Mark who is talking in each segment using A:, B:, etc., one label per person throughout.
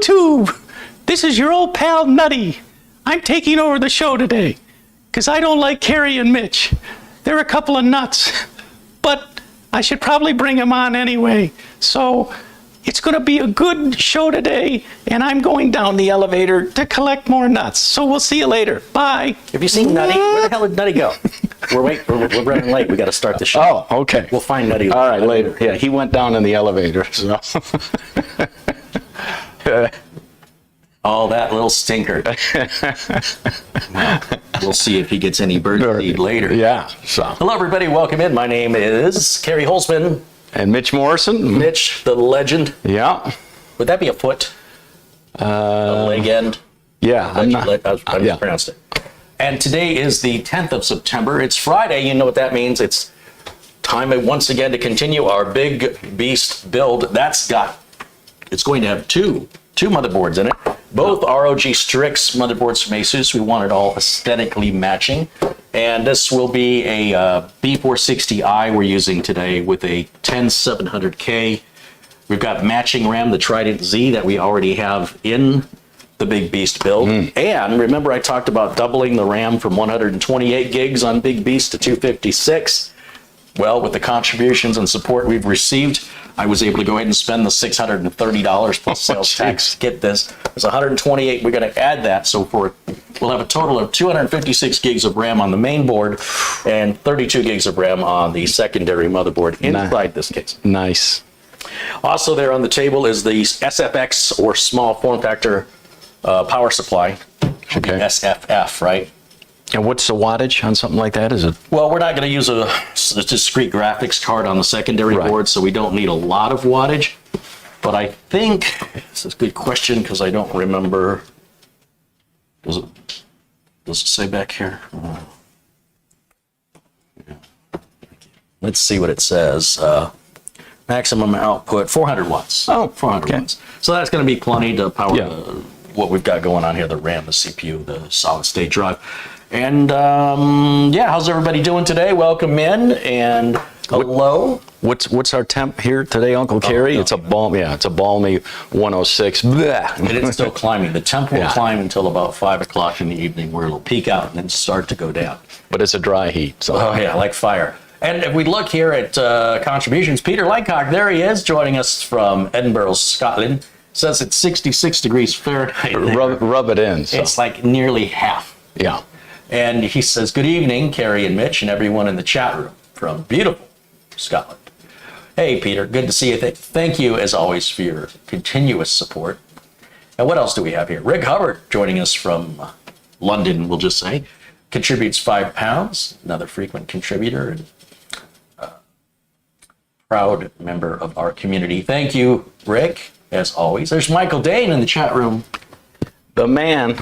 A: YouTube. This is your old pal Nutty. I'm taking over the show today because I don't like Carrie and Mitch. They're a couple of nuts, but I should probably bring them on anyway. So it's going to be a good show today, and I'm going down the elevator to collect more nuts. So we'll see you later. Bye.
B: Have you seen Nutty? Where the hell did Nutty go? We're running late. We got to start the show.
A: Oh, okay.
B: We'll find Nutty.
A: All right, later. Yeah, he went down in the elevator. So.
B: Oh, that little stinker. Well, we'll see if he gets any birdseed later.
A: Yeah. So.
B: Hello, everybody. Welcome in. My name is Kerry Holzman.
A: And Mitch Morrison.
B: Mitch, the legend.
A: Yeah.
B: Would that be a foot? A leg end?
A: Yeah.
B: I mispronounced it. And today is the 10th of September. It's Friday. You know what that means. It's time once again to continue our big beast build. It's going to have two motherboards in it. Both ROG Strix motherboards from ASUS. We want it all aesthetically matching. And this will be a B460i we're using today with a 10700K. We've got matching RAM, the Trident Z that we already have in the Big Beast build. And remember I talked about doubling the RAM from 128 gigs on Big Beast to 256. Well, with the contributions and support we've received, I was able to go ahead and spend the $630 plus sales tax to get this. It's 128. We're going to add that. So we'll have a total of 256 gigs of RAM on the main board and 32 gigs of RAM on the secondary motherboard inside this case.
A: Nice.
B: Also there on the table is the SFX, or small form factor power supply. Should be SFF, right?
A: And what's the wattage on something like that? Is it?
B: Well, we're not going to use a discrete graphics card on the secondary board, so we don't need a lot of wattage. But I think, this is a good question because I don't remember. Does it say back here? Let's see what it says. Maximum output, 400 watts.
A: Oh,
B: 400 watts. So that's going to be plenty to power what we've got going on here, the RAM, the CPU, the solid state drive. And yeah, how's everybody doing today? Welcome in, and hello.
A: What's our temp here today, Uncle Kerry? It's a balmy 106. Blech.
B: And it's still climbing. The temp will climb until about 5 o'clock in the evening, where it'll peak out and then start to go down.
A: But it's a dry heat. So.
B: Oh yeah, like fire. And if we look here at contributions, Peter Lightcock, there he is, joining us from Edinburgh, Scotland. Says it's 66 degrees Fahrenheit.
A: Rub it in. So.
B: It's like nearly half.
A: Yeah.
B: And he says, good evening, Kerry and Mitch and everyone in the chat room from beautiful Scotland. Hey, Peter, good to see you. Thank you, as always, for your continuous support. And what else do we have here? Rick Hubbard, joining us from London, we'll just say, contributes £5, another frequent contributor and proud member of our community. Thank you, Rick, as always. There's Michael Dane in the chat room.
A: The man.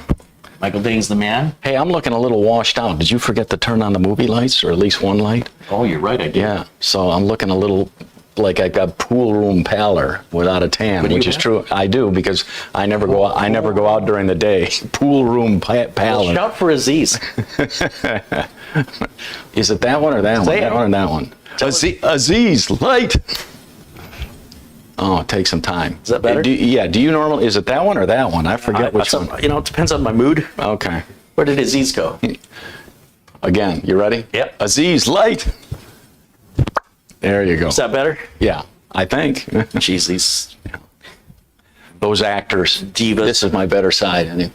B: Michael Dane's the man.
A: Hey, I'm looking a little washed out. Did you forget to turn on the movie lights, or at least one light?
B: Oh, you're right, I did.
A: Yeah, so I'm looking a little like I got pool room pallor without a tan, which is true. I do, because I never go out. I never go out during the day. Pool room pallor.
B: Well, shout for Aziz.
A: Is it that one or that one? That one or that one? Aziz, light. Oh, it takes some time.
B: Is that better?
A: Do you normally, is it that one or that one? I forget which one.
B: You know, it depends on my mood.
A: Okay.
B: Where did Aziz go?
A: Again, you ready?
B: Yep.
A: Aziz, light. There you go.
B: Is that better?
A: Yeah, I think.
B: Jeez,
A: those actors.
B: Divas.
A: This is my better side. Anyway.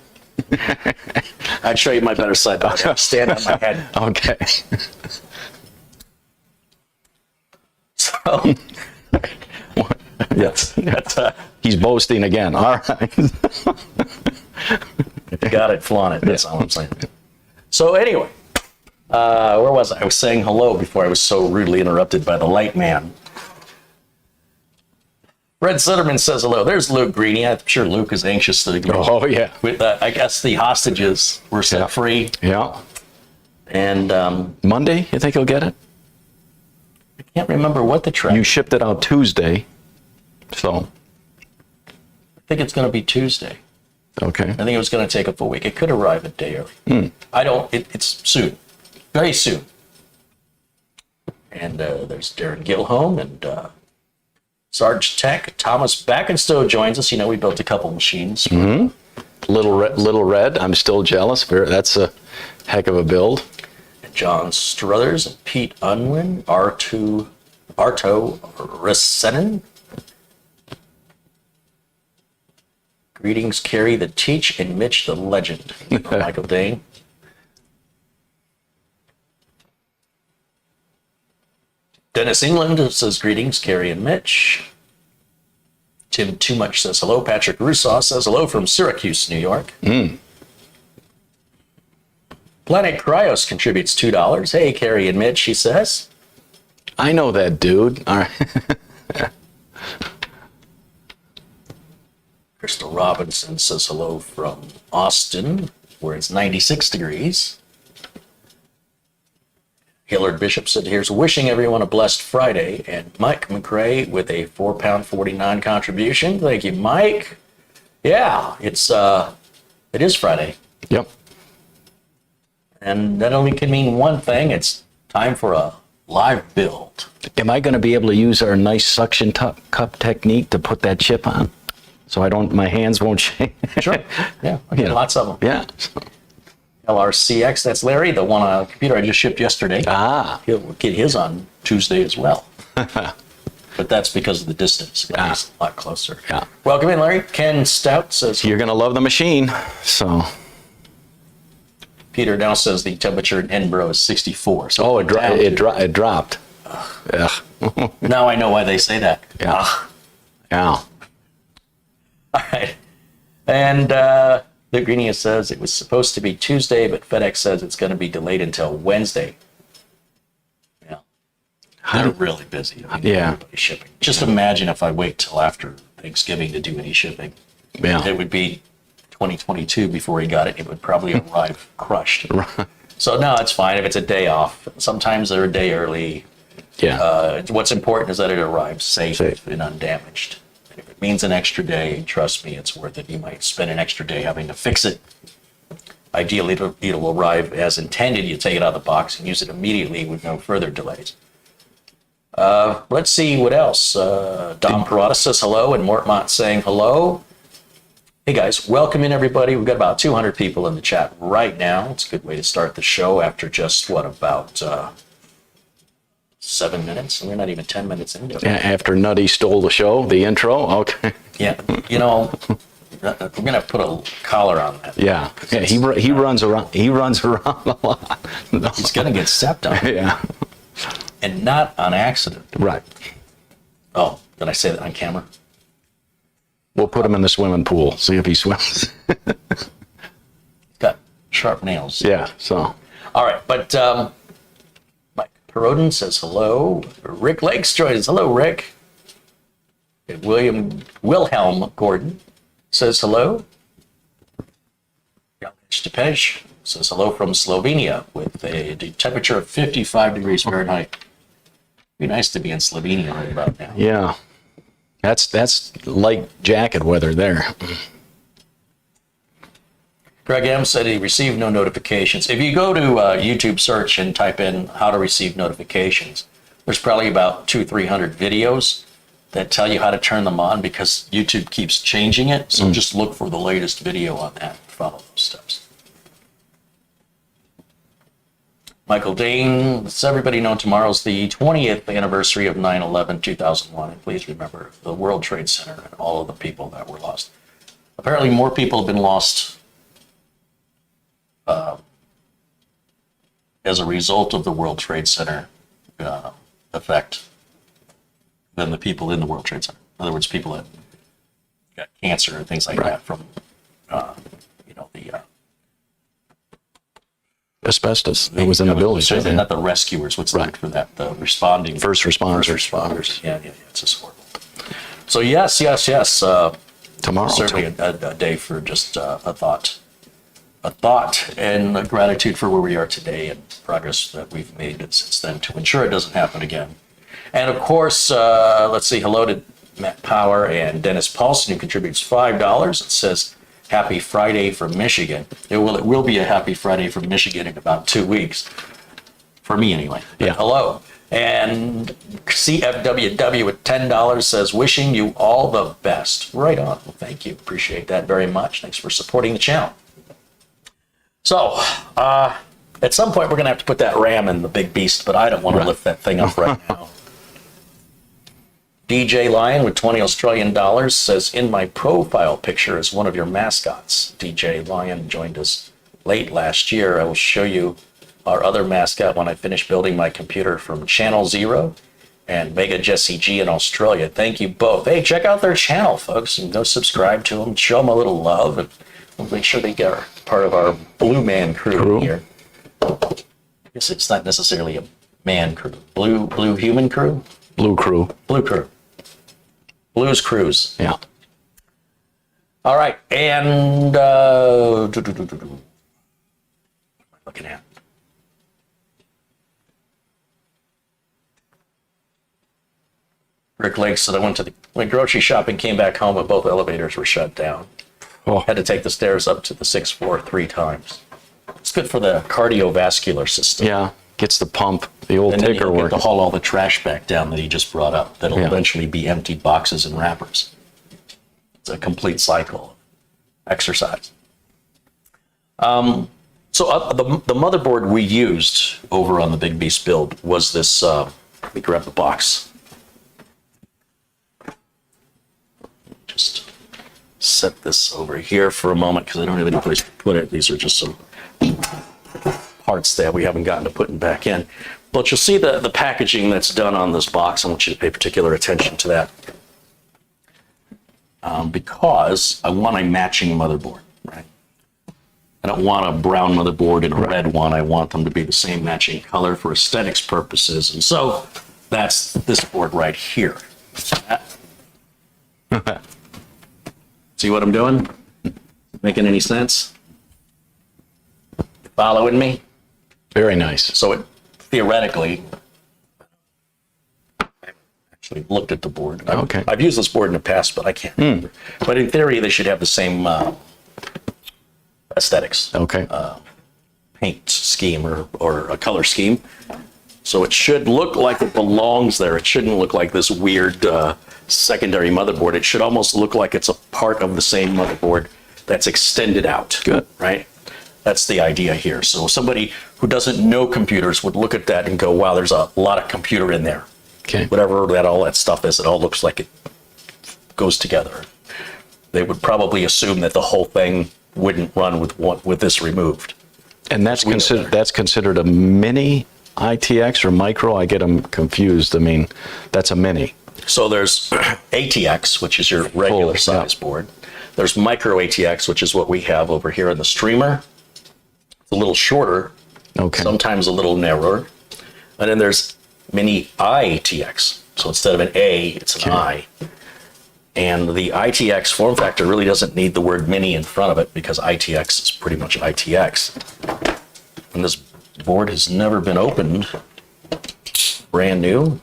B: I'd show you my better side, but I'll stand on my head.
A: Okay.
B: So... Yes,
A: he's boasting again. All right.
B: Got it, flaunt it. That's all I'm saying. So anyway, where was I? I was saying hello before I was so rudely interrupted by the light man. Red Sutterman says hello. There's Luke Greeny. I'm sure Luke is anxious to go.
A: Oh yeah.
B: With I guess the hostages were set free.
A: Yeah.
B: And
A: Monday, you think he'll get it?
B: I can't remember what the track.
A: You shipped it out Tuesday. So
B: I think it's going to be Tuesday.
A: Okay.
B: I think it was going to take a full week. It could arrive a day early. It's soon. Very soon. And there's Darren Gilholm and Sarge Tech, Thomas Backenstow joins us. You know, we built a couple machines.
C: Little Red, I'm still jealous. That's a heck of a build.
B: John Struthers and Pete Unwin, Arto Rissenin. Greetings, Carrie the Teach and Mitch the Legend. Michael Dane. Dennis England says greetings, Carrie and Mitch. Tim Too Much says hello. Patrick Rousseau says hello from Syracuse, New York. Planet Cryos contributes $2. Hey, Carrie and Mitch, he says.
C: I know that dude. All right.
B: Crystal Robinson says hello from Austin, where it's 96 degrees. Hillard Bishop said, here's wishing everyone a blessed Friday. And Mike McRae with a £4.49 contribution. Thank you, Mike. Yeah, it is Friday.
C: Yep.
B: And that only can mean one thing. It's time for a live build.
C: Am I going to be able to use our nice suction cup technique to put that chip on? So my hands won't shake.
B: Sure. Yeah, I get lots of them.
C: Yeah.
B: LRCX, that's Larry, the one on a computer I just shipped yesterday. He'll get his on Tuesday as well. But that's because of the distance. It's a lot closer.
C: Yeah.
B: Welcome in, Larry. Ken Stout says...
C: You're going to love the machine, so...
B: Peter now says the temperature in Edinburgh is 64. So
C: it dropped. Ugh.
B: Now I know why they say that.
C: Yeah. Yeah.
B: All right. And the Greenia says it was supposed to be Tuesday, but FedEx says it's going to be delayed until Wednesday. Yeah. They're really busy. I mean, everybody's shipping. Just imagine if I wait till after Thanksgiving to do any shipping.
C: Yeah.
B: It would be 2022 before he got it. It would probably arrive crushed. So no, it's fine if it's a day off. Sometimes they're a day early.
C: Yeah.
B: What's important is that it arrives safe and undamaged. And if it means an extra day, trust me, it's worth it. You might spend an extra day having to fix it. Ideally, it'll arrive as intended. You take it out of the box and use it immediately with no further delays. Let's see what else. Dom Parada says hello, and Mortmont saying hello. Hey guys, welcome in everybody. We've got about 200 people in the chat right now. It's a good way to start the show after just, about 7 minutes? We're not even 10 minutes into it.
C: Yeah, after Nutty stole the show, the intro, okay.
B: Yeah, we're going to put a collar on that.
C: Yeah, he runs around. He runs around a lot. No.
B: He's going to get stepped on.
C: Yeah.
B: And not on accident.
C: Right.
B: Oh, did I say that on camera?
C: We'll put him in the swimming pool, see if he swims.
B: Got sharp nails.
C: Yeah, so.
B: All right, but Mike Perodin says hello. Rick Lakes joins. Hello, Rick. Wilhelm Gordon says hello. Stepej says hello from Slovenia with a temperature of 55 degrees Fahrenheit. Be nice to be in Slovenia right about now.
C: Yeah. That's light jacket weather there.
B: Greg M said he received no notifications. If you go to YouTube search and type in how to receive notifications, there's probably about 200-300 videos that tell you how to turn them on because YouTube keeps changing it. So just look for the latest video on that and follow those steps. Michael Dane, does everybody know tomorrow's the 20th anniversary of 9/11/2001? And please remember the World Trade Center and all of the people that were lost. Apparently more people have been lost as a result of the World Trade Center effect than the people in the World Trade Center. In other words, people that got cancer and things like that from, the
C: asbestos that was in the building.
B: So not the rescuers. What's the word for that? The responding.
C: First responders.
B: First responders. Yeah. It's just horrible. So yes.
C: Tomorrow.
B: Certainly a day for just a thought and a gratitude for where we are today and progress that we've made since then to ensure it doesn't happen again. And of course, let's say hello to Matt Power and Dennis Paulson, who contributes $5. It says, Happy Friday from Michigan. It will be a Happy Friday from Michigan in about 2 weeks. For me, anyway.
C: Yeah.
B: Hello. And CFWW at $10 says, wishing you all the best. Right on. Well, thank you. Appreciate that very much. Thanks for supporting the channel. So, at some point, we're going to have to put that RAM in the big beast, but I don't want to lift that thing up right now. DJ Lion with 20 Australian dollars says, in my profile picture is one of your mascots. DJ Lion joined us late last year. I will show you our other mascot when I finish building my computer from Channel Zero and Mega Jesse G in Australia. Thank you both. Hey, check out their channel, folks, and go subscribe to them. Show them a little love, and we'll make sure they get part of our Blue Man crew here. I guess it's not necessarily a man crew. Blue human crew?
C: Blue crew.
B: Blue crew. Blues Cruise.
C: Yeah.
B: All right, and what am I looking at? Rick Lake said, I went grocery shopping, came back home, and both elevators were shut down.
C: Oh.
B: Had to take the stairs up to the 6th floor 3 times. It's good for the cardiovascular system.
C: Yeah. Gets the pump, the old
B: And then
C: ticker
B: you'll get
C: working.
B: to haul all the trash back down that he just brought up. That'll eventually be emptied boxes and wrappers. It's a complete cycle of exercise. So the motherboard we used over on the Big Beast build was this, let me grab the box. Just set this over here for a moment because I don't have any place to put it. These are just some parts that we haven't gotten to putting back in. But you'll see the packaging that's done on this box. I want you to pay particular attention to that. Because I want a matching motherboard, right? I don't want a brown motherboard and a red one. I want them to be the same matching color for aesthetics purposes. And so that's this board right here. See what I'm doing? Making any sense? Following me?
C: Very nice.
B: So it theoretically, I haven't actually looked at the board.
C: Okay.
B: I've used this board in the past, but I can't remember. But in theory, they should have the same aesthetics,
C: Okay.
B: paint scheme or a color scheme. So it should look like it belongs there. It shouldn't look like this weird secondary motherboard. It should almost look like it's a part of the same motherboard that's extended out. Good. Right? That's the idea here. So somebody who doesn't know computers would look at that and go, wow, there's a lot of computer in there.
C: Okay.
B: Whatever all that stuff is, it all looks like it goes together. They would probably assume that the whole thing wouldn't run with this removed.
C: And that's considered a mini ITX or micro? I get them confused. I mean, that's a mini.
B: So there's ATX, which is your regular size board. There's micro ATX, which is what we have over here in the streamer. It's a little shorter, sometimes a little narrower. And then there's mini ITX. So instead of an A, it's an I. And the ITX form factor really doesn't need the word mini in front of it because ITX is pretty much ITX. And this board has never been opened. Brand new.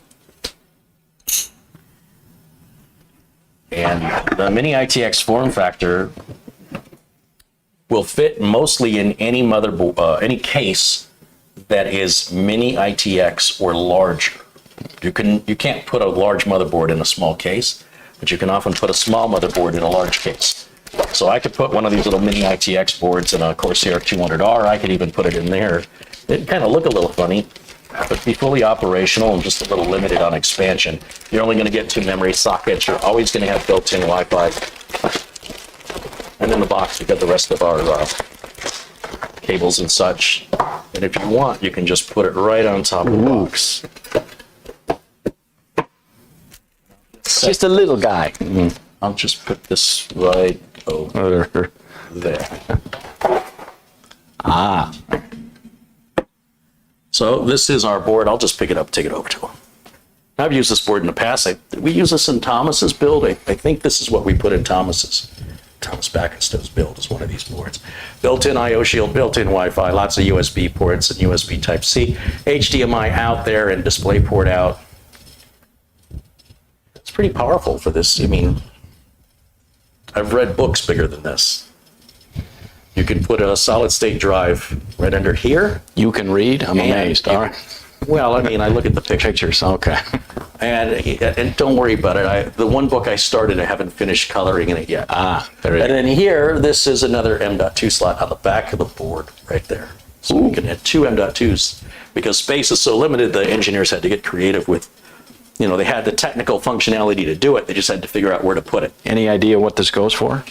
B: And the mini ITX form factor will fit mostly in any motherboard, any case that is mini ITX or larger. You can't put a large motherboard in a small case, but you can often put a small motherboard in a large case. So I could put one of these little mini ITX boards in a Corsair 200R. I could even put it in there. It'd kind of look a little funny, but be fully operational and just a little limited on expansion. You're only going to get 2 memory sockets. You're always going to have built-in Wi-Fi. And in the box, we've got the rest of our cables and such. And if you want, you can just put it right on top of the box.
C: Just a little guy.
B: I'll just put this right over there. So this is our board. I'll just pick it up, take it over to him. I've used this board in the past. Did we use this in Thomas's build? I think this is what we put in Thomas Backenstow's build is one of these boards. Built-in I/O shield, built-in Wi-Fi, lots of USB ports and USB Type-C, HDMI out there and DisplayPort out. It's pretty powerful for this. I mean, I've read books bigger than this. You can put a solid state drive right under here.
C: You can read? I'm amazed. All right.
B: Well, I mean, I look at the picture.
C: Pictures, okay.
B: And don't worry about it. The one book I started, I haven't finished coloring in it yet.
C: There it
B: And
C: is.
B: then here, this is another M.2 slot on the back of the board right there. So we can add two M.2s. Because space is so limited, the engineers had to get creative with, they had the technical functionality to do it. They just had to figure out where to put it.
C: Any idea what this goes for?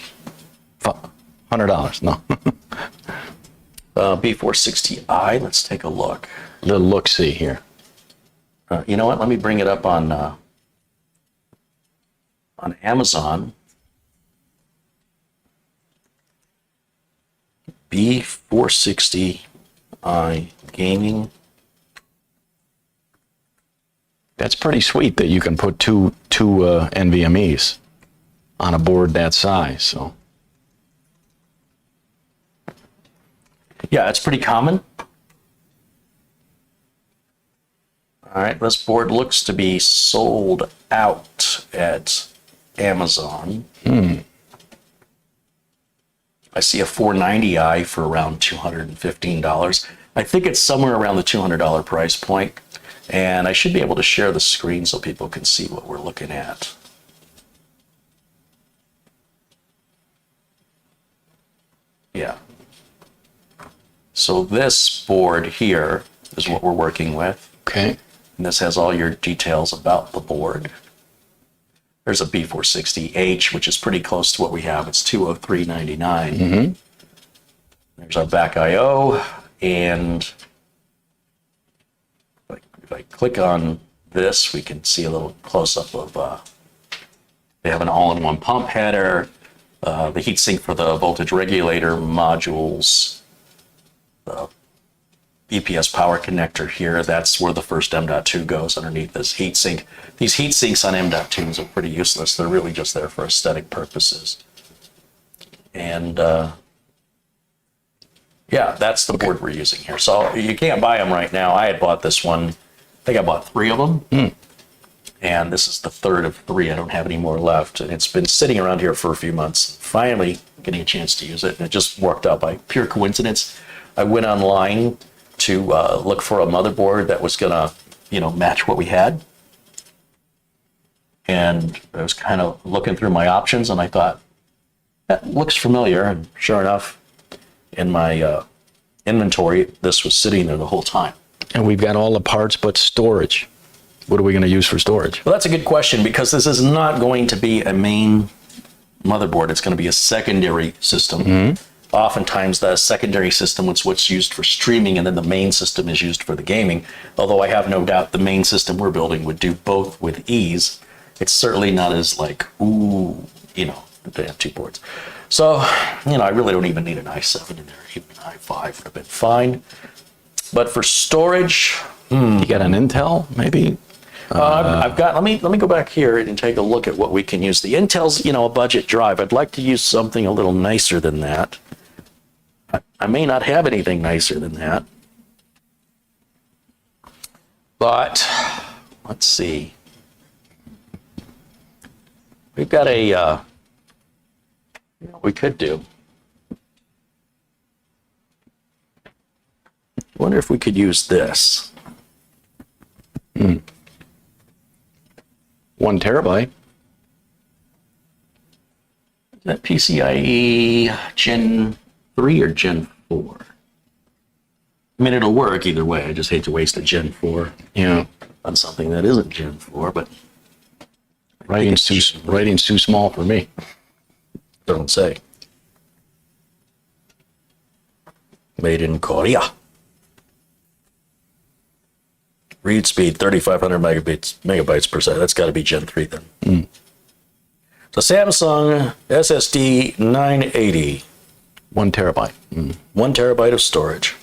C: $100, no.
B: B460i, let's take a look.
C: Little look-see here.
B: You know what? Let me bring it up on Amazon. B460i gaming.
C: That's pretty sweet that you can put two NVMe's on a board that size. So
B: Yeah, it's pretty common. All right, this board looks to be sold out at Amazon. I see a 490i for around $215. I think it's somewhere around the $200 price point. And I should be able to share the screen so people can see what we're looking at. Yeah. So this board here is what we're working with.
C: okay.
B: And this has all your details about the board. There's a B460H, which is pretty close to what we have. It's $203.99. There's our back I/O, and if I click on this, we can see a little close-up of, they have an all-in-one pump header, the heatsink for the voltage regulator modules, the EPS power connector here. That's where the first M.2 goes underneath this heatsink. These heatsinks on M.2s are pretty useless. They're really just there for aesthetic purposes. And yeah, that's the board we're using here. So you can't buy them right now. I had bought this one. I think I bought 3 of them. And this is the third of 3. I don't have any more left. And it's been sitting around here for a few months. Finally getting a chance to use it. And it just worked out by pure coincidence. I went online to look for a motherboard that was gonna, match what we had. And I was kind of looking through my options, and I thought, that looks familiar. And sure enough, in my inventory, this was sitting there the whole time.
C: And we've got all the parts but storage. What are we going to use for storage?
B: Well, that's a good question, because this is not going to be a main motherboard. It's going to be a secondary system. Oftentimes the secondary system is what's used for streaming, and then the main system is used for the gaming. Although I have no doubt the main system we're building would do both with ease. It's certainly not as like, they have 2 boards. So, I really don't even need an i7 in there. Even an i5 would have been fine. But for storage,
C: You got an Intel, maybe?
B: I've got, let me go back here and take a look at what we can use. The Intel's, a budget drive. I'd like to use something a little nicer than that. I may not have anything nicer than that. But, let's see. We've got a, we could do. I wonder if we could use this.
C: 1 terabyte.
B: Is that PCIe Gen 3 or Gen 4? I mean, it'll work either way. I just hate to waste a Gen 4 on something that isn't Gen 4, but
C: Writing's too small for me.
B: don't say. Made in Korea. Read speed 3,500 megabytes per second. That's got to be Gen 3 then. So Samsung SSD 980.
C: 1 terabyte.
B: 1 terabyte of storage.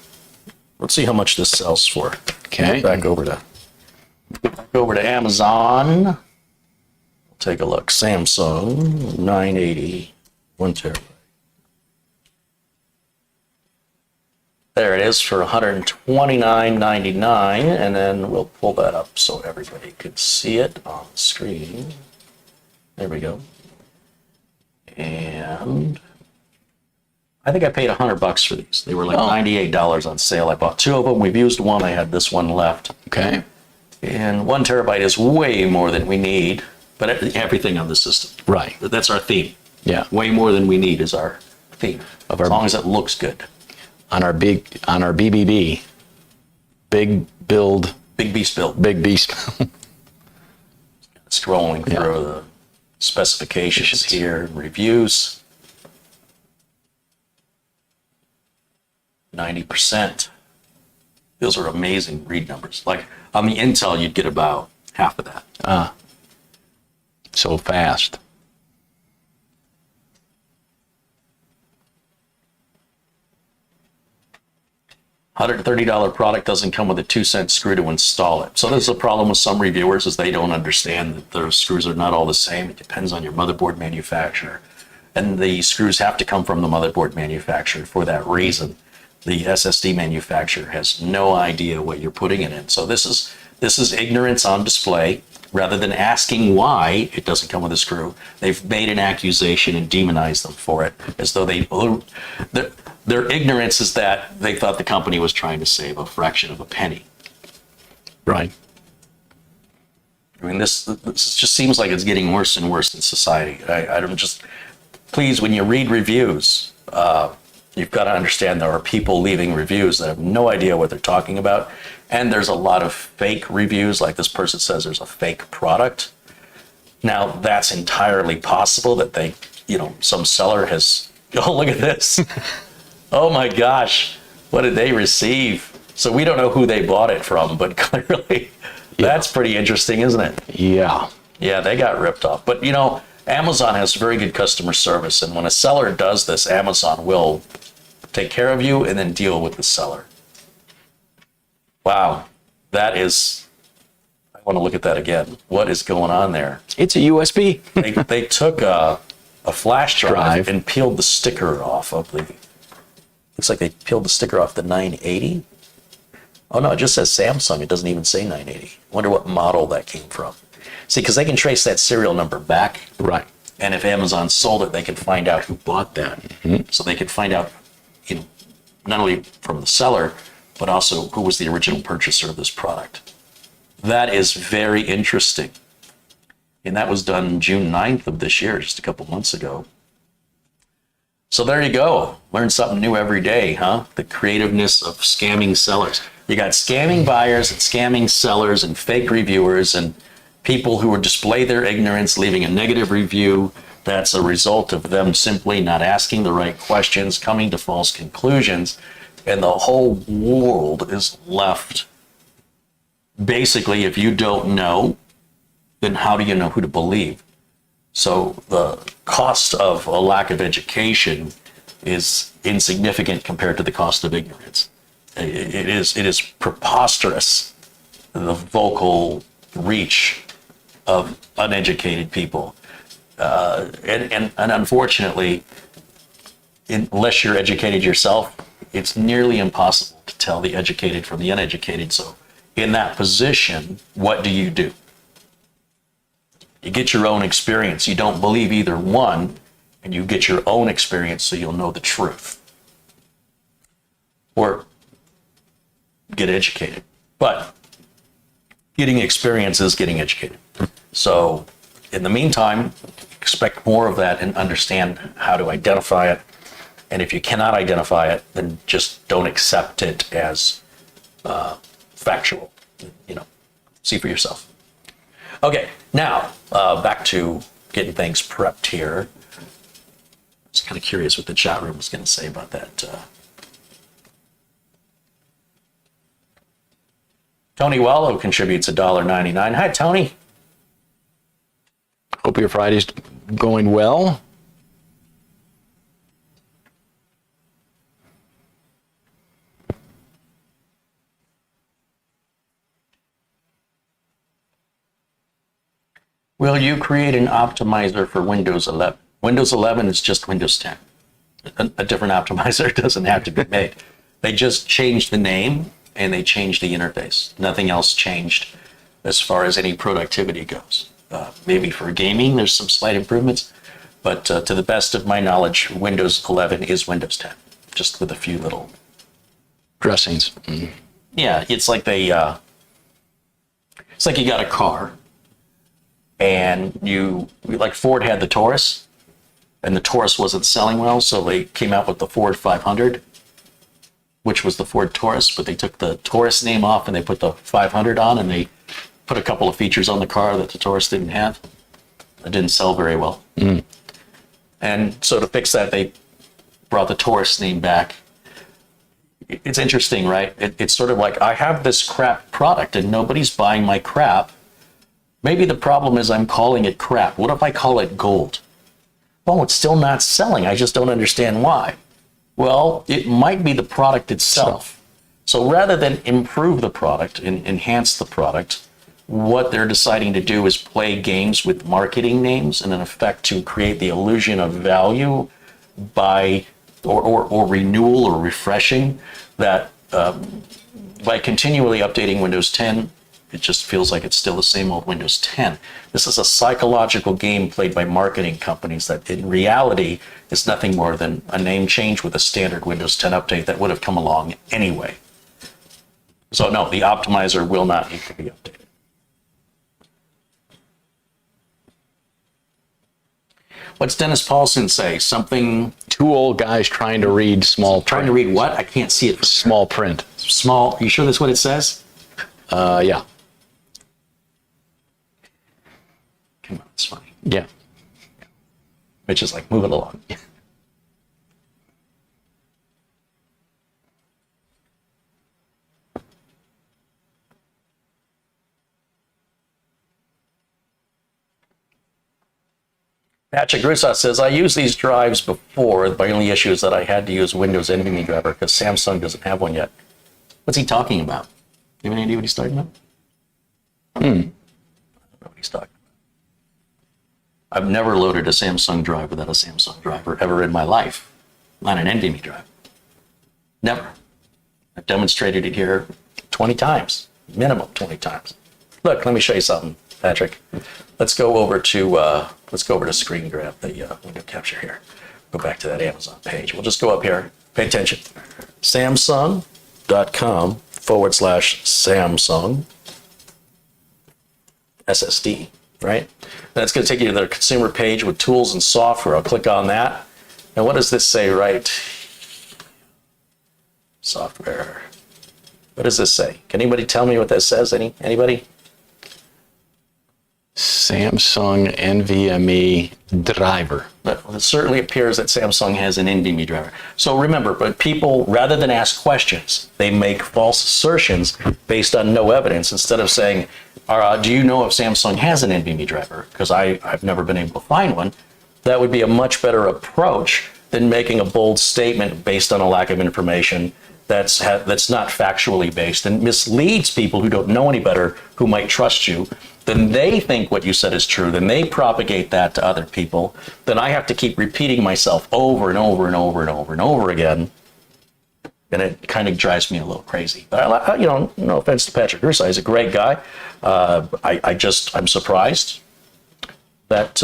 B: Let's see how much this sells for.
C: Okay.
B: Back over to Amazon. Take a look. Samsung 980, 1 terabyte. There it is for $129.99, and then we'll pull that up so everybody can see it on the screen. There we go. And I think I paid $100 for these. They were like $98 on sale. I bought 2 of them. We've used one. I had this one left.
C: Okay.
B: And 1 terabyte is way more than we need, but everything on the system.
C: Right.
B: That's our theme.
C: Yeah.
B: Way more than we need is our theme.
C: Of
B: As
C: our-
B: long as it looks good.
C: On our BBB, big build,
B: Big beast build.
C: big beast.
B: Scrolling through the specifications here, reviews. 90%. Those are amazing read numbers. Like on the Intel, you'd get about half of that.
C: So fast.
B: $130 product doesn't come with a 2-cent screw to install it. So there's a problem with some reviewers is they don't understand that their screws are not all the same. It depends on your motherboard manufacturer. And the screws have to come from the motherboard manufacturer for that reason. The SSD manufacturer has no idea what you're putting it in. So this is ignorance on display. Rather than asking why it doesn't come with a screw, they've made an accusation and demonized them for it, as though their ignorance is that they thought the company was trying to save a fraction of a penny.
C: Right.
B: I mean, this just seems like it's getting worse and worse in society. I don't just, please, when you read reviews, you've got to understand there are people leaving reviews that have no idea what they're talking about. And there's a lot of fake reviews, like this person says there's a fake product. Now, that's entirely possible that they, some seller has, oh, look at this. Oh my gosh, what did they receive? So we don't know who they bought it from, but clearly that's pretty interesting, isn't it?
C: Yeah.
B: Yeah, they got ripped off. But Amazon has very good customer service. And when a seller does this, Amazon will take care of you and then deal with the seller. Wow, that is, I want to look at that again. What is going on there?
C: It's a USB.
B: They took a flash drive and peeled the sticker off of the, looks like they peeled the sticker off the 980. Oh no, it just says Samsung. It doesn't even say 980. I wonder what model that came from. See, because they can trace that serial number back.
C: Right.
B: And if Amazon sold it, they can find out who bought that. Mm-hmm. So they could find out, not only from the seller, but also who was the original purchaser of this product. That is very interesting. And that was done June 9th of this year, just a couple months ago. So there you go. Learn something new every day, huh? The creativeness of scamming sellers. You got scamming buyers and scamming sellers and fake reviewers and people who would display their ignorance, leaving a negative review. That's a result of them simply not asking the right questions, coming to false conclusions, and the whole world is left. Basically, if you don't know, then how do you know who to believe? So the cost of a lack of education is insignificant compared to the cost of ignorance. It is preposterous, the vocal reach of uneducated people. And unfortunately, unless you're educated yourself, it's nearly impossible to tell the educated from the uneducated. So in that position, what do? You get your own experience. You don't believe either one, and you get your own experience so you'll know the truth. Or get educated. But getting experience is getting educated. So in the meantime, expect more of that and understand how to identify it. And if you cannot identify it, then just don't accept it as factual. See for yourself. Okay, now back to getting things prepped here. I was kind of curious what the chat room was going to say about that. Tony Wallow contributes $1.99. Hi, Tony.
C: Hope your Friday's going well.
B: Will you create an optimizer for Windows 11? Windows 11 is just Windows 10. A different optimizer doesn't have to be made. They just changed the name and they changed the interface. Nothing else changed as far as any productivity goes. Maybe for gaming, there's some slight improvements, But to the best of my knowledge, Windows 11 is Windows 10, just with a few little
C: Dressings.
B: Yeah, it's like it's like you got a car, and like Ford had the Taurus, and the Taurus wasn't selling well, so they came out with the Ford 500, which was the Ford Taurus, but they took the Taurus name off and they put the 500 on, and they put a couple of features on the car that the Taurus didn't have. It didn't sell very well. And so to fix that, they brought the Taurus name back. It's interesting, right? It's sort of like, I have this crap product and nobody's buying my crap. Maybe the problem is I'm calling it crap. What if I call it gold? Well, it's still not selling. I just don't understand why. Well, it might be the product itself. So rather than improve the product and enhance the product, what they're deciding to do is play games with marketing names in an effect to create the illusion of value by or renewal or refreshing that by continually updating Windows 10, it just feels like it's still the same old Windows 10. This is a psychological game played by marketing companies that in reality is nothing more than a name change with a standard Windows 10 update that would have come along anyway. So no, the optimizer will not need to be updated. What's Dennis Paulson say? Something...
C: Two old guys trying to read small print.
B: Trying to read what? I can't see it.
C: Small print.
B: Small. Are you sure that's what it says?
C: Yeah.
B: Come on, it's funny.
C: Yeah.
B: Mitch is like, move it along. Patrick Grusa says, I used these drives before. My only issue is that I had to use Windows NVMe driver because Samsung doesn't have one yet. What's he talking about? Do you have any idea what he's talking about? I don't know what he's talking about. I've never loaded a Samsung drive without a Samsung driver ever in my life. Not an NVMe drive. Never. I've demonstrated it here 20 times, minimum 20 times. Look, let me show you something, Patrick. Let's go over to screen grab the window capture here. Go back to that Amazon page. We'll just go up here. Pay attention. Samsung.com/Samsung SSD, right? Then it's going to take you to their consumer page with tools and software. I'll click on that. And what does this say, right? Software. What does this say? Can anybody tell me what this says? Anybody?
C: Samsung NVMe driver.
B: But it certainly appears that Samsung has an NVMe driver. So remember, but people, rather than ask questions, they make false assertions based on no evidence instead of saying, do you know if Samsung has an NVMe driver? Because I've never been able to find one. That would be a much better approach than making a bold statement based on a lack of information that's not factually based and misleads people who don't know any better, who might trust you. Then they think what you said is true. Then they propagate that to other people. Then I have to keep repeating myself over and over and over and over and over again. And it kind of drives me a little crazy. But, no offense to Patrick Grusa, he's a great guy. I'm surprised that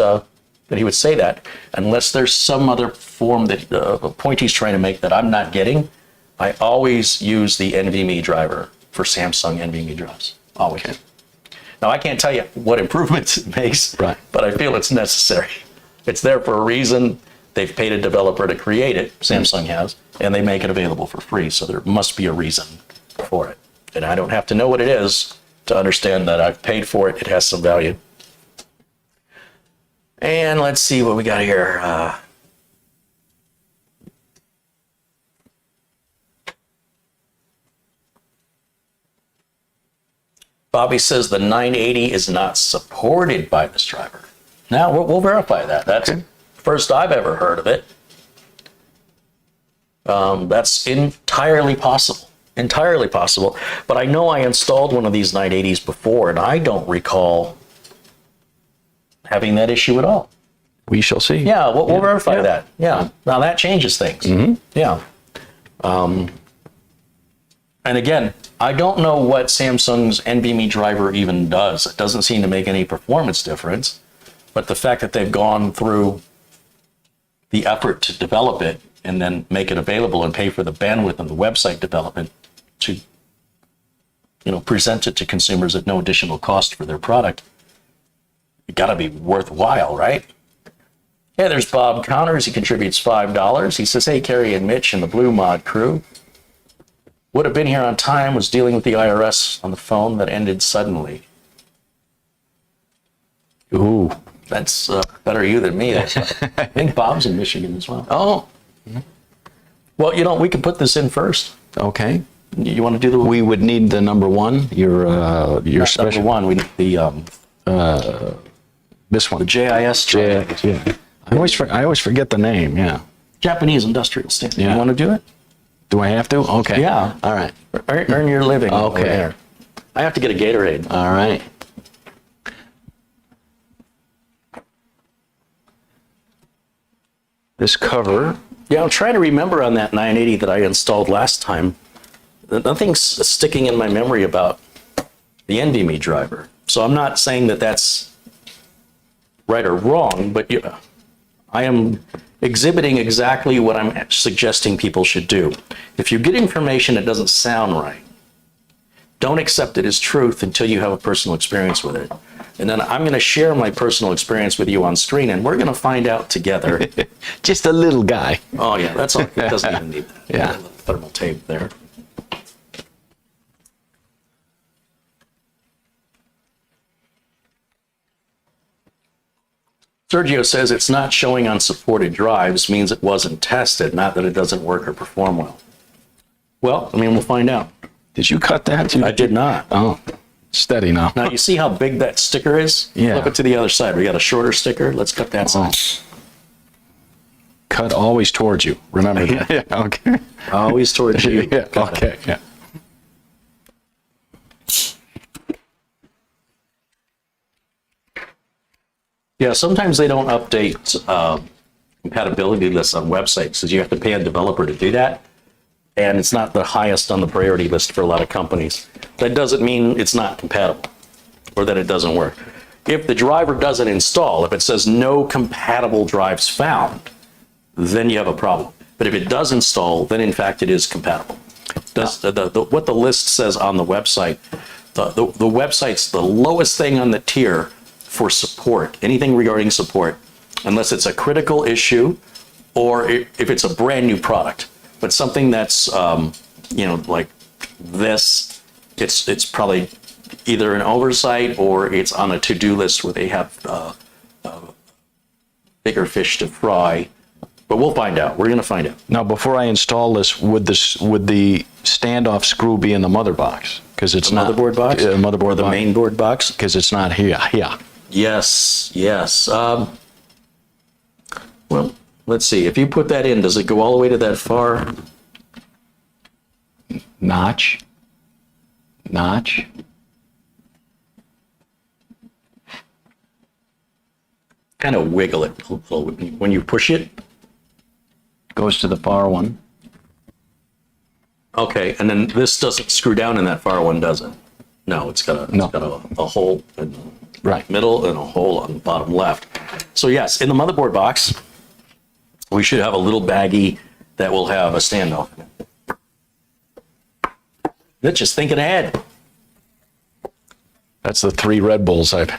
B: he would say that. Unless there's some other form that a point he's trying to make that I'm not getting, I always use the NVMe driver for Samsung NVMe drives. Always. Okay. Now, I can't tell you what improvements it makes,
C: right,
B: but I feel it's necessary. It's there for a reason. They've paid a developer to create it, Samsung has, and they make it available for free, so there must be a reason for it. And I don't have to know what it is to understand that I've paid for it. It has some value. And let's see what we got here. Bobby says the 980 is not supported by this driver. Now, we'll verify that. That's the first I've ever heard of it. That's entirely possible. Entirely possible. But I know I installed one of these 980s before, and I don't recall having that issue at all.
C: We shall see.
B: Yeah, we'll verify that. Yeah. Now, that changes things. Mm-hmm. Yeah. And again, I don't know what Samsung's NVMe driver even does. It doesn't seem to make any performance difference. But the fact that they've gone through the effort to develop it and then make it available and pay for the bandwidth and the website development to, present it to consumers at no additional cost for their product. It got to be worthwhile, right? Yeah, there's Bob Connors. He contributes $5. He says, hey, Carrie and Mitch and the Blue Mod crew. Would have been here on time, was dealing with the IRS on the phone that ended suddenly.
C: Ooh.
B: That's better you than me. I think Bob's in Michigan as well.
C: Oh,
B: Well, we can put this in first.
C: okay.
B: You want to do the
C: We would need the number one, your
B: number
C: special,
B: one? We need
C: this one.
B: the JIS Trident.
C: Yeah. I always forget the name, yeah.
B: Japanese industrial standard.
C: Yeah.
B: You want to do it?
C: Do I have to? Okay.
B: Yeah.
C: All right.
B: Earn your living. over
C: Okay.
B: there. I have to get a Gatorade.
C: All right. This cover,
B: Yeah, I'm trying to remember on that 980 that I installed last time. Nothing's sticking in my memory about the NVMe driver. So I'm not saying that that's right or wrong, but I am exhibiting exactly what I'm suggesting people should do. If you get information that doesn't sound right, don't accept it as truth until you have a personal experience with it. And then I'm going to share my personal experience with you on screen, and we're going to find out together.
C: just a little guy.
B: Oh, yeah, that's all. It doesn't even need that.
C: Yeah.
B: Thermal tape there. Sergio says it's not showing on supported drives means it wasn't tested, not that it doesn't work or perform well. Well, we'll find out.
C: Did you cut that?
B: I did not.
C: Oh, steady now.
B: Now, you see how big that sticker is?
C: Yeah.
B: Flip it to the other side. We got a shorter sticker. Let's cut that side.
C: Cut always towards you. Remember that. Yeah, okay.
B: Always towards you.
C: Yeah,
B: Got it.
C: okay, yeah.
B: Yeah, sometimes they don't update compatibility lists on websites because you have to pay a developer to do that. And it's not the highest on the priority list for a lot of companies. That doesn't mean it's not compatible or that it doesn't work. If the driver doesn't install, if it says no compatible drives found, then you have a problem. But if it does install, then in fact it is compatible. What the list says on the website, the website's the lowest thing on the tier for support, anything regarding support, unless it's a critical issue or if it's a brand new product. But something that's, like this, it's probably either an oversight or it's on a to-do list where they have bigger fish to fry. But we'll find out. We're going to find out.
C: Now, before I install this, would the standoff screw be in the mother box? Because it's not
B: Motherboard box?
C: motherboard
B: Or the
C: box.
B: main board box?
C: Because it's not here. Yeah.
B: Yes. Well, let's see. If you put that in, does it go all the way to that far?
C: Notch.
B: Kind of wiggle it when you push it.
C: Goes to the far one.
B: Okay, and then this doesn't screw down in that far one, does it? No, it's got
C: No.
B: a hole in the
C: Right.
B: middle and a hole on the bottom left. So yes, in the motherboard box, we should have a little baggie that will have a standoff in it. That's just thinking ahead.
C: That's the 3 Red Bulls I've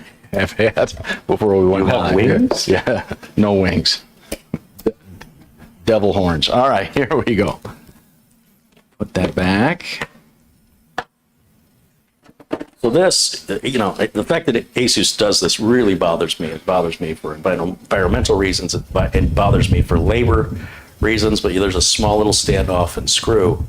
C: had before we went
B: You have
C: live.
B: wings?
C: Yeah, no wings. Devil horns. All right, here we go. Put that back.
B: So this, the fact that ASUS does this really bothers me. It bothers me for environmental reasons. It bothers me for labor reasons, but there's a small little standoff and screw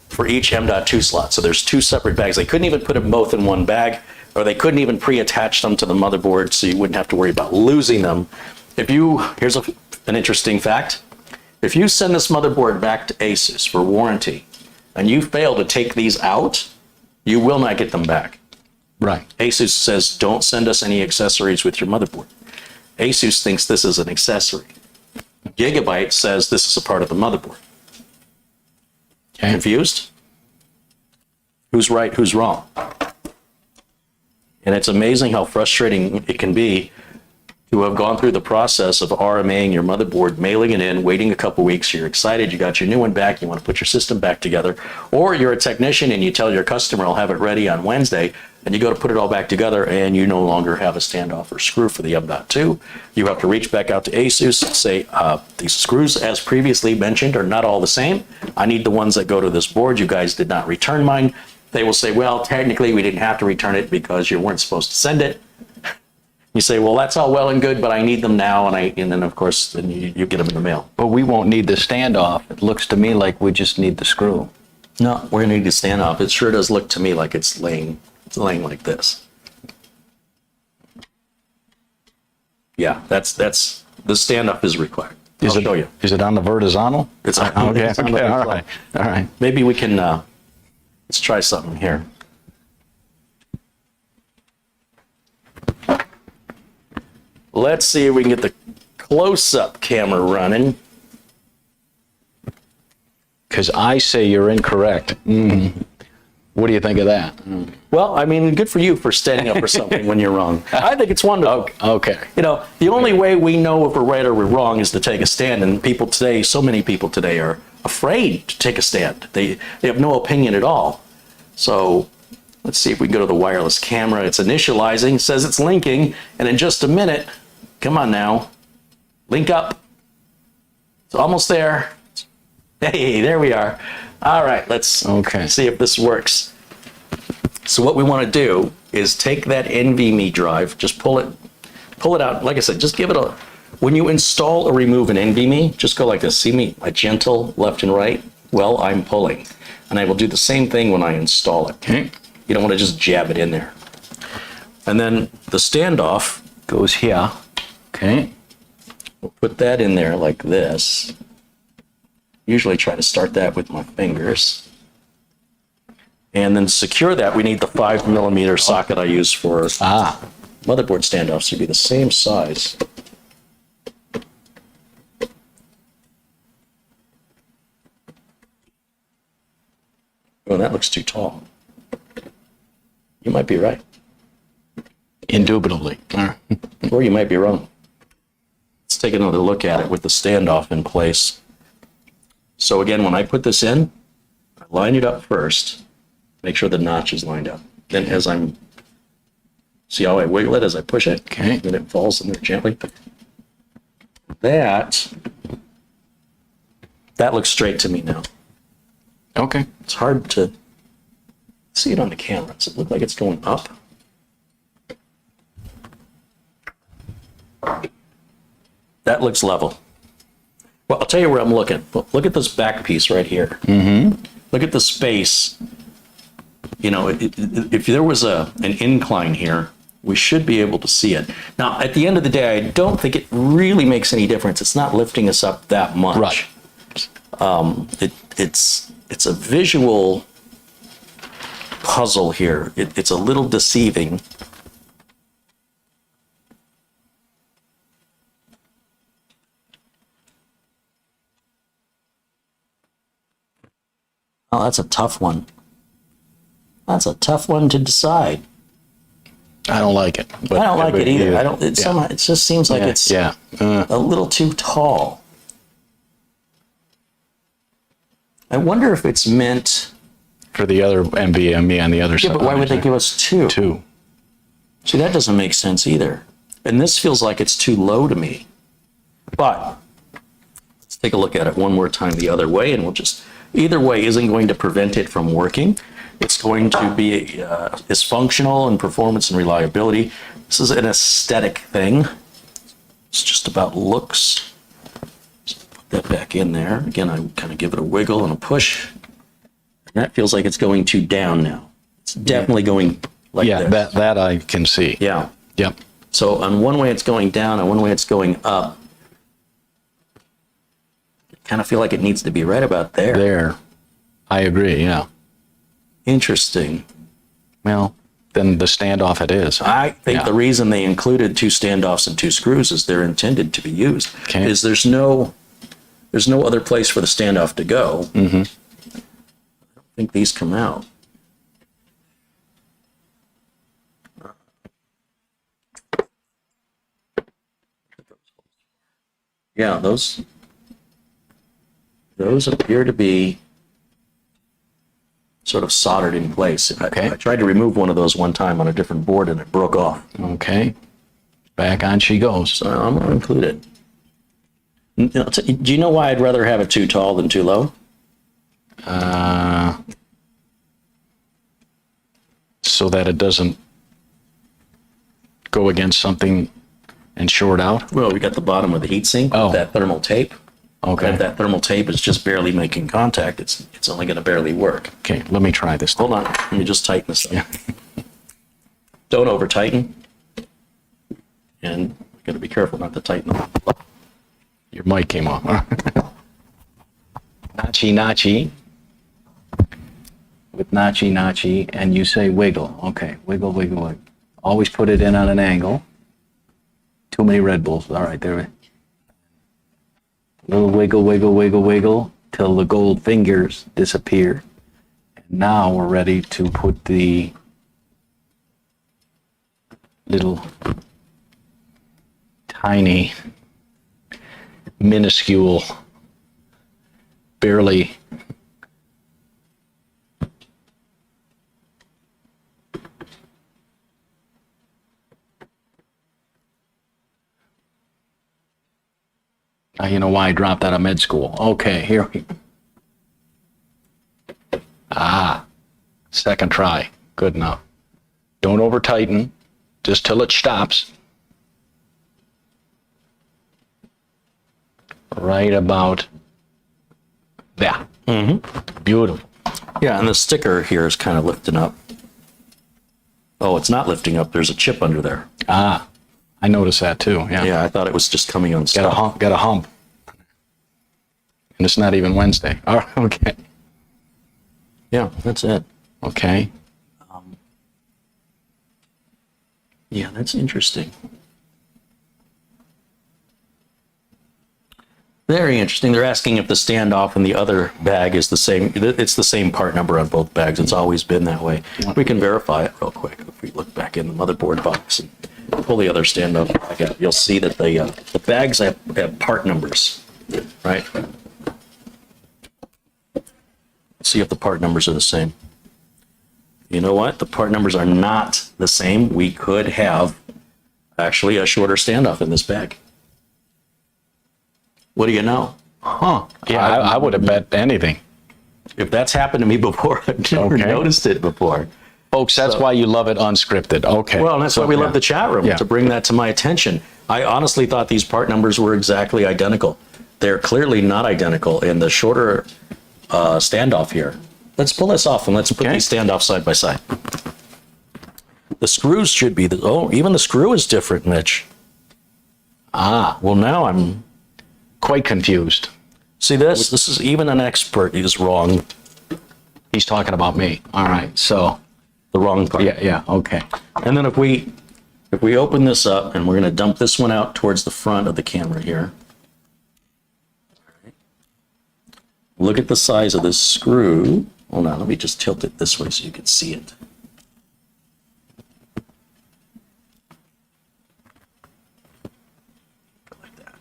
B: for each M.2 slot. So there's 2 separate bags. They couldn't even put them both in one bag, or they couldn't even pre-attach them to the motherboard so you wouldn't have to worry about losing them. Here's an interesting fact. If you send this motherboard back to ASUS for warranty and you fail to take these out, you will not get them back.
C: Right.
B: ASUS says, don't send us any accessories with your motherboard. ASUS thinks this is an accessory. Gigabyte says this is a part of the motherboard.
C: Okay.
B: Confused? Who's right, who's wrong? And it's amazing how frustrating it can be to have gone through the process of RMAing your motherboard, mailing it in, waiting a couple weeks, you're excited, you got your new one back, you want to put your system back together, or you're a technician and you tell your customer, I'll have it ready on Wednesday, and you go to put it all back together and you no longer have a standoff or screw for the M.2. You have to reach back out to ASUS, say, these screws, as previously mentioned, are not all the same. I need the ones that go to this board. You guys did not return mine. They will say, well, technically we didn't have to return it because you weren't supposed to send it. You say, well, that's all well and good, but I need them now. And then, of course, then you get them in the mail.
D: But we won't need the standoff. It looks to me like we just need the screw.
B: No, we're going to need to stand up. It sure does look to me like it's laying like this. Yeah, that's the stand-up is required. I'll show you.
C: Is it on the vertical?
B: It's on,
C: Okay,
B: it's on the
C: okay, all
B: vertical.
C: right, all right.
B: Maybe we can, let's try something here. Let's see if we can get the close-up camera running.
C: Because I say you're incorrect. What do you think of that?
B: Well, I mean, good for you for standing up for something when you're wrong. I think it's wonderful.
C: Okay.
B: You know, the only way we know if we're right or we're wrong is to take a stand. And people today, so many people today are afraid to take a stand. They have no opinion at all. So let's see if we can go to the wireless camera. It's initializing, says it's linking. And in just a minute, come on now, link up. It's almost there. Hey, there we are. All right, let's see if this works. So what we want to do is take that NVMe drive, just pull it out. Like I said, just give it a, when you install or remove an NVMe, just go like this. See me, a gentle left and right? Well, I'm pulling. And I will do the same thing when I install it.
C: Okay.
B: You don't want to just jab it in there. And then the standoff
D: Goes here.
C: Okay.
B: we'll put that in there like this. Usually try to start that with my fingers. And then secure that. We need the 5mm socket I use for motherboard standoffs to be the same size. Oh, that looks too tall. You might be right.
C: Indubitably. All right.
B: Or you might be wrong. Let's take another look at it with the standoff in place. So again, when I put this in, I line it up first, make sure the notch is lined up. Then as see how I wiggle it as I push it?
C: Okay.
B: Then it falls in there gently. That looks straight to me now.
C: Okay.
B: It's hard to see it on the camera. Does it look like it's going up? That looks level. Well, I'll tell you where I'm looking. Look at this back piece right here. Mm-hmm. Look at the space. You know, if there was an incline here, we should be able to see it. Now, at the end of the day, I don't think it really makes any difference. It's not lifting us up that much.
C: Right.
B: It's a visual puzzle here. It's a little deceiving. Oh, that's a tough one. That's a tough one to decide.
C: I don't like it.
B: I don't like it either. I don't. Somehow it just seems like it's
C: a
B: little too tall. I wonder if it's meant.
C: for the other NVMe on the other side.
B: Yeah, but why would they give us two?
C: Two.
B: See, that doesn't make sense either. And this feels like it's too low to me. But let's take a look at it one more time the other way, and we'll just. Either way isn't going to prevent it from working. It's going to be as functional in performance and reliability. This is an aesthetic thing. It's just about looks. Just put that back in there. Again, I kind of give it a wiggle and a push. And that feels like it's going too down now. It's definitely going like this.
C: that I can see.
B: Yeah.
C: Yep.
B: So on one way it's going down, on one way it's going up. Kind of feel like it needs to be right about there.
C: There. I agree, yeah.
B: Interesting.
C: Well, then the standoff it is.
B: I think the reason they included two standoffs and two screws is they're intended to be used.
C: Okay.
B: Is there's no other place for the standoff to go. Mm-hmm. I don't think these come out. Yeah, those appear to be sort of soldered in place.
C: Okay.
B: I tried to remove one of those one time on a different board and it broke off.
C: Okay. Back on she goes.
B: So I'm going to include it. Do you know why I'd rather have it too tall than too low?
C: So that it doesn't go against something and short out?
B: Well, we got the bottom of the heatsink
C: Oh.
B: with that thermal tape.
C: Okay.
B: If that thermal tape is just barely making contact, it's only going to barely work.
C: Okay, let me try this.
B: Hold on, let me just tighten this up. Don't over tighten. And you got to be careful not to tighten them.
C: Your mic came off. Nachi, nachi. With nachi, nachi, and you say wiggle. Okay, wiggle, wiggle, wiggle. Always put it in on an angle. Too many Red Bulls. All right, there. Little wiggle, wiggle, wiggle, wiggle, till the gold fingers disappear. And now we're ready to put the little tiny, minuscule, barely now you know why I dropped out of med school. Okay, here we second try. Good enough. Don't over tighten, just till it stops. Right about there. Beautiful.
B: Yeah, and the sticker here is kind of lifting up. Oh, it's not lifting up. There's a chip under there.
C: I noticed that too. Yeah.
B: Yeah, I thought it was just coming unstuck.
C: Got a hump. And it's not even Wednesday. All right, okay.
B: Yeah, that's it.
C: Okay.
B: Yeah, that's interesting. Very interesting. They're asking if the standoff in the other bag is the same. It's the same part number on both bags. It's always been that way. We can verify it real quick. If we look back in the motherboard box and pull the other standoff back out, you'll see that the bags have part numbers, right? Let's see if the part numbers are the same. You know what? The part numbers are not the same. We could have actually a shorter standoff in this bag. What do you know?
C: Huh. Yeah, I would have bet anything.
B: If that's happened to me before, I've never
C: Okay.
B: noticed it before.
C: Folks, that's why you love it unscripted. Okay.
B: Well, and that's why we love the chat room,
C: Yeah.
B: to bring that to my attention. I honestly thought these part numbers were exactly identical. They're clearly not identical in the shorter standoff here. Let's pull this off and let's put
C: Okay.
B: these standoffs side by side. The screws should be, even the screw is different, Mitch. Well, now I'm
C: quite confused.
B: See this? This is even an expert is wrong.
C: He's talking about me. All right. So,
B: The wrong part.
C: yeah, okay.
B: And then if we open this up and we're going to dump this one out towards the front of the camera here. Look at the size of this screw. Hold on, let me just tilt it this way so you can see it. Like that.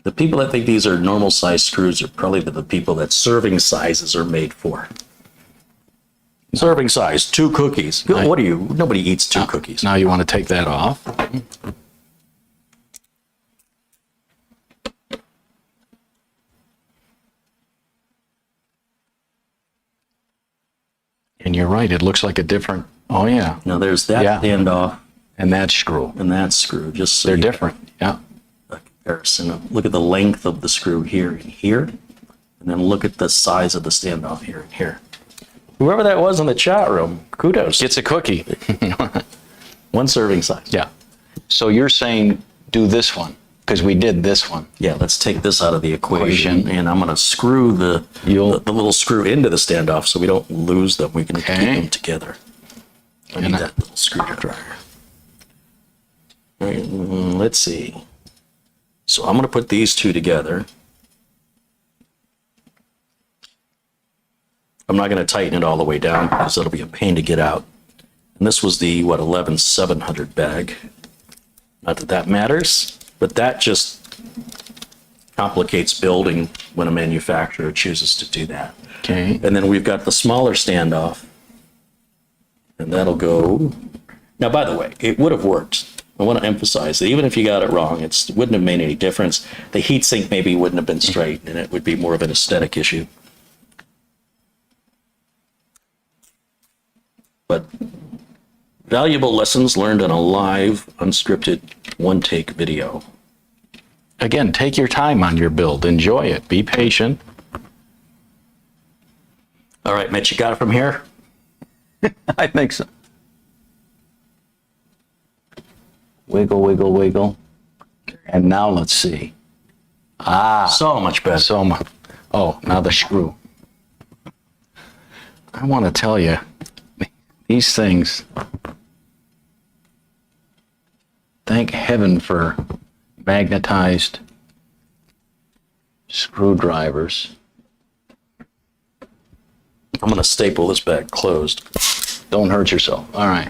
B: The people that think these are normal size screws are probably the people that serving sizes are made for. Serving size, 2 cookies. What are you? Nobody eats 2 cookies.
C: Now you want to take that off. And you're right, it looks like a different, oh yeah,
B: Now there's that
C: Yeah.
B: standoff
C: and that screw.
B: and that screw. Just so
C: They're
B: you
C: different, yeah.
B: get a comparison of, look at the length of the screw here and here, and then look at the size of the standoff here and here. Whoever that was in the chat room, kudos.
C: It's a cookie.
B: 1 serving size.
C: Yeah. So you're saying do this one, because we did this one.
B: Yeah, let's take this out of the equation,
C: Equation.
B: and I'm going to screw the little screw into the standoff so we don't lose them. We can keep
C: Okay.
B: them together. I need that little screwdriver. All right, let's see. So I'm going to put these two together. I'm not going to tighten it all the way down because it'll be a pain to get out. And this was the, 11,700 bag. Not that that matters. But that just complicates building when a manufacturer chooses to do that.
C: Okay.
B: And then we've got the smaller standoff. And that'll go. Now, by the way, it would have worked. I want to emphasize that even if you got it wrong, it wouldn't have made any difference. The heatsink maybe wouldn't have been straight, and it would be more of an aesthetic issue. But valuable lessons learned in a live, unscripted, one-take video.
C: Again, take your time on your build. Enjoy it. Be patient.
B: All right, Mitch, you got it from here?
C: I think so. Wiggle, wiggle, wiggle. And now let's see.
B: So much better.
C: So much. Oh, now the screw. I want to tell you, these things, thank heaven for magnetized screwdrivers.
B: I'm going to staple this back closed.
C: Don't hurt yourself. All right.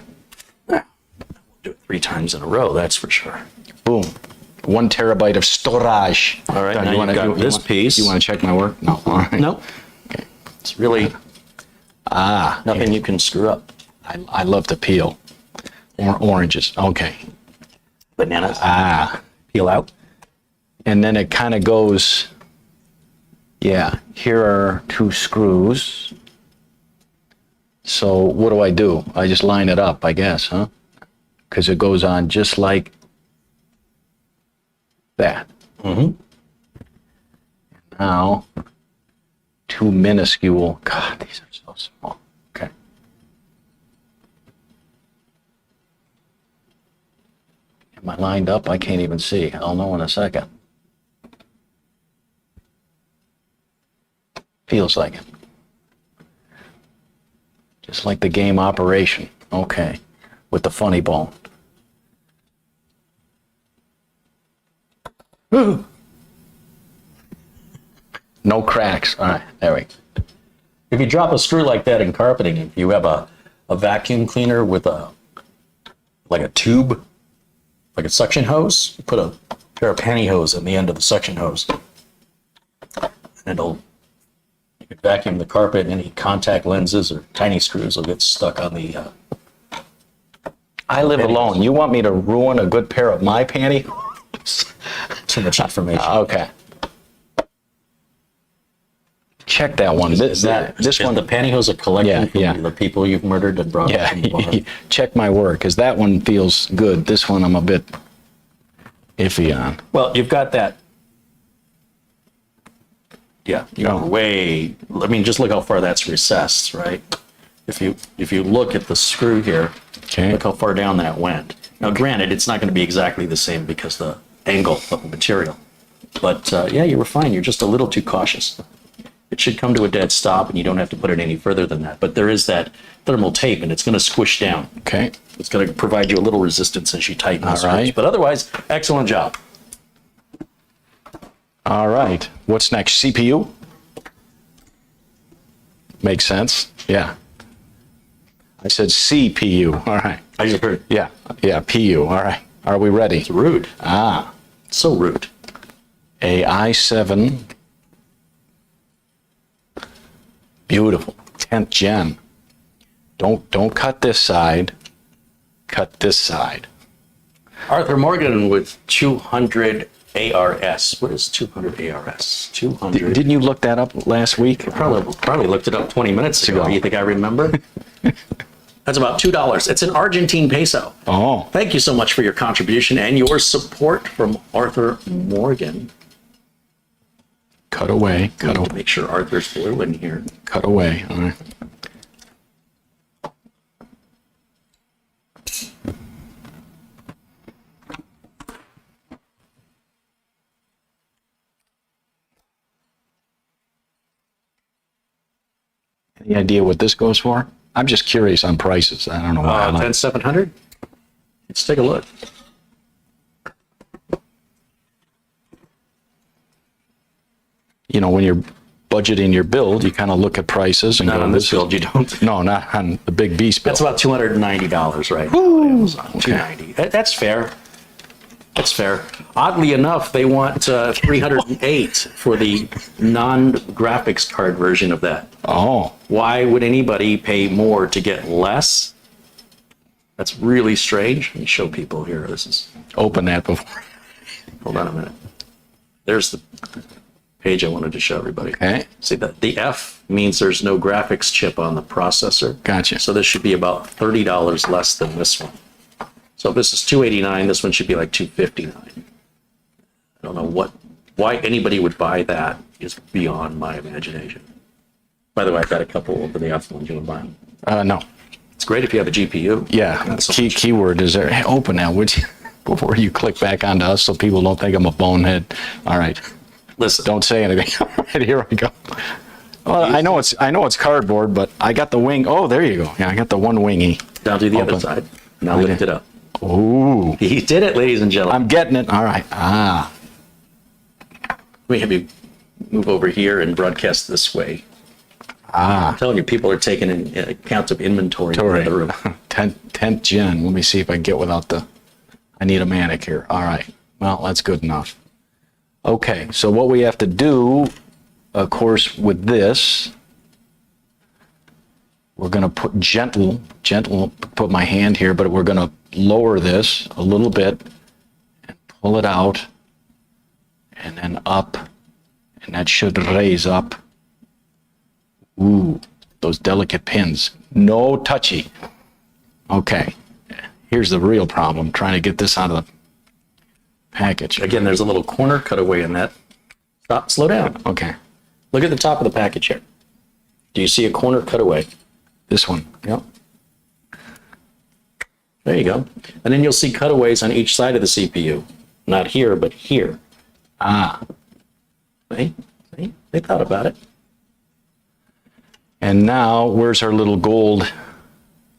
B: Do it 3 times in a row, that's for sure.
C: Boom. 1 terabyte of storage.
B: All right,
C: Doug,
B: now you've got this piece.
C: You want to check my work? No. All right.
B: No.
C: Okay.
B: It's really nothing you can screw up.
C: I love to peel. Oranges. Okay.
B: Bananas. Peel out.
C: And then it kind of goes, yeah, here are 2 screws. So what do? I just line it up, I guess, huh? Because it goes on just like that.
B: Mm-hmm.
C: Now, 2 minuscule, God, these are so small. Okay. Am I lined up? I can't even see. I'll know in a second. Feels like it. Just like the game Operation. Okay. With the funny bone. No cracks. All right, there we go.
B: If you drop a screw like that in carpeting, if you have a vacuum cleaner with like a tube, like a suction hose, you put a pair of pantyhose in the end of the suction hose. And you can vacuum the carpet, and any contact lenses or tiny screws will get stuck on the
C: I live alone. You want me to ruin a good pair of my pantyhose?
B: too much information.
C: Okay. Check that one. This one,
B: the pantyhose a collection
C: Yeah,
B: from the people you've murdered and brought up from the bar?
C: check my work, because that one feels good. This one I'm a bit iffy on.
B: Well, you've got that. Yeah, you're way. I mean, just look how far that's recessed, right? If you look at the screw here,
C: Okay.
B: look how far down that went. Now, granted, it's not going to be exactly the same because the angle of the material. But yeah, you were fine. You're just a little too cautious. It should come to a dead stop, and you don't have to put it any further than that. But there is that thermal tape, and it's going to squish down.
C: Okay.
B: It's going to provide you a little resistance as you tighten the screws.
C: right.
B: But otherwise, excellent job.
C: All right. What's next? CPU? Makes sense. Yeah. I said CPU. All right.
B: I just heard.
C: Yeah. Yeah. PU. All right. Are we ready?
B: It's rude. So rude.
C: A i7. Beautiful. 10th gen. Don't cut this side. Cut this side.
B: Arthur Morgan with 200 ARS. What is 200 ARS? 200.
C: Didn't you look that up last week?
B: Probably looked it up 20 minutes ago. You think I remember? That's about $2. It's an Argentine peso.
C: Oh.
B: Thank you so much for your contribution and your support from Arthur Morgan.
C: Cut away. Cut
B: To
C: away.
B: make sure Arthur's blue in here.
C: Cut away. All right. Any idea what this goes for? I'm just curious on prices. I don't know why.
B: 10700. Let's take a look.
C: You know, when you're budgeting your build, you kind of look at prices and
B: Not
C: go,
B: on this
C: is-
B: build, you don't.
C: No, not on the big beast build.
B: That's about $290, right? Now, Amazon, $290. That's fair. That's fair. Oddly enough, they want 308 for the non-graphics card version of that.
C: Oh,
B: Why would anybody pay more to get less? That's really strange. Let me show people here. This is,
C: open that before.
B: hold on a minute. There's the page I wanted to show everybody.
C: Okay.
B: See that the F means there's no graphics chip on the processor.
C: Gotcha.
B: So this should be about $30 less than this one. So if this is $289, this one should be like $259. I don't know why anybody would buy that is beyond my imagination. By the way, I've got a couple of the other ones you want to buy them.
C: No.
B: It's great if you have a GPU.
C: Yeah.
B: Not so much.
C: Keyword is there. Hey, open that, would you? Before you click back onto us so people don't think I'm a bonehead. All right.
B: Listen,
C: Don't say anything. All right, here we go. Well, I know it's cardboard, but I got the wing. Oh, there you go. Yeah, I got the one wingy.
B: now do the other
C: Open.
B: side. Now lift it up.
C: Ooh.
B: He did it, ladies and gentlemen.
C: I'm getting it. All right. Ah.
B: Let me have you move over here and broadcast this way. I'm telling you, people are taking in account of inventory in the other room.
C: 10th gen. Let me see if I can get without the, I need a manic here. All right. Well, that's good enough. Okay. So what we have to do, of course, with this, we're going to put gentle, put my hand here, but we're going to lower this a little bit and pull it out and then up, and that should raise up. Ooh, those delicate pins. No touchy. Okay, here's the real problem, trying to get this out of the package.
B: Again, there's a little corner cutaway in that. Stop, slow down.
C: Okay,
B: Look at the top of the package here. Do you see a corner cutaway?
C: this one.
B: Yep. There you go. And then you'll see cutaways on each side of the CPU. Not here, but here.
C: Ah,
B: See? See? They thought about it.
C: and now where's our little gold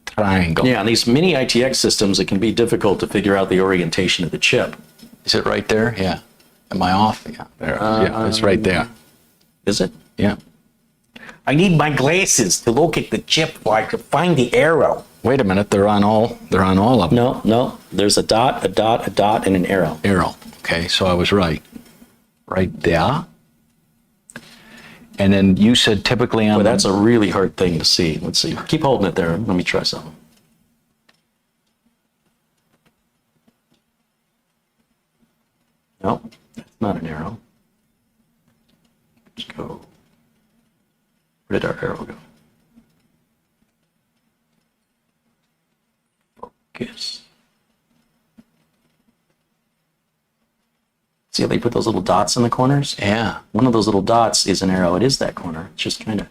C: triangle?
B: Yeah, on these mini ITX systems, it can be difficult to figure out the orientation of the chip.
C: Is it right there? Yeah. Am I off? Yeah, there. Yeah, it's right there.
B: Is it?
C: Yeah.
B: I need my glasses to locate the chip so I can find the arrow.
C: Wait a minute, they're on all of them.
B: No, no. There's a dot, a dot, a dot, and an arrow.
C: Arrow. Okay, so I was right. Right there. And then you said typically on
B: But that's a really hard thing to see. Let's see. Keep holding it there. Let me try something. No, that's not an arrow. Let's go. Where did our arrow go? Focus. See how they put those little dots in the corners?
C: Yeah.
B: One of those little dots is an arrow. It is that corner. It's just kind of,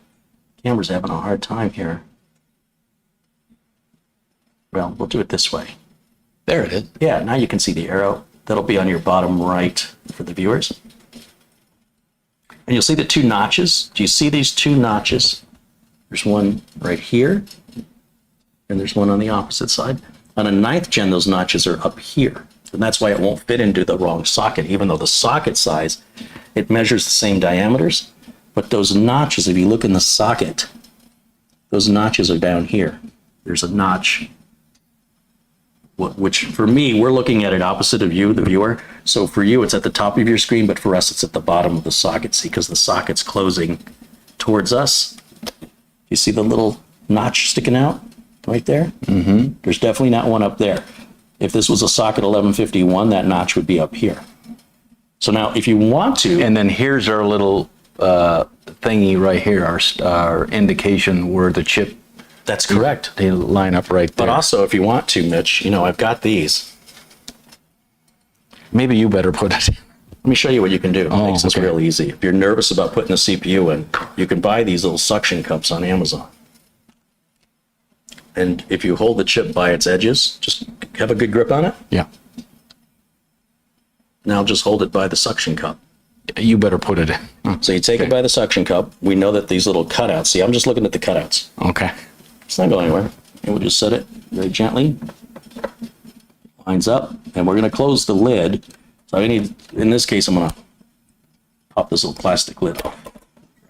B: camera's having a hard time here. Well, we'll do it this way.
C: There it is.
B: Yeah, now you can see the arrow. That'll be on your bottom right for the viewers. And you'll see the two notches. Do you see these two notches? There's one right here, and there's one on the opposite side. On a 9th gen, those notches are up here. And that's why it won't fit into the wrong socket, even though the socket size, it measures the same diameters. But those notches, if you look in the socket, those notches are down here. There's a notch, which for me, we're looking at it opposite of you, the viewer. So for you, it's at the top of your screen, but for us, it's at the bottom of the socket. See, because the socket's closing towards us. You see the little notch sticking out right there? Mm-hmm. There's definitely not one up there. If this was a socket 1151, that notch would be up here. So now if you want to,
C: And then here's our little thingy right here, our indication where the chip,
B: that's correct.
C: they line up right there.
B: But also if you want to, Mitch, you know, I've got these.
C: Maybe you better put it.
B: Let me show you what you can do. It makes this
C: okay.
B: real easy. If you're nervous about putting the CPU in, you can buy these little suction cups on Amazon. And if you hold the chip by its edges, just have a good grip on it.
C: Yeah.
B: Now just hold it by the suction cup.
C: You better put it in.
B: So you take it by the suction cup. We know that these little cutouts, see, I'm just looking at the cutouts.
C: Okay.
B: It's not going anywhere. And we'll just set it very gently. Lines up. And we're going to close the lid. So I need, in this case, I'm going to pop this little plastic lid off.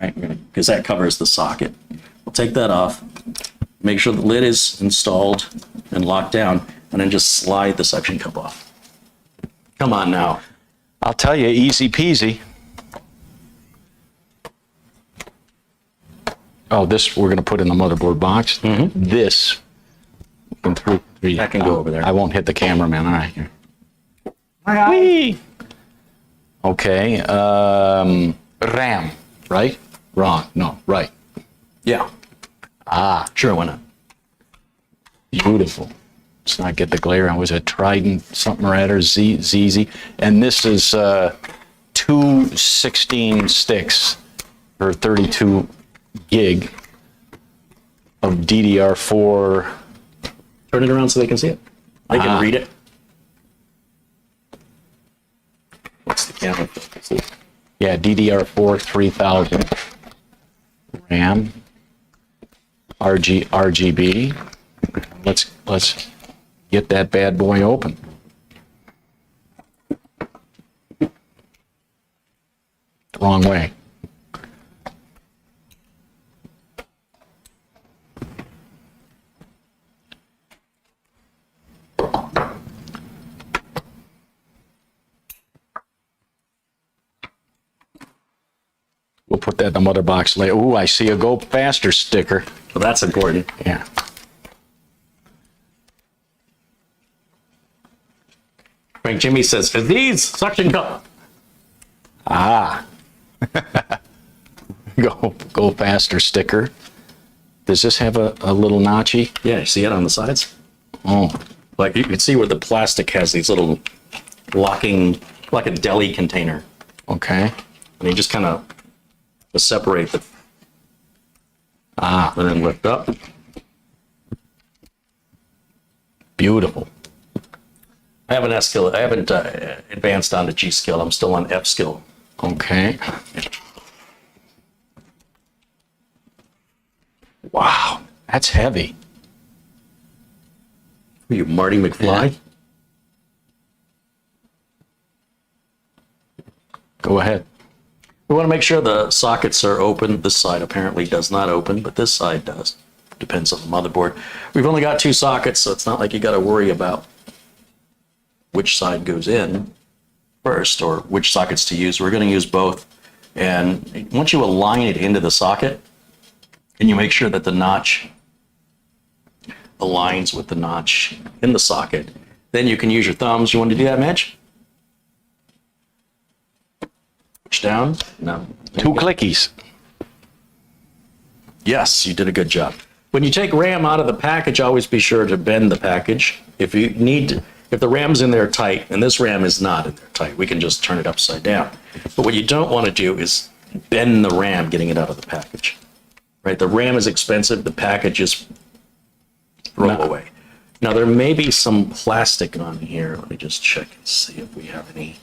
B: Right? Because that covers the socket. We'll take that off. Make sure the lid is installed and locked down. And then just slide the suction cup off. Come on now.
C: I'll tell you, easy peasy. Oh, this we're going to put in the motherboard box. This can
B: That can go over there.
C: I won't hit the cameraman. All right. Here.
A: Whee!
C: Okay. RAM, right? Wrong. No, right.
B: Yeah. Sure, why not?
C: Beautiful. Let's not get the glare on. Was it Trident something or other? ZZ. And this is 2 16 sticks for 32 gig of DDR4.
B: Turn it around so they can see it. They can read it. What's the camera?
C: Yeah, DDR4 3000 RAM, RGB. Let's get that bad boy open. Wrong way. We'll put that in the mother box later. Ooh, I see a go faster sticker.
B: Well, that's important.
C: Yeah.
B: Frank Jimmy says, "Are these suction cup?"
C: Go faster sticker. Does this have a little notchy?
B: Yeah, you see it on the sides?
C: Oh,
B: Like you can see where the plastic has these little locking, like a deli container.
C: okay.
B: And you just kind of separate the, and then lift up.
C: Beautiful.
B: I haven't S-skill. I haven't advanced on to G.SKILL. I'm still on F-skill.
C: Okay. Wow, that's heavy.
B: Are you Marty McFly?
C: Go ahead.
B: We want to make sure the sockets are open. This side apparently does not open, but this side does. Depends on the motherboard. We've only got 2 sockets, so it's not like you got to worry about which side goes in first or which sockets to use. We're going to use both. And once you align it into the socket, and you make sure that the notch aligns with the notch in the socket, then you can use your thumbs. You want to do that, Mitch? Push down. No.
C: 2 clickies.
B: Yes, you did a good job. When you take RAM out of the package, always be sure to bend the package. If the RAM's in there tight, and this RAM is not in there tight, we can just turn it upside down. But what you don't want to do is bend the RAM getting it out of the package. Right? The RAM is expensive, the package is throw away. Now there may be some plastic on here. Let me just check and see if we have any.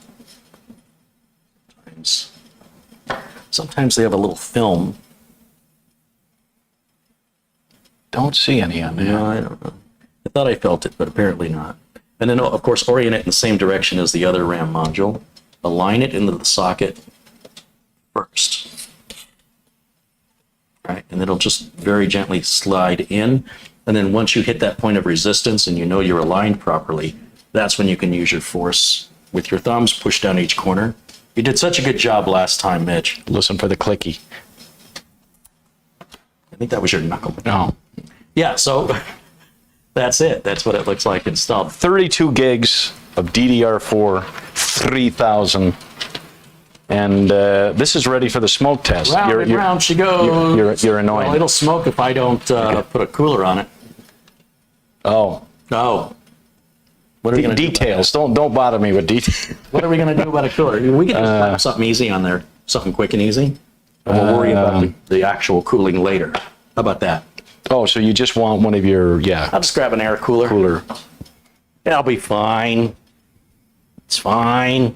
B: Sometimes they have a little film.
C: Don't see any on there.
B: No, I don't know. I thought I felt it, but apparently not. And then, of course, orient it in the same direction as the other RAM module. Align it into the socket first. Right? And it'll just very gently slide in. And then once you hit that point of resistance and you know you're aligned properly, that's when you can use your force with your thumbs, push down each corner. You did such a good job last time, Mitch.
C: Listen for the clicky.
B: I think that was your knuckle.
C: No.
B: Yeah, so that's it. That's what it looks like installed.
C: 32 gigs of DDR4 3000. And this is ready for the smoke test.
B: Round and round she goes.
C: You're annoying.
B: Well, it'll smoke if I don't put a cooler on it.
C: Oh.
B: Oh. What are we going to do?
C: Details. Don't bother me with details.
B: What are we going to do about a cooler? We can just slap something easy on there, something quick and easy. And we'll worry about the actual cooling later. How about that?
C: Oh, so you just want one of your,
B: I'll just grab an air cooler.
C: cooler.
B: It'll be fine. It's fine.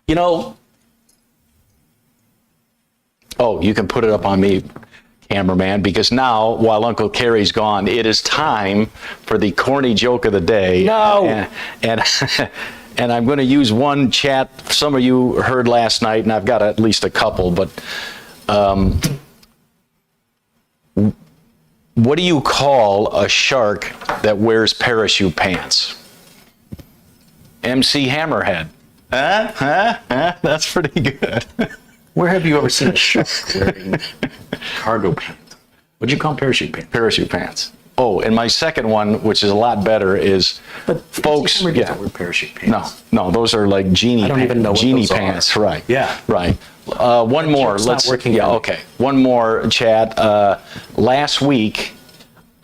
B: You know,
C: Oh, you can put it up on me, cameraman, because now, while Uncle Carrie's gone, it is time for the corny joke of the day.
B: No.
C: And and I'm going to use one chat some of you heard last night, and I've got at least a couple, but what do you call a shark that wears parachute pants? MC Hammerhead. That's pretty good.
B: Where have you ever seen a shark wearing cargo pants? What'd you call them? Parachute pants?
C: Parachute pants. Oh, and my second one, which is a lot better, is folks.
B: Hammer
C: Yeah.
B: doesn't wear parachute pants.
C: No, those are like genie.
B: I don't even know what
C: genie
B: those are.
C: pants. Right.
B: Yeah.
C: Right. One more.
B: joke's not
C: Let's.
B: working
C: Yeah.
B: out.
C: Okay. One more, Chad. Last week,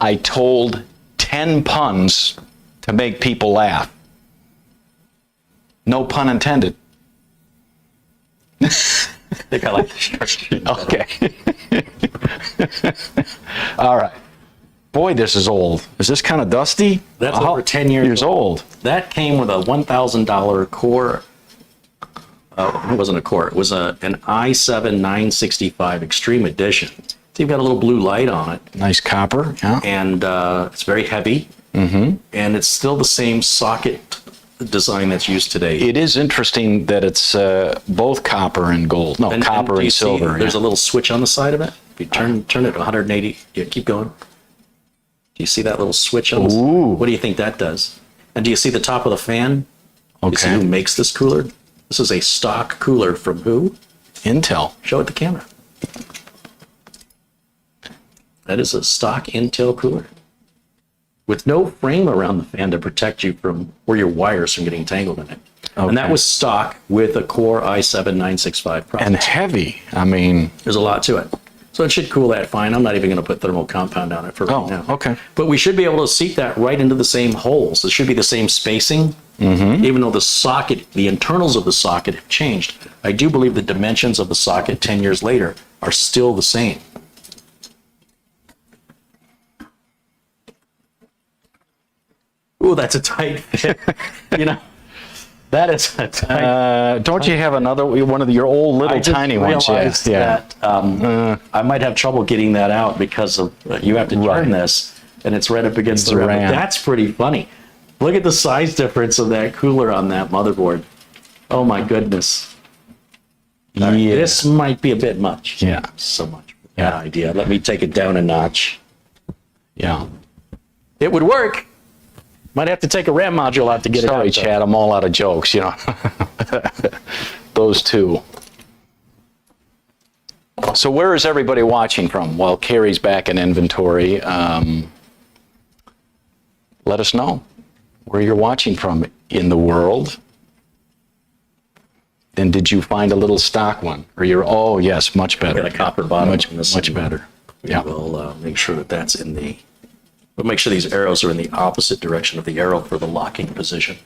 C: I told 10 puns to make people laugh. No pun intended.
B: I think I like the shark.
C: Okay. All right. Boy, this is old. Is this kind of dusty?
B: That's over 10 years
C: old.
B: That came with a $1,000 Core. It wasn't a Core. It was an i7 965 Extreme Edition. So you've got a little blue light on it,
C: Nice copper. Yeah.
B: and it's very heavy. Mm-hmm. And it's still the same socket design that's used today.
C: It is interesting that it's both copper and gold. No, copper
B: do
C: and
B: you see
C: silver.
B: there's
C: yeah.
B: a little switch on the side of it. If you turn it 180, yeah, keep going. Do you see that little switch on the side?
C: Ooh.
B: What do you think that does? And do you see the top of the fan? You see who
C: Okay.
B: makes this cooler? This is a stock cooler from who?
C: Intel.
B: Show it the camera. That is a stock Intel cooler with no frame around the fan to protect you from or your wires from getting tangled in it. And that
C: Okay.
B: was stock with a Core i7 965 processor.
C: And heavy. I mean,
B: There's a lot to it. So it should cool that fine. I'm not even going to put thermal compound on it for right now.
C: okay.
B: But we should be able to seat that right into the same holes. It should be the same spacing, even though the socket, the internals of the socket have changed. I do believe the dimensions of the socket 10 years later are still the same. Ooh, that's a tight fit. You know, that is a tight
C: don't you have another one of your old little
B: I just
C: tiny ones?
B: realized that I might have trouble getting that out because of you have to turn
C: Right.
B: this and it's right up against
C: It's
B: the
C: the
B: RAM.
C: RAM.
B: That's pretty funny. Look at the size difference of that cooler on that motherboard. Oh my goodness.
C: Yeah.
B: This might be a bit much.
C: Yeah.
B: So much.
C: Yeah.
B: Bad idea. Let me take it down a notch.
C: Yeah.
B: It would work. Might have to take a RAM module out to get
C: Sorry,
B: it out.
C: Chad. I'm all out of jokes. You know, those two. So where is everybody watching from? Well, Carrie's back in inventory. Let us know where you're watching from in the world. Then did you find a little stock one? Or you're, oh yes, much better.
B: Got a copper bottom
C: Much,
B: on this
C: much
B: one.
C: better.
B: We
C: Yeah.
B: will make sure that that's in the. We'll make sure these arrows are in the opposite direction of the arrow for the locking position.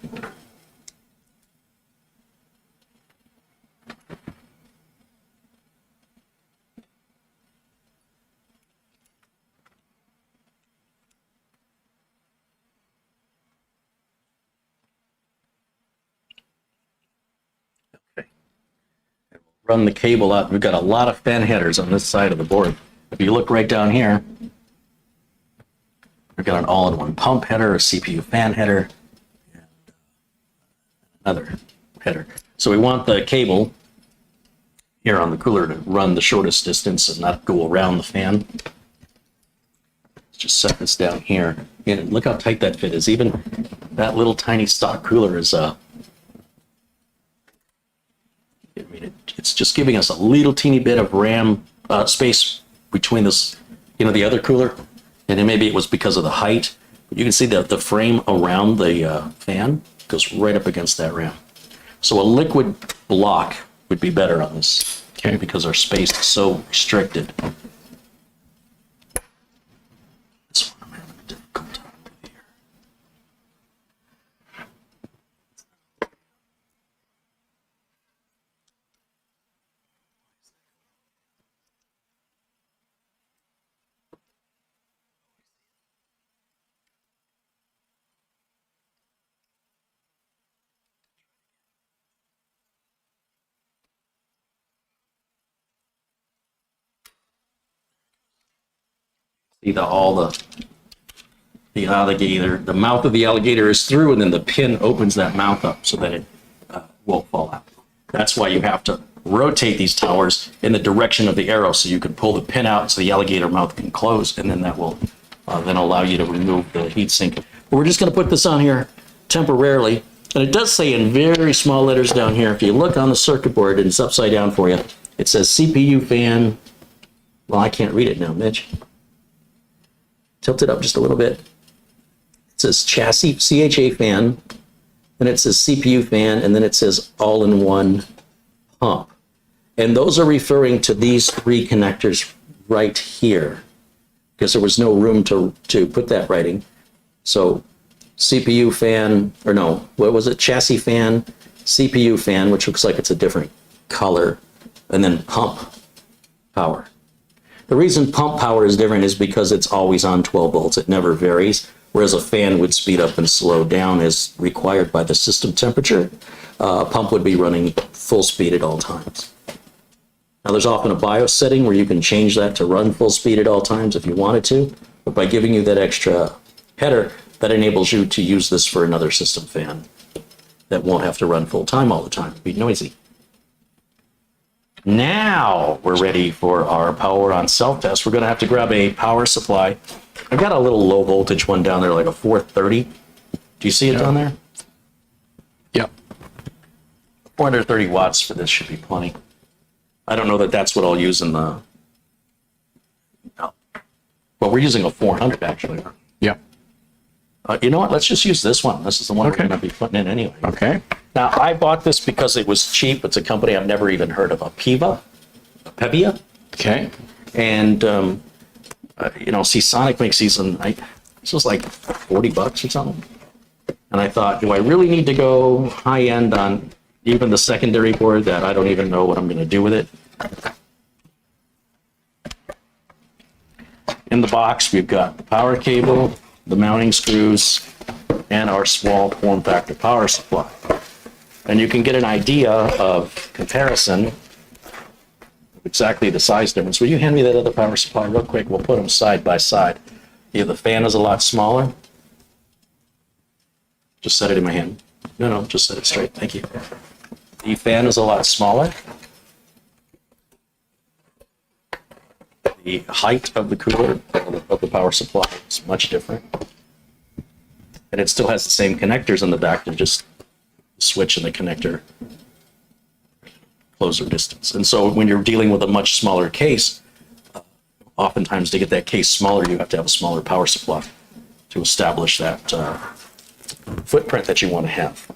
B: Okay. And we'll run the cable out. We've got a lot of fan headers on this side of the board. If you look right down here, we've got an all-in-one pump header, a CPU fan header, and another header. So we want the cable here on the cooler to run the shortest distance and not go around the fan. Let's just set this down here. And look how tight that fit is. Even that little tiny stock cooler is, I mean, it's just giving us a little teeny bit of RAM space between this, you know, the other cooler. And then maybe it was because of the height. But you can see that the frame around the fan goes right up against that RAM. So a liquid block would be better on this,
C: Okay.
B: because our space is so restricted. This one I'm having a difficult time with here. See all the alligator, the mouth of the alligator is through, and then the pin opens that mouth up so that it won't fall out. That's why you have to rotate these towers in the direction of the arrow so you can pull the pin out so the alligator mouth can close, and then that will then allow you to remove the heatsink. But we're just going to put this on here temporarily. And it does say in very small letters down here, if you look on the circuit board and it's upside down for you, it says CPU fan. Well, I can't read it now, Mitch. Tilt it up just a little bit. It says chassis, CHA fan, then it says CPU fan, and then it says all-in-one pump. And those are referring to these three connectors right here, because there was no room to put that writing. So CPU fan, or no, what was it? Chassis fan, CPU fan, which looks like it's a different color, and then pump power. The reason pump power is different is because it's always on 12 volts. It never varies, whereas a fan would speed up and slow down as required by the system temperature. A pump would be running full speed at all times. Now, there's often a BIOS setting where you can change that to run full speed at all times if you wanted to, but by giving you that extra header, that enables you to use this for another system fan that won't have to run full time all the time. It'd be noisy. Now we're ready for our power on self-test. We're going to have to grab a power supply. I've got a little low voltage one down there, like a 430. Do you see it down there?
C: Yep.
B: 430 watts for this should be plenty. I don't know that that's what I'll use in the... No. Well, we're using a 400 actually.
C: Yep.
B: You know what? Let's just use this one. This is the one we're going to be putting in anyway.
C: Okay.
B: Now, I bought this because it was cheap. It's a company I've never even heard of, Apevia.
C: Okay.
B: And, you know, Seasonic makes these, and this was like $40 or something. And I thought, do I really need to go high end on even the secondary board that I don't even know what I'm going to do with it? In the box, we've got the power cable, the mounting screws, and our small form factor power supply. And you can get an idea of comparison, exactly the size difference. Will you hand me that other power supply real quick? We'll put them side by side. Yeah, the fan is a lot smaller. Just set it in my hand. No, just set it straight. Thank you. The fan is a lot smaller. The height of the cooler of the power supply is much different. And it still has the same connectors in the back. They're just switch in the connector closer distance. And so when you're dealing with a much smaller case, oftentimes to get that case smaller, you have to have a smaller power supply to establish that footprint that you want to have.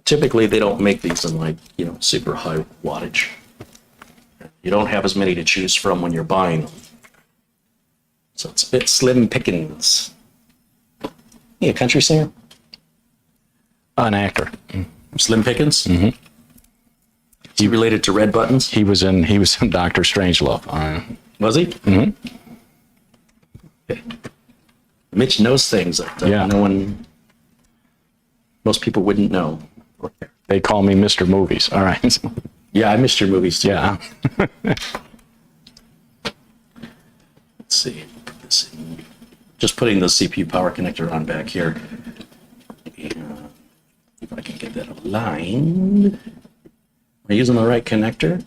B: Typically, they don't make these in like, you know, super high wattage. You don't have as many to choose from when you're buying them. So it's a bit slim pickings. You a country singer?
C: An actor.
B: Slim Pickens? Mm-hmm. Is he related to Red Buttons?
C: He was in Dr. Strangelove.
B: Was he?
C: Mm-hmm.
B: Okay. Mitch knows things that no one, most people wouldn't know.
C: They call me Mr. Movies. All right.
B: Yeah, I missed your movies too.
C: Yeah.
B: Let's see. Just putting the CPU power connector on back here. If I can get that aligned. Am I using the right connector?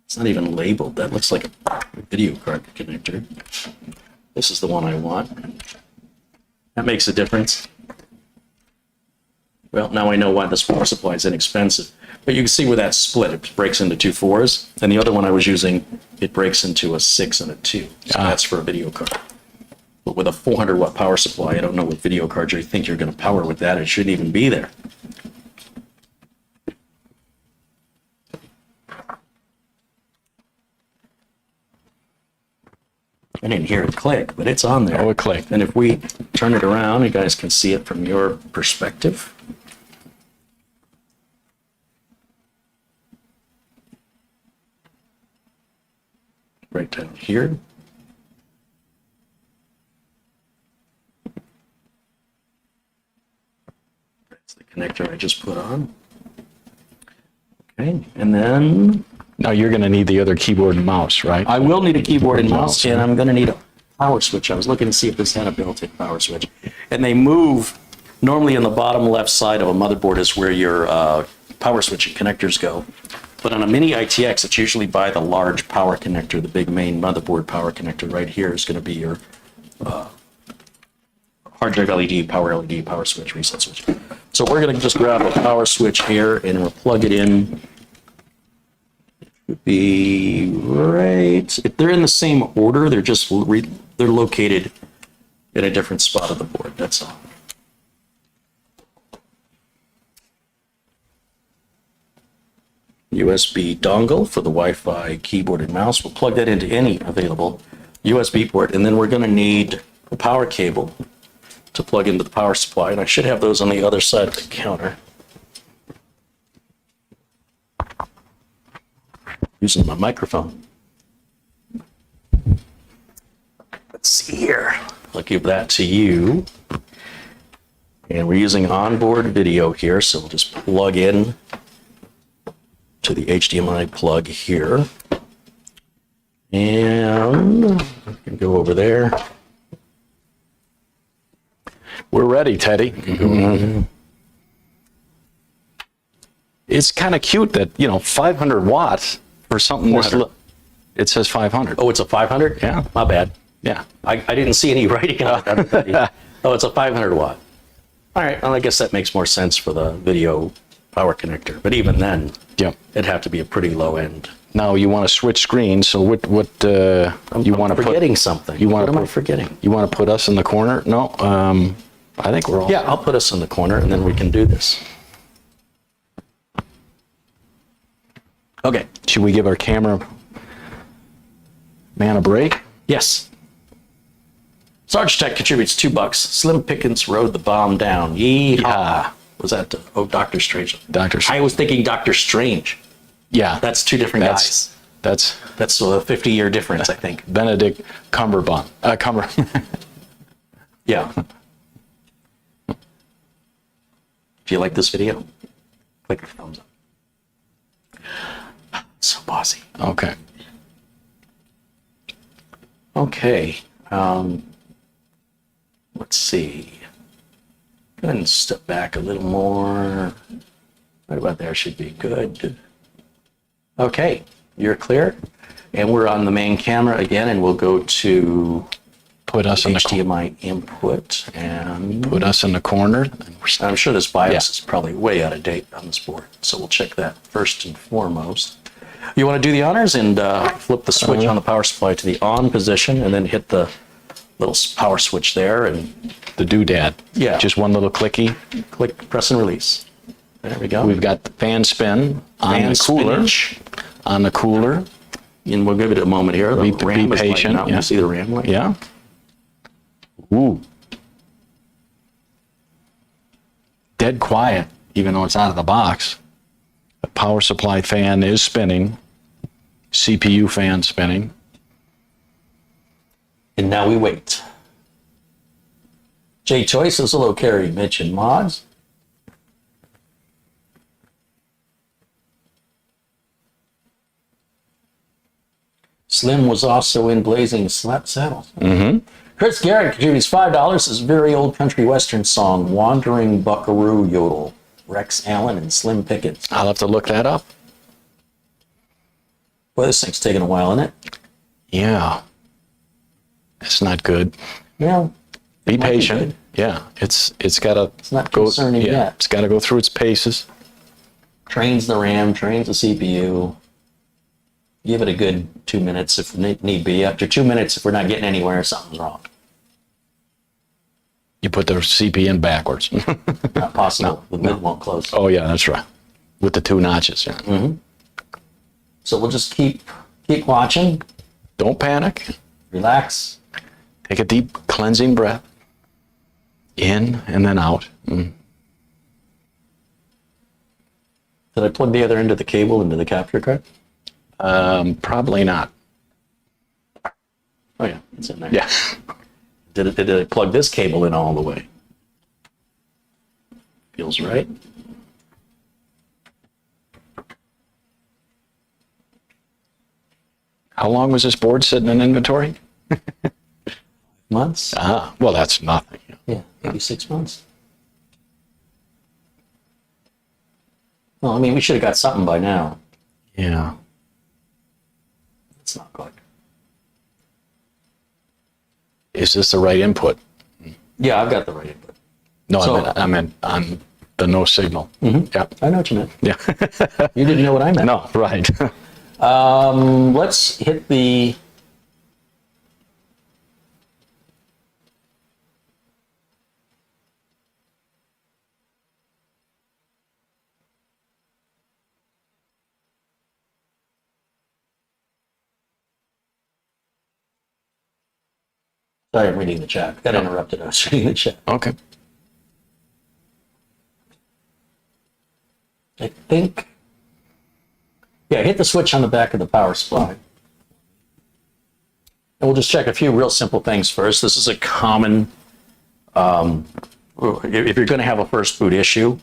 B: It's not even labeled. That looks like a video card connector. This is the one I want. That makes a difference. Well, now I know why this power supply is inexpensive. But you can see where that's split. It breaks into two 4s. And the other one I was using, it breaks into a 6 and a 2. So that's for a video card. But with a 400 watt power supply, I don't know what video card you think you're going to power with that. It shouldn't even be there. I didn't hear it click, but it's on there.
C: Oh, it clicked.
B: And if we turn it around, you guys can see it from your perspective. Right down here. That's the connector I just put on. Okay, and then
C: Now you're going to need the other keyboard and mouse, right?
B: I will need a keyboard and mouse, and I'm going to need a power switch. I was looking to see if this had a built-in power switch. And they move, normally in the bottom left side of a motherboard is where your power switch and connectors go. But on a mini ITX, it's usually by the large power connector, the big main motherboard power connector. Right here is going to be your hard drive LED, power switch, reset switch. So we're going to just grab a power switch here and we'll plug it in. It would be right. If they're in the same order, they're just they're located in a different spot of the board. That's all. USB dongle for the Wi-Fi keyboard and mouse. We'll plug that into any available USB port, and then we're going to need a power cable to plug into the power supply, and I should have those on the other side of the counter. Using my microphone. Let's see here. I'll give that to you. And we're using onboard video here, so we'll just plug in to the HDMI plug here. And we can go over there.
C: We're ready, Teddy. It's kind of cute that, 500 watts for something this
B: 400.
C: it says 500.
B: Oh, it's a 500?
C: Yeah.
B: My bad.
C: Yeah.
B: I didn't see any writing on it. Oh, it's a 500 watt. All right, well, I guess that makes more sense for the video power connector. But even then,
C: Yep.
B: it'd have to be a pretty low end.
C: Now you want to switch screens, so what you want to put?
B: Forgetting something.
C: You want
B: What
C: to
B: am I forgetting?
C: You want to put us in the corner? No, I think we're all.
B: Yeah, I'll put us in the corner and then we can do this. Okay.
C: Should we give our camera man a break?
B: Yes. Sarge Tech contributes $2. Slim Pickens rode the bomb down. Yeehaw.
C: Yeah.
B: Was that, Doctor Strange?
C: Dr.
B: I was thinking Doctor Strange.
C: Yeah.
B: That's two different guys.
C: That's
B: That's a 50-year difference, I think.
C: Benedict Cumberbatch.
B: Yeah. Do you like this video? Click the thumbs up. So bossy.
C: Okay.
B: Okay. Let's see. Go ahead and step back a little more. Right about there should be good. Okay, you're clear. And we're on the main camera again, and we'll go to
C: Put us in the corner.
B: HDMI input. And
C: Put us in the corner.
B: I'm sure this BIOS
C: Yeah.
B: is probably way out of date on this board. So we'll check that first and foremost. You want to do the honors and flip the switch on the power supply to the on position and then hit the little power switch there and
C: The doodad.
B: Yeah.
C: Just one little clicky.
B: click, press and release. There we go.
C: We've got the fan spin on
B: Fan
C: the cooler.
B: spinach.
C: On the cooler.
B: And we'll give it a moment here. The
C: Be
B: RAM is lighting
C: patient,
B: up.
C: yeah.
B: You see the RAM light?
C: Yeah. Ooh. Dead quiet, even though it's out of the box. The power supply fan is spinning. CPU fan spinning.
B: And now we wait. Jay Choice says hello, Carrie, Mitch, and Mods. Slim was also in Blazing Saddles. Mm-hmm. Chris Garrett contributes $5. His very old country western song, Wandering Buckaroo Yodel. Rex Allen and Slim Pickens.
C: I'll have to look that up.
B: Well, this thing's taking a while, isn't it?
C: Yeah. It's not good.
B: Yeah.
C: Be
B: might be
C: patient.
B: good.
C: Yeah. It's got to
B: not
C: go.
B: concerning
C: Yeah.
B: yet.
C: It's got to go through its paces.
B: Trains the RAM, trains the CPU. Give it a good 2 minutes if need be. After 2 minutes, if we're not getting anywhere, something's wrong.
C: You put the CP in backwards.
B: Not possible. The lid won't close.
C: Oh yeah, that's right. With the two notches. Yeah.
B: Mm-hmm. So we'll just keep watching.
C: Don't panic.
B: Relax.
C: Take a deep cleansing breath. In and then out.
B: Did I plug the other end of the cable into the capture card?
C: Probably not.
B: Oh yeah, it's in there.
C: Yeah.
B: Did I plug this cable in all the way? Feels right.
C: How long was this board sitting in inventory?
B: Months?
C: Ah, well, that's nothing.
B: Yeah, maybe 6 months. Well, I mean, we should have got something by now.
C: Yeah.
B: It's not good.
C: Is this the right input?
B: Yeah, I've got the right input.
C: No,
B: So-
C: I meant on the no signal. Yeah.
B: I know what you meant.
C: Yeah.
B: You didn't know what I meant.
C: No, right.
B: Let's hit the... Sorry, I'm reading the chat. Got interrupted. I was reading the chat.
C: Okay.
B: I think... Yeah, hit the switch on the back of the power supply. And we'll just check a few real simple things first. This is a common... if you're going to have a first boot issue,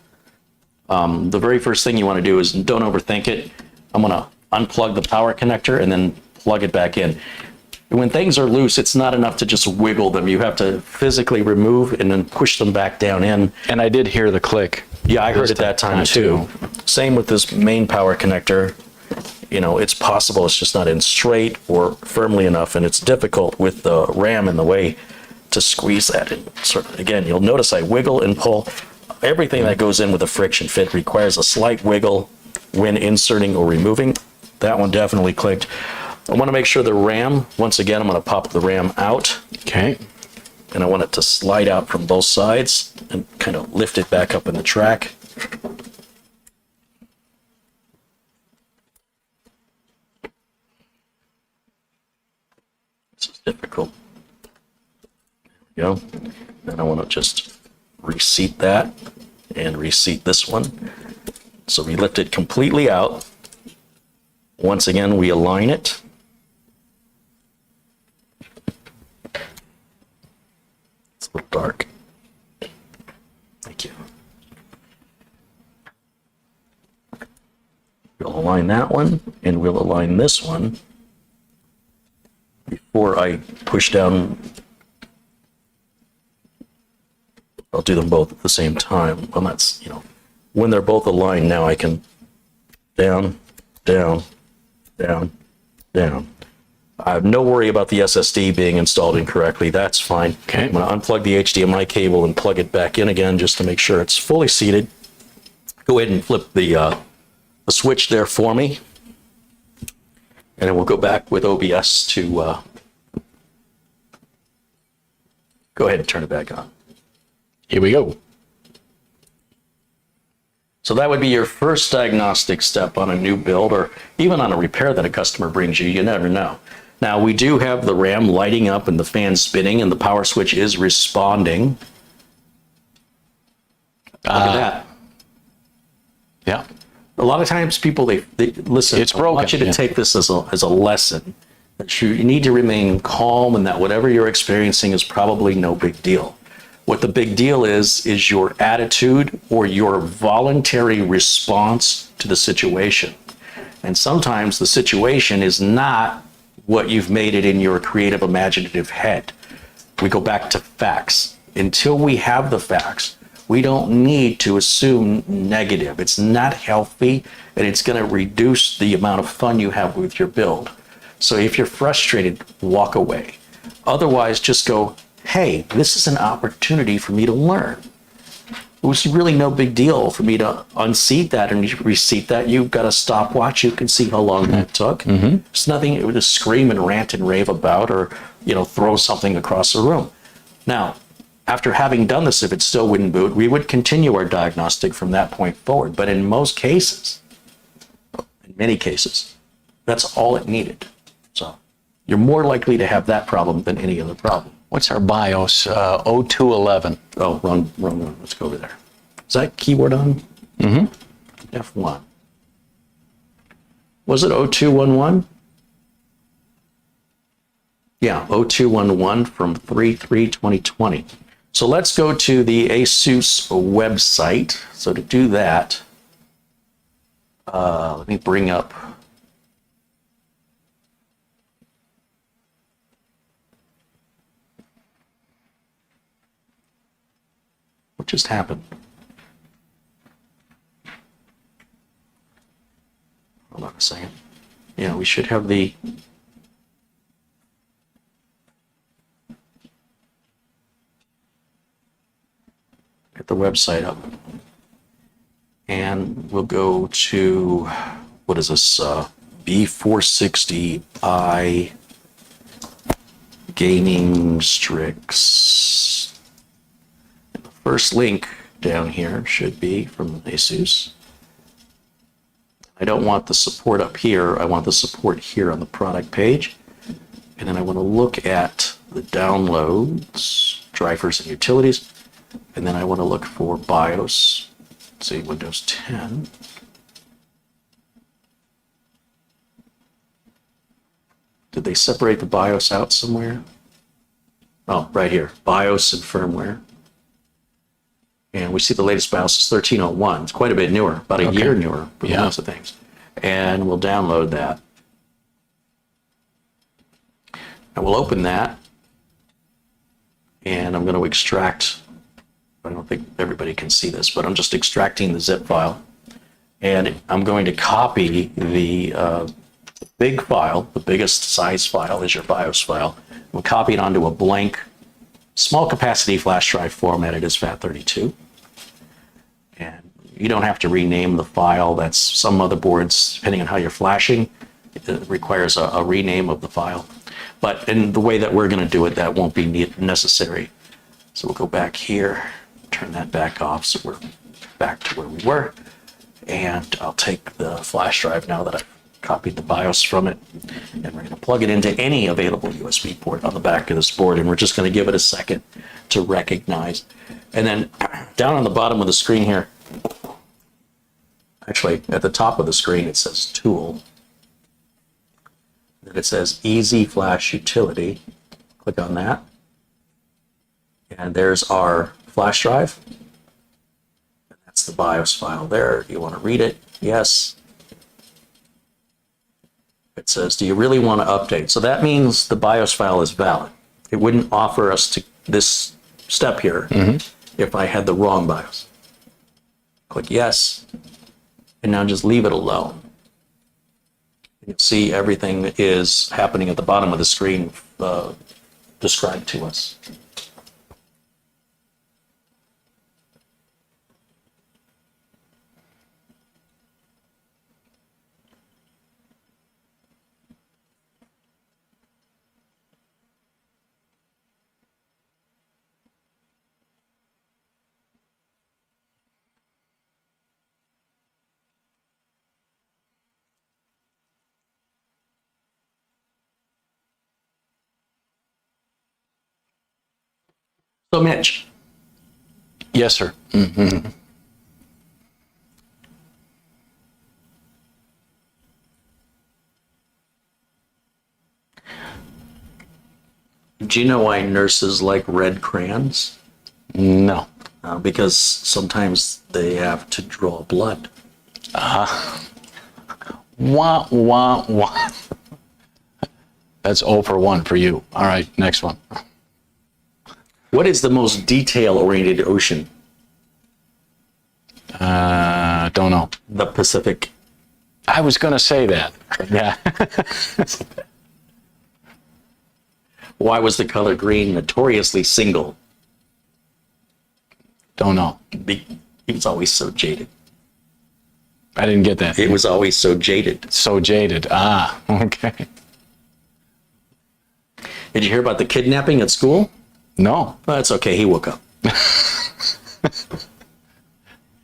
B: the very first thing you want to do is don't overthink it. I'm going to unplug the power connector and then plug it back in. When things are loose, it's not enough to just wiggle them. You have to physically remove and then push them back down in.
C: And I did hear the click.
B: Yeah, I heard it that time too. Same with this main power connector. You know, it's possible it's just not in straight or firmly enough, and it's difficult with the RAM in the way to squeeze that in. Sort of, again, you'll notice I wiggle and pull. Everything that goes in with a friction fit requires a slight wiggle when inserting or removing. That one definitely clicked. I want to make sure the RAM, once again, I'm going to pop the RAM out.
C: Okay.
B: And I want it to slide out from both sides and kind of lift it back up in the track. This is difficult. There we go. Then I want to just reseat that and reseat this one. So we lift it completely out. Once again, we align it. It's a little dark. Thank you. We'll align that one, and we'll align this one before I push down. I'll do them both at the same time. Well, that's, you know, when they're both aligned, now I can down, down, down, down. I have no worry about the SSD being installed incorrectly. That's fine.
C: Okay.
B: I'm going to unplug the HDMI cable and plug it back in again just to make sure it's fully seated. Go ahead and flip the switch there for me. And then we'll go back with OBS to go ahead and turn it back on.
C: Here we go.
B: So that would be your first diagnostic step on a new build, or even on a repair that a customer brings you. You never know. Now, we do have the RAM lighting up and the fan spinning, and the power switch is responding. Look at that.
C: Yeah.
B: A lot of times people, they listen,
C: It's
B: I want
C: broken,
B: you to
C: yeah.
B: take this as a lesson. That you need to remain calm, and that whatever you're experiencing is probably no big deal. What the big deal is your attitude or your voluntary response to the situation. And sometimes the situation is not what you've made it in your creative, imaginative head. We go back to facts. Until we have the facts, we don't need to assume negative. It's not healthy, and it's going to reduce the amount of fun you have with your build. So if you're frustrated, walk away. Otherwise, just go, hey, this is an opportunity for me to learn. It was really no big deal for me to unseat that and reseat that. You've got a stopwatch. You can see how long that took. It's nothing to scream and rant and rave about, or, you know, throw something across the room. Now, after having done this, if it still wouldn't boot, we would continue our diagnostic from that point forward. But in most cases, in many cases, that's all it needed. So you're more likely to have that problem than any other problem.
C: What's our BIOS? 0211.
B: Oh, wrong one. Let's go over there. Is that keyboard on? Mm-hmm. F1. Was it 0211? Yeah, 0211 from 3/3/2020. So let's go to the ASUS website. So to do that, let me bring up. What just happened? Hold on a second. we should have the get the website up. And we'll go to, what is this, B460i Gaming Strix. And the first link down here should be from ASUS. I don't want the support up here. I want the support here on the product page. And then I want to look at the downloads, drivers and utilities. And then I want to look for BIOS. Let's see, Windows 10. Did they separate the BIOS out somewhere? Oh, right here, BIOS and firmware. And we see the latest BIOS is 1301. It's quite a bit newer, about a year newer for most of things. And we'll download that. And we'll open that. And I'm going to extract, I don't think everybody can see this, but I'm just extracting the zip file. And I'm going to copy the big file, the biggest size file is your BIOS file. We'll copy it onto a blank, small capacity flash drive formatted as FAT32. And you don't have to rename the file. That's some motherboards, depending on how you're flashing, it requires a rename of the file. But in the way that we're going to do it, that won't be necessary. So we'll go back here, turn that back off so we're back to where we were. And I'll take the flash drive now that I've copied the BIOS from it, and we're going to plug it into any available USB port on the back of this board, and we're just going to give it a second to recognize. And then down on the bottom of the screen here, actually at the top of the screen, it says Tool. Then it says Easy Flash Utility. Click on that. And there's our flash drive. That's the BIOS file there. You want to read it? Yes. It says, do you really want to update? So that means the BIOS file is valid. It wouldn't offer us to this step here if I had the wrong BIOS. Click yes, and now just leave it alone. You can see everything is happening at the bottom of the screen described to us. So Mitch.
C: Yes, sir.
B: Do you know why nurses like red crayons?
C: No.
B: Because sometimes they have to draw blood.
C: Wah, wah, wah. That's 0 for 1 for you. All right, next one.
B: What is the most detail-oriented ocean?
C: Don't know.
B: The Pacific.
C: I was going to say that. Yeah.
B: Why was the color green notoriously single?
C: Don't know.
B: It was always so jaded.
C: I didn't get that.
B: It was always so jaded.
C: So jaded. Ah, okay.
B: Did you hear about the kidnapping at school?
C: No.
B: Well, that's okay. He woke up.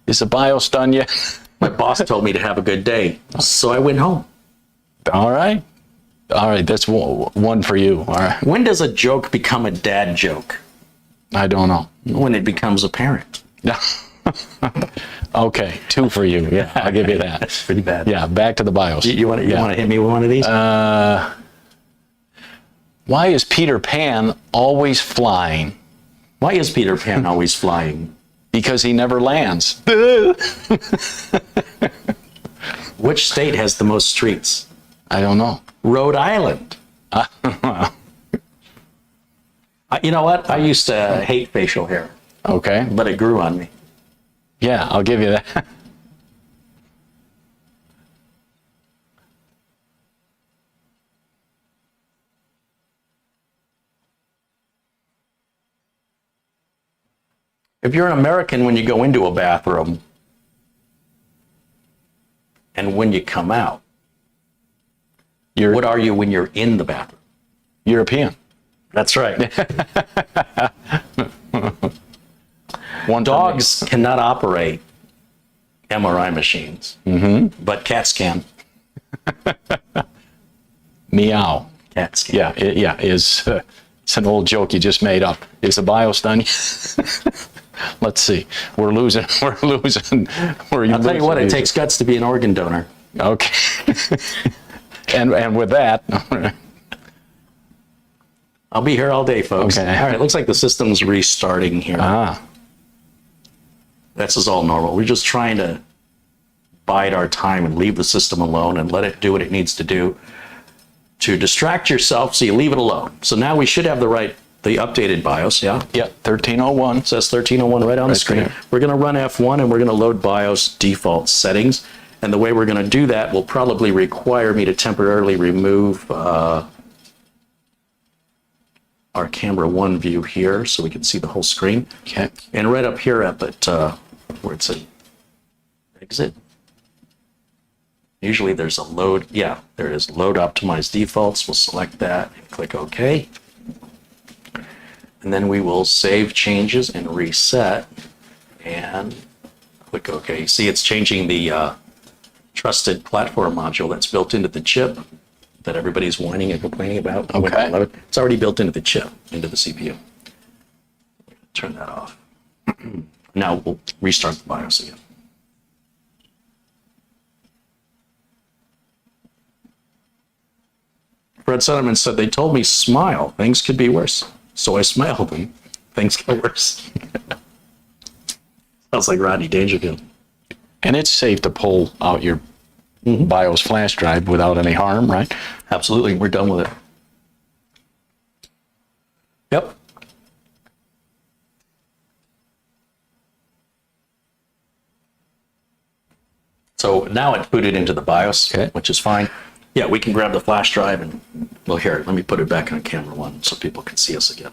C: Is the BIOS done yet?
B: My boss told me to have a good day, so I went home.
C: All right. All right, that's one for you. All right.
B: When does a joke become a dad joke?
C: I don't know.
B: When it becomes apparent.
C: Okay, 2 for you. Yeah, I'll give you that.
B: That's pretty bad.
C: Yeah, back to the BIOS.
B: You want to hit me with one of these?
C: Why is Peter Pan always flying?
B: Why is Peter Pan always flying?
C: Because he never lands.
B: Which state has the most streets?
C: I don't know.
B: Rhode Island. You know what? I used to hate facial hair,
C: Okay.
B: but it grew on me.
C: Yeah, I'll give you that.
B: If you're an American, when you go into a bathroom and when you come out, what are you when you're in the bathroom?
C: European.
B: That's right.
C: One
B: Dogs cannot operate MRI machines, but cats can.
C: Meow.
B: Cats can.
C: Yeah, it's an old joke you just made up. Is the BIOS done? Let's see. We're losing. We're losing.
B: I'll tell you what, it takes guts to be an organ donor.
C: Okay. and with that,
B: I'll be here all day, folks.
C: Okay.
B: All right, it looks like the system's restarting here. This is all normal. We're just trying to bide our time and leave the system alone and let it do what it needs to do to distract yourself, so you leave it alone. So now we should have the updated BIOS, yeah?
C: yeah, 1301.
B: It says 1301 right on the screen.
C: there.
B: We're going to run F1 and we're going to load BIOS default settings. And the way we're going to do that will probably require me to temporarily remove our camera 1 view here so we can see the whole screen.
C: Okay.
B: And right up here up at where it says exit, usually there's a load. Yeah, there it is. Load optimized defaults. We'll select that and click OK. And then we will save changes and reset and click OK. See, it's changing the trusted platform module that's built into the chip that everybody's whining and complaining about.
C: Okay.
B: It's already built into the chip, into the CPU. Turn that off. Now we'll restart the BIOS again. Fred Sutterman said, they told me smile, things could be worse. So I smiled and things got worse. Sounds like Rodney Dangerfield.
C: And it's safe to pull out your BIOS flash drive without any harm, right?
B: Absolutely, we're done with it. Yep. So now it's booted into the BIOS,
C: Okay.
B: which is fine. Yeah, we can grab the flash drive and, well, here, let me put it back on camera 1 so people can see us again.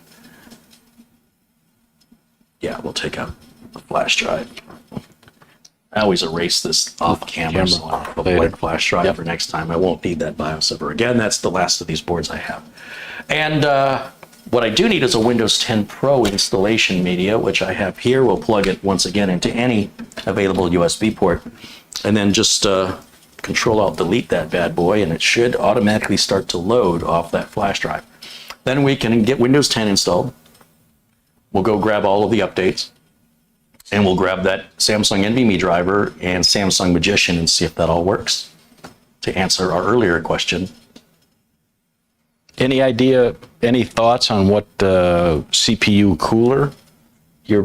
B: Yeah, we'll take out the flash drive. I always erase this off camera, so I'll have a blank flash drive for next time. I won't need that BIOS ever again. That's the last of these boards I have. And what I do need is a Windows 10 Pro installation media, which I have here. We'll plug it once again into any available USB port, and then just Control-Alt-Delete that bad boy, and it should automatically start to load off that flash drive. Then we can get Windows 10 installed. We'll go grab all of the updates, and we'll grab that Samsung NVMe driver and Samsung Magician and see if that all works. To answer our earlier question,
C: Any idea, any thoughts on what CPU cooler you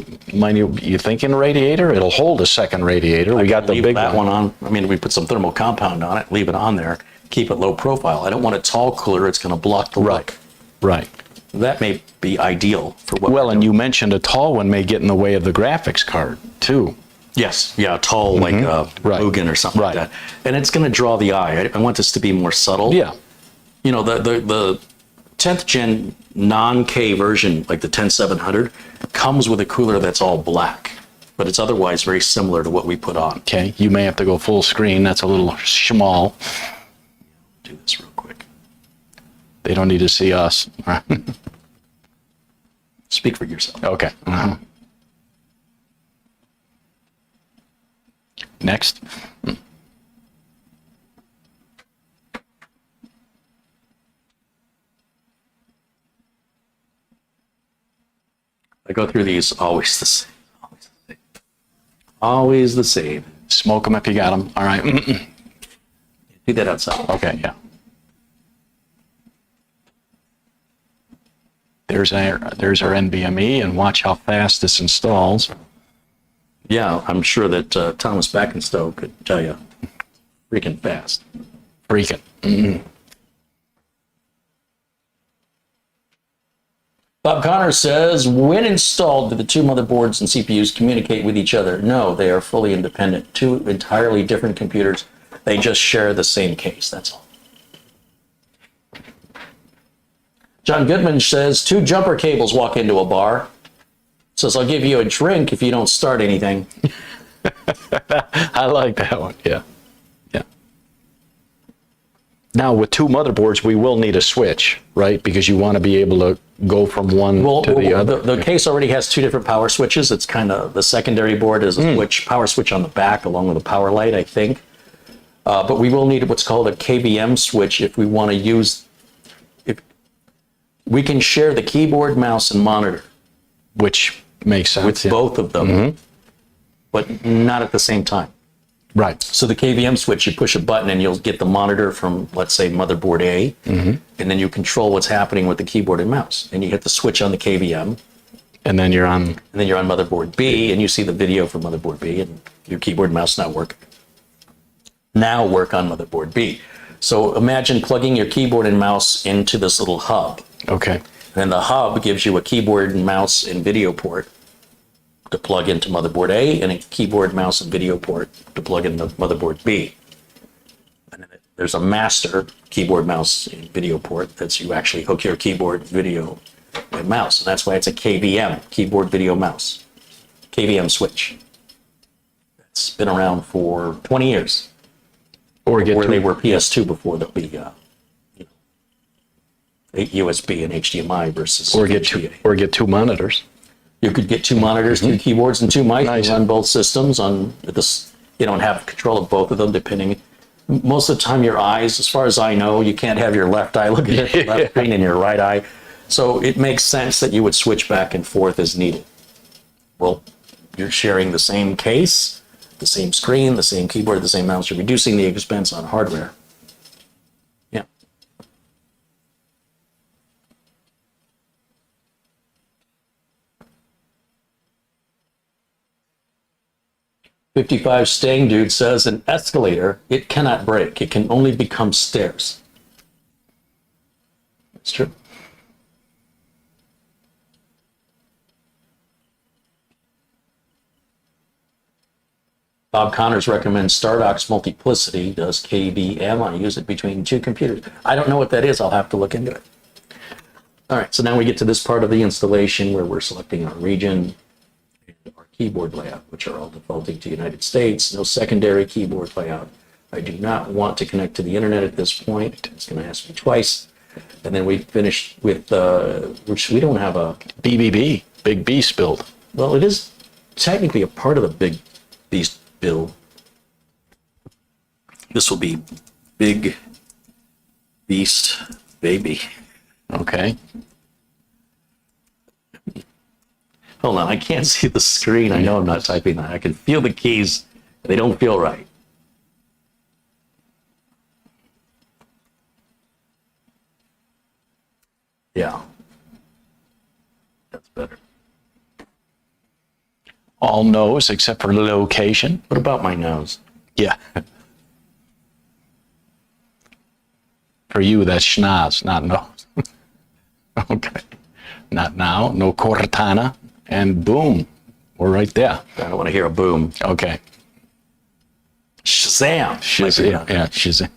C: thinking radiator? It'll hold a second radiator. We got the
B: leave
C: big
B: that one on. I mean, we put some thermal compound on it, leave it on there, keep it low profile. I don't want a tall cooler. It's going to block the light.
C: Right.
B: That may be ideal for what.
C: Well, and you mentioned a tall one may get in the way of the graphics card too.
B: Yes, yeah, tall like Mugen or something like that. And it's going to draw the eye. I want this to be more subtle.
C: Yeah.
B: You know, the 10th gen non-K version, like the 10700, comes with a cooler that's all black, but it's otherwise very similar to what we put on.
C: Okay. You may have to go full screen. That's a little small.
B: Do this real quick.
C: They don't need to see us.
B: Speak for yourself.
C: Okay. Next.
B: I go through these always the same. Always the same.
C: Smoke them if you got them. All right.
B: Do that outside.
C: Okay. Yeah. There's our NVMe, and watch how fast this installs.
B: Yeah, I'm sure that Thomas Backenstow could tell you. Freaking fast.
C: Freaking.
B: Bob Connor says, when installed, do the two motherboards and CPUs communicate with each other? No, they are fully independent. Two entirely different computers. They just share the same case, that's all. John Goodman says, two jumper cables walk into a bar. Says, I'll give you a drink if you don't start anything.
C: I like that one. Yeah. Yeah. Now, with two motherboards, we will need a switch, right? Because you want to be able to go from one to the other.
B: The case already has two different power switches. It's kind of, the secondary board is a power switch on the back along with a power light, I think. But we will need what's called a KVM switch if we want to use, if we can share the keyboard, mouse, and monitor.
C: Which makes sense.
B: With both of them, but not at the same time.
C: Right.
B: So the KVM switch, you push a button and you'll get the monitor from, let's say, motherboard A, and then you control what's happening with the keyboard and mouse. And you hit the switch on the KVM.
C: And then you're on...
B: And then you're on motherboard B, and you see the video from motherboard B, and your keyboard and mouse not working. Now work on motherboard B. So imagine plugging your keyboard and mouse into this little hub.
C: Okay.
B: And then the hub gives you a keyboard and mouse and video port to plug into motherboard A, and a keyboard, mouse, and video port to plug into motherboard B. And then there's a master keyboard, mouse, and video port that's you actually hook your keyboard, video, and mouse. And that's why it's a KVM, keyboard, video, mouse. KVM switch. It's been around for 20 years.
C: Or get
B: Where
C: two,
B: they were PS2 before they'll be USB and HDMI versus
C: or
B: VGA.
C: get two monitors.
B: You could get two monitors, two keyboards, and two mics.
C: Nice.
B: You run both systems on this. You don't have control of both of them, depending. Most of the time, your eyes, as far as I know, you can't have your left eye looking at the left screen and your right eye. So it makes sense that you would switch back and forth as needed. Well, you're sharing the same case, the same screen, the same keyboard, the same mouse. You're reducing the expense on hardware. Yeah. "55 Staying Dude says, an escalator, it cannot break. It can only become stairs. That's true. Bob Connors recommends Stardock's Multiplicity. Does KVM? I use it between two computers. I don't know what that is. I'll have to look into it. All right, so now we get to this part of the installation where we're selecting our region and our keyboard layout, which are all defaulting to United States. No secondary keyboard layout. I do not want to connect to the internet at this point. It's going to ask me twice. And then we finish with, which we don't have a...
C: BBB, Big Beast build.
B: Well, it is technically a part of the Big Beast build. This will be Big Beast Baby.
C: Okay.
B: Hold on, I can't see the screen. I know I'm not typing that. I can feel the keys. They don't feel right. Yeah. That's better.
C: All nose except for location.
B: What about my nose?
C: Yeah. For you, that's schnoz, not nose. Okay. Not now. No Cortana. And boom. We're right there.
B: I don't want to hear a boom.
C: Okay.
B: Shazam!
C: Yeah, Shazam.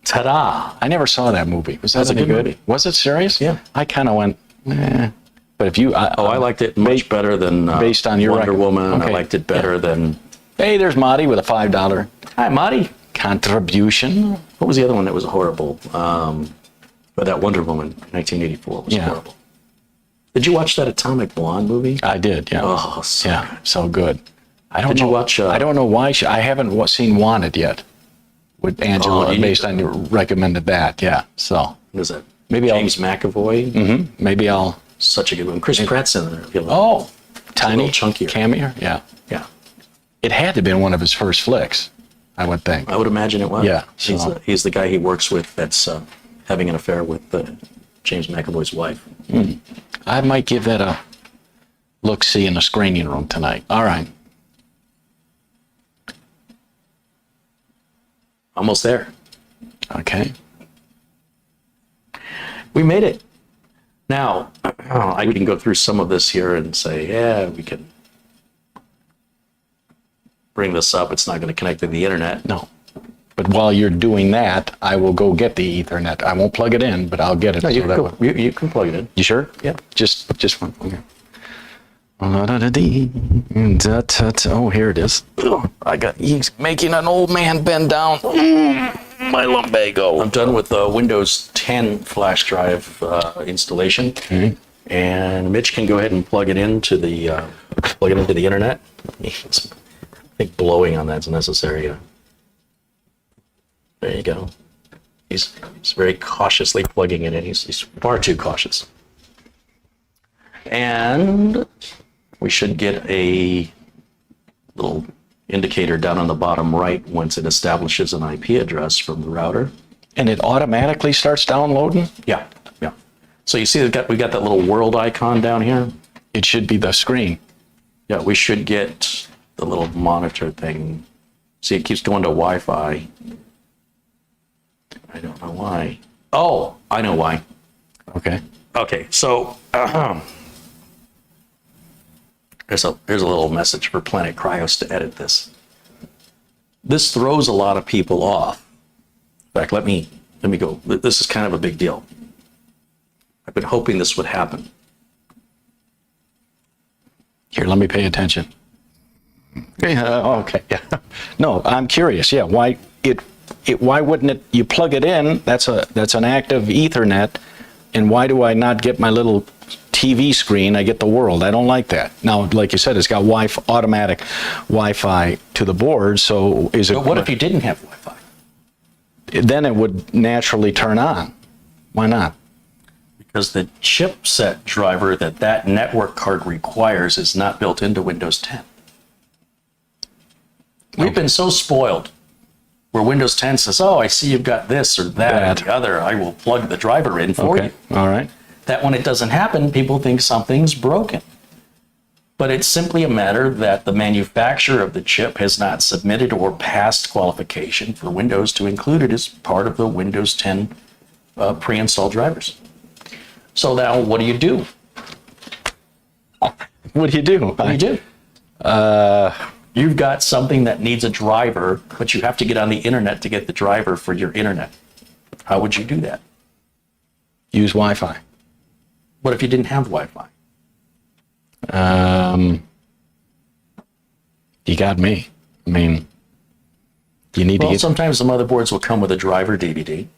B: Ta-da!
C: I never saw that movie. Was that
B: That's a
C: any
B: good
C: good?
B: movie.
C: Was it serious?
B: Yeah.
C: I kind of went, eh. But if you...
B: I liked it much better than
C: based on your
B: Wonder Woman. I
C: okay.
B: liked it better than...
C: Hey, there's Marty with a $5
B: Hi, Marty.
C: contribution.
B: What was the other one that was horrible? But that Wonder Woman, 1984, was horrible. Did you watch that Atomic Blonde movie?
C: I did, yeah.
B: Oh, so
C: yeah, so good. I don't
B: Did
C: know,
B: you watch...
C: I don't know why. I haven't seen Wanted yet. With Angela,
B: you need
C: based on you recommended that, yeah. So
B: What is that?
C: maybe
B: James McAvoy?
C: maybe I'll...
B: Such a good one. Chris Pratt's in there. If you look.
C: Oh, tiny,
B: little chunkier.
C: cameo, yeah.
B: Yeah.
C: It had to have been one of his first flicks, I would think.
B: I would imagine it was.
C: Yeah,
B: He's,
C: so-
B: he's the guy he works with that's having an affair with James McAvoy's wife.
C: I might give that a look-see in the screening room tonight. All right.
B: Almost there.
C: Okay.
B: We made it. Now, I can go through some of this here and say, yeah, we can bring this up. It's not going to connect to the internet.
C: No. But while you're doing that, I will go get the Ethernet. I won't plug it in, but I'll get it.
B: No, you
C: so
B: can,
C: that
B: you can plug it in.
C: You sure?
B: Yeah.
C: Just one. Okay. Oh, here it is. He's making an old man bend down. My lumbago.
B: I'm done with the Windows 10 flash drive installation. And Mitch can go ahead and plug it into the internet. I think blowing on that's necessary. There you go. He's very cautiously plugging it in. He's far too cautious. And we should get a little indicator down on the bottom right once it establishes an IP address from the router.
C: And it automatically starts downloading?
B: Yeah. So you see we got that little world icon down here?
C: It should be the screen.
B: Yeah, we should get the little monitor thing. See, it keeps going to Wi-Fi. I don't know why. Oh, I know why.
C: Okay.
B: Okay, so here's a little message for Planet Cryos to edit this. This throws a lot of people off. In fact, let me go. This is kind of a big deal. I've been hoping this would happen.
C: Here, let me pay attention. Okay. Yeah. No, I'm curious. Yeah. Why wouldn't it? You plug it in. That's an active Ethernet. And why do I not get my little TV screen? I get the world. I don't like that. Now, like you said, it's got automatic Wi-Fi to the board. So is it?
B: But what if you didn't have Wi-Fi?
C: Then it would naturally turn on. Why not?
B: Because the chipset driver that network card requires is not built into Windows 10. We've been so spoiled where Windows 10 says, oh, I see you've got this or that or the other. I will plug the driver in for you.
C: All right.
B: That when it doesn't happen, people think something's broken. But it's simply a matter that the manufacturer of the chip has not submitted or passed qualification for Windows to include it as part of the Windows 10 pre-installed drivers. So now, what do you do?
C: What do you do?
B: What do you do? You've got something that needs a driver, but you have to get on the internet to get the driver for your internet. How would you do that?
C: Use Wi-Fi.
B: What if you didn't have Wi-Fi?
C: You got me. I mean, you need to get...
B: Sometimes the motherboards will come with a driver DVD,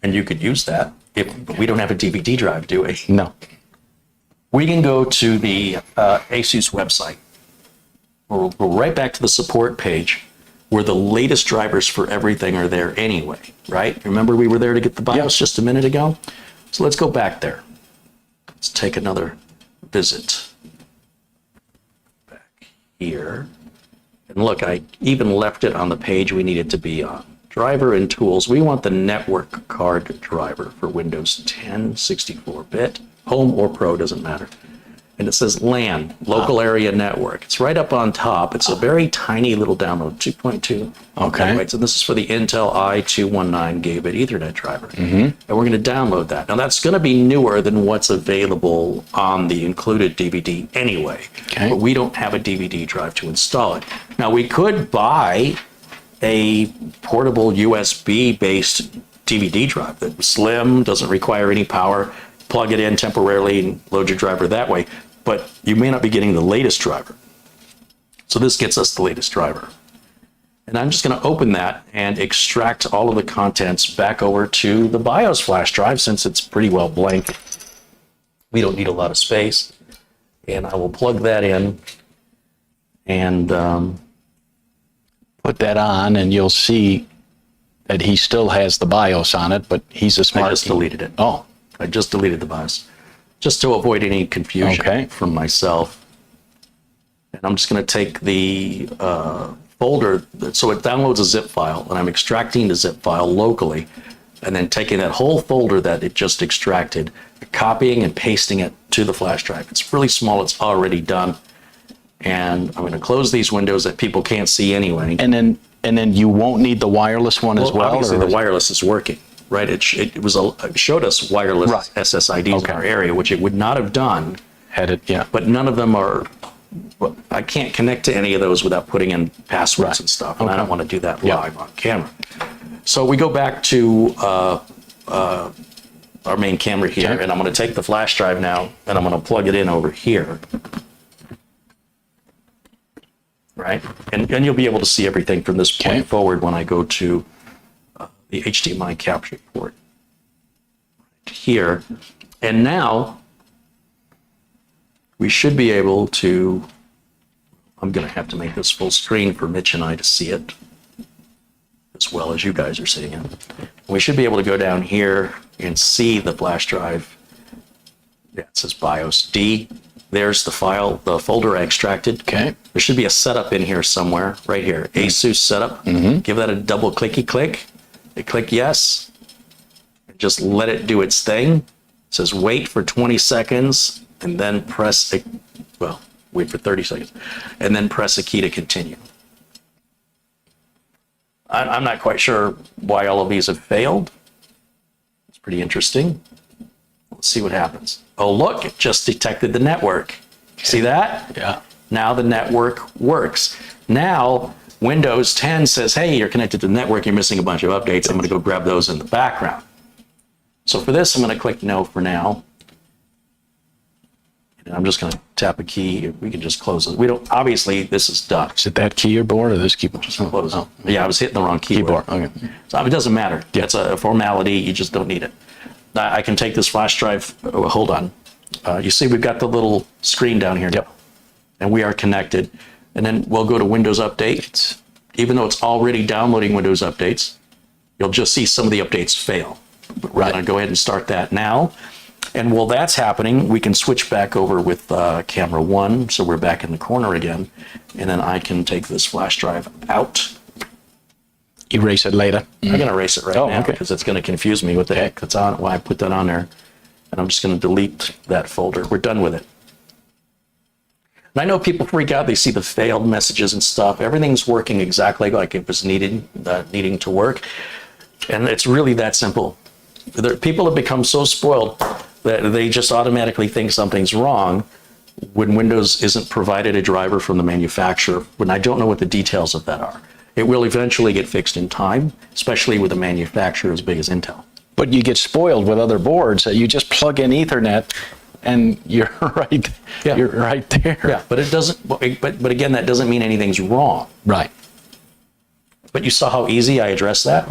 B: and you could use that. But we don't have a DVD drive, do we?
C: No.
B: We can go to the ASUS website. We'll go right back to the support page where the latest drivers for everything are there anyway, right? Remember we were there to get the BIOS just a minute ago? So let's go back there. Let's take another visit. Back here. And look, I even left it on the page we need it to be on. Driver and tools. We want the network card driver for Windows 10, 64-bit, home or pro, doesn't matter. And it says LAN, local area network. It's right up on top. It's a very tiny little download, 2.2.
C: Okay.
B: Right, so this is for the Intel i219 gigabit Ethernet driver. And we're going to download that. Now that's going to be newer than what's available on the included DVD anyway.
C: Okay.
B: But we don't have a DVD drive to install it. Now we could buy a portable USB-based DVD drive that's slim, doesn't require any power. Plug it in temporarily and load your driver that way, but you may not be getting the latest driver. So this gets us the latest driver. And I'm just going to open that and extract all of the contents back over to the BIOS flash drive since it's pretty well blank. We don't need a lot of space. And I will plug that in and
C: put that on, and you'll see that he still has the BIOS on it, but he's a smart...
B: I just deleted it.
C: Oh.
B: I just deleted the BIOS just to avoid any confusion from myself. And I'm just going to take the folder, so it downloads a zip file, and I'm extracting the zip file locally, and then taking that whole folder that it just extracted, copying and pasting it to the flash drive. It's really small, it's already done. And I'm going to close these windows that people can't see anyway.
C: And then you won't need the wireless one as well?
B: Obviously the wireless is working. Right, it showed us wireless SSIDs in our area, which it would not have done
C: had it. Yeah,
B: but none of them are. I can't connect to any of those without putting in passwords and stuff, and I don't want to do that live on camera. So we go back to our main camera here, and I'm going to take the flash drive now, and I'm going to plug it in over here. right? And you'll be able to see everything from this point forward when I go to the HDMI capture port here. And now we should be able to, I'm going to have to make this full screen for Mitch and I to see it as well as you guys are seeing it. We should be able to go down here and see the flash drive. Yeah, it says BIOS D. There's the file, the folder I extracted.
C: Okay.
B: There should be a setup in here somewhere, right here. ASUS setup. Give that a double clicky click. Click yes. And just let it do its thing. It says wait for 20 seconds and then press, well, wait for 30 seconds and then press a key to continue. I'm not quite sure why all of these have failed. It's pretty interesting. Let's see what happens. Oh, look, it just detected the network. See that?
C: Yeah.
B: Now the network works. Now Windows 10 says, hey, you're connected to the network. You're missing a bunch of updates. I'm going to go grab those in the background. So for this, I'm going to click no for now. And I'm just going to tap a key. We can just close it. We don't, obviously, this is done.
C: Is it that keyboard or this keyboard?
B: Just close it. Yeah, I was hitting the wrong keyboard.
C: Okay.
B: So it doesn't matter. Yeah, it's a formality. You just don't need it. I can take this flash drive. Oh, hold on. You see, we've got the little screen down here. Yep. And we are connected. And then we'll go to Windows Updates. Even though it's already downloading Windows Updates, you'll just see some of the updates fail. But we're going to go ahead and start that now. And while that's happening, we can switch back over with camera 1. So we're back in the corner again. And then I can take this flash drive out.
C: Erase it later.
B: I'm going to erase it right now because it's going to confuse me what the heck that's on, why I put that on there. And I'm just going to delete that folder. We're done with it. And I know people freak out. They see the failed messages and stuff. Everything's working exactly like it was needing to work. And it's really that simple. People have become so spoiled that they just automatically think something's wrong when Windows isn't provided a driver from the manufacturer, when I don't know what the details of that are. It will eventually get fixed in time, especially with a manufacturer as big as Intel.
C: But you get spoiled with other boards that you just plug in Ethernet and you're right.
B: Yeah.
C: You're right there.
B: Yeah, but it doesn't. But again, that doesn't mean anything's wrong.
C: Right.
B: But you saw how easy I addressed that.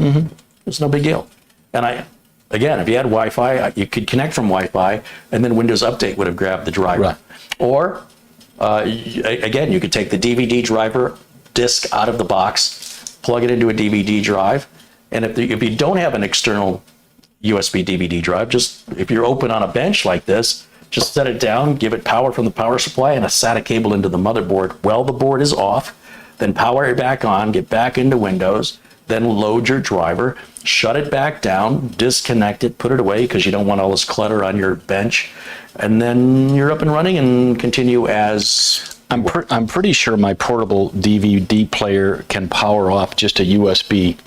B: It's no big deal. And again, if you had Wi-Fi, you could connect from Wi-Fi, and then Windows Update would have grabbed the driver.
C: Right.
B: Or again, you could take the DVD driver disk out of the box, plug it into a DVD drive, and if you don't have an external USB DVD drive, just if you're open on a bench like this, just set it down, give it power from the power supply and a SATA cable into the motherboard while the board is off, then power it back on, get back into Windows, then load your driver, shut it back down, disconnect it, put it away because you don't want all this clutter on your bench, and then you're up and running and continue as...
C: I'm pretty sure my portable DVD player can power off just a USB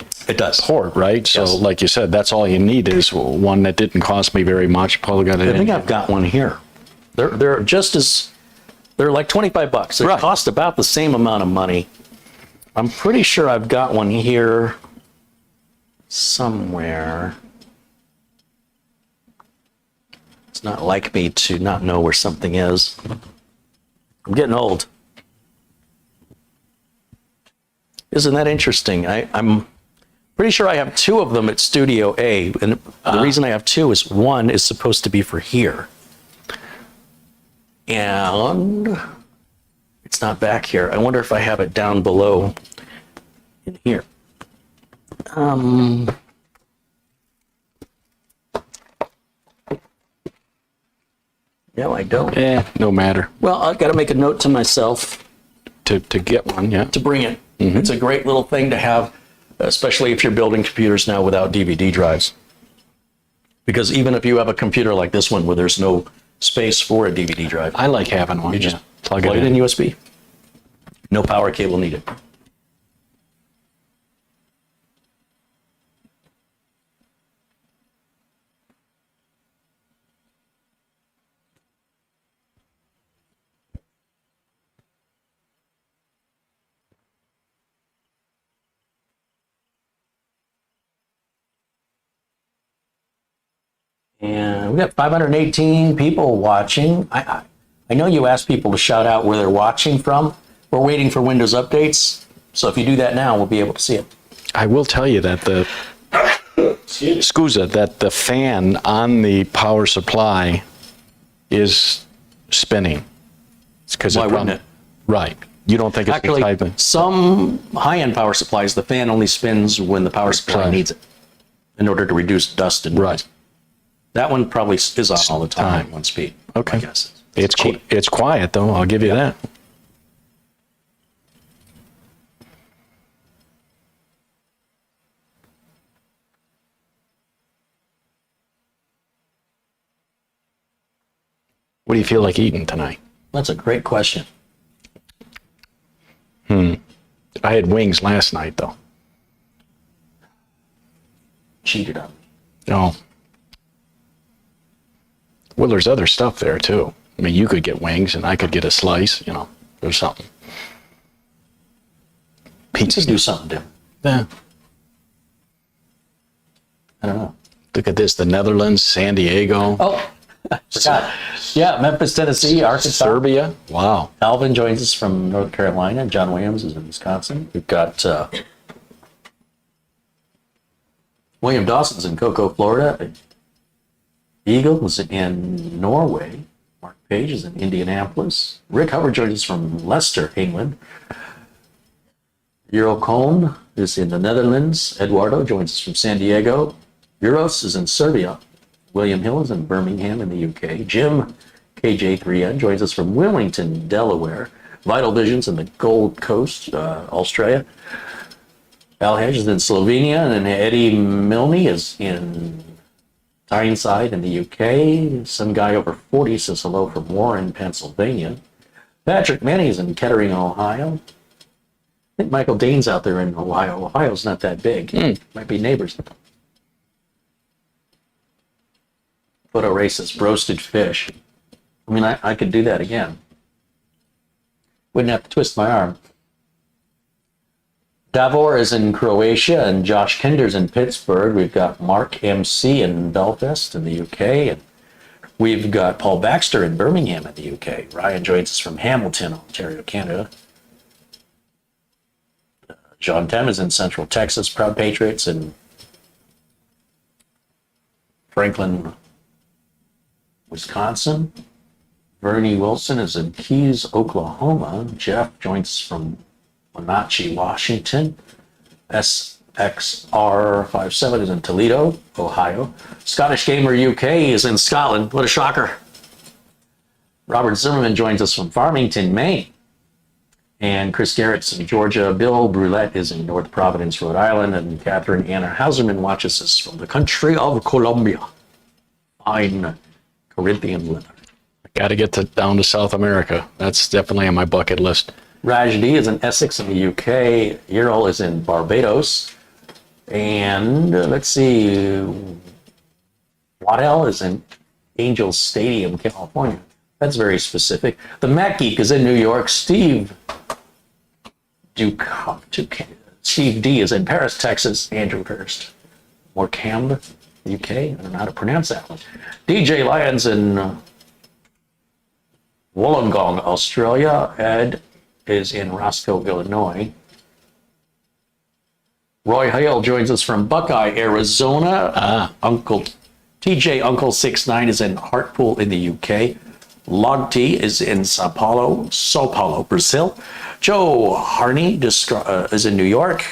C: port, right? So like you said, that's all you need is one that didn't cost me very much. Probably got it.
B: I think I've got one here. They're just as, they're like $25. They cost about the same amount of money. I'm pretty sure I've got one here somewhere. It's not like me to not know where something is. I'm getting old. Isn't that interesting? I'm pretty sure I have 2 of them at Studio A. And the reason I have 2 is one is supposed to be for here. And it's not back here. I wonder if I have it down below in here. No, I don't.
C: No matter.
B: Well, I've got to make a note to myself
C: to get one, to
B: bring it. It's a great little thing to have, especially if you're building computers now without DVD drives. Because even if you have a computer like this one where there's no space for a DVD drive,
C: I like having one.
B: You just plug it in USB. No power cable needed. And we got 518 people watching. I know you asked people to shout out where they're watching from. We're waiting for Windows updates. So if you do that now, we'll be able to see it.
C: I will tell you that the the fan on the power supply is spinning. It's because
B: Why wouldn't it?
C: Right. You don't think it's
B: Actually,
C: exciting?
B: some high-end power supplies, the fan only spins when the power supply
C: Right.
B: needs it in order to reduce dust and noise.
C: Right.
B: That one probably is on all the time, one speed.
C: Okay.
B: I guess.
C: It's
B: cheap.
C: it's quiet though. I'll give you that. What do you feel like eating tonight?
B: That's a great question.
C: I had wings last night though.
B: Cheated on me.
C: No. Well, there's other stuff there too. I mean, you could get wings and I could get a slice, you know, or something.
B: Pizza do something different.
C: Yeah.
B: I don't know.
C: Look at this, the Netherlands, San Diego,
B: Oh, I forgot. Yeah, Memphis, Tennessee, Arkansas.
C: Serbia. Wow.
B: Alvin joins us from North Carolina. John Williams is in Wisconsin. We've got William Dawson's in Cocoa, Florida. Eagle is in Norway. Mark Page is in Indianapolis. Rick Hubbard joins us from Leicester, England. Euro Cone is in the Netherlands. Eduardo joins us from San Diego. Euros is in Serbia. William Hill is in Birmingham in the UK. Jim KJ3N joins us from Wilmington, Delaware. Vital Visions in the Gold Coast, Australia. Al Hedge is in Slovenia, and Eddie Milne is in Tyneside in the UK. Some guy over 40 says hello from Warren, Pennsylvania. Patrick Manny is in Kettering, Ohio. I think Michael Dane's out there in Ohio. Ohio's not that big. Might be neighbors. Photo racist, roasted fish. I mean, I could do that again. Wouldn't have to twist my arm. Davor is in Croatia, and Josh Kinder's in Pittsburgh. We've got Mark MC in Belfast in the UK, and we've got Paul Baxter in Birmingham in the UK. Ryan joins us from Hamilton, Ontario, Canada. John Tem is in Central Texas. Proud Patriots in Franklin, Wisconsin. Bernie Wilson is in Keys, Oklahoma. Jeff joins us from Wenatchee, Washington. SXR57 is in Toledo, Ohio. Scottish Gamer UK is in Scotland. What a shocker. Robert Zimmerman joins us from Farmington, Maine. And Chris Garrett's in Georgia. Bill Brulette is in North Providence, Rhode Island. And Catherine Anna Hauserman watches us from the country of Colombia. Fine Corinthian leather.
C: Got to get down to South America. That's definitely on my bucket list.
B: Raj D is in Essex in the UK. Ural is in Barbados. And let's see. Waddell is in Angel Stadium, California. That's very specific. The Mac Geek is in New York. Steve D is in Paris, Texas. Andrew Hurst. Morecambe, UK. I don't know how to pronounce that one. DJ Lyons in Wollongong, Australia. Ed is in Roscoe, Illinois. Roy Hale joins us from Buckeye, Arizona. Uncle TJ Uncle 69 is in Hartpool in the UK. Log T is in Sao Paulo, Brazil. Joe Harney is in New York.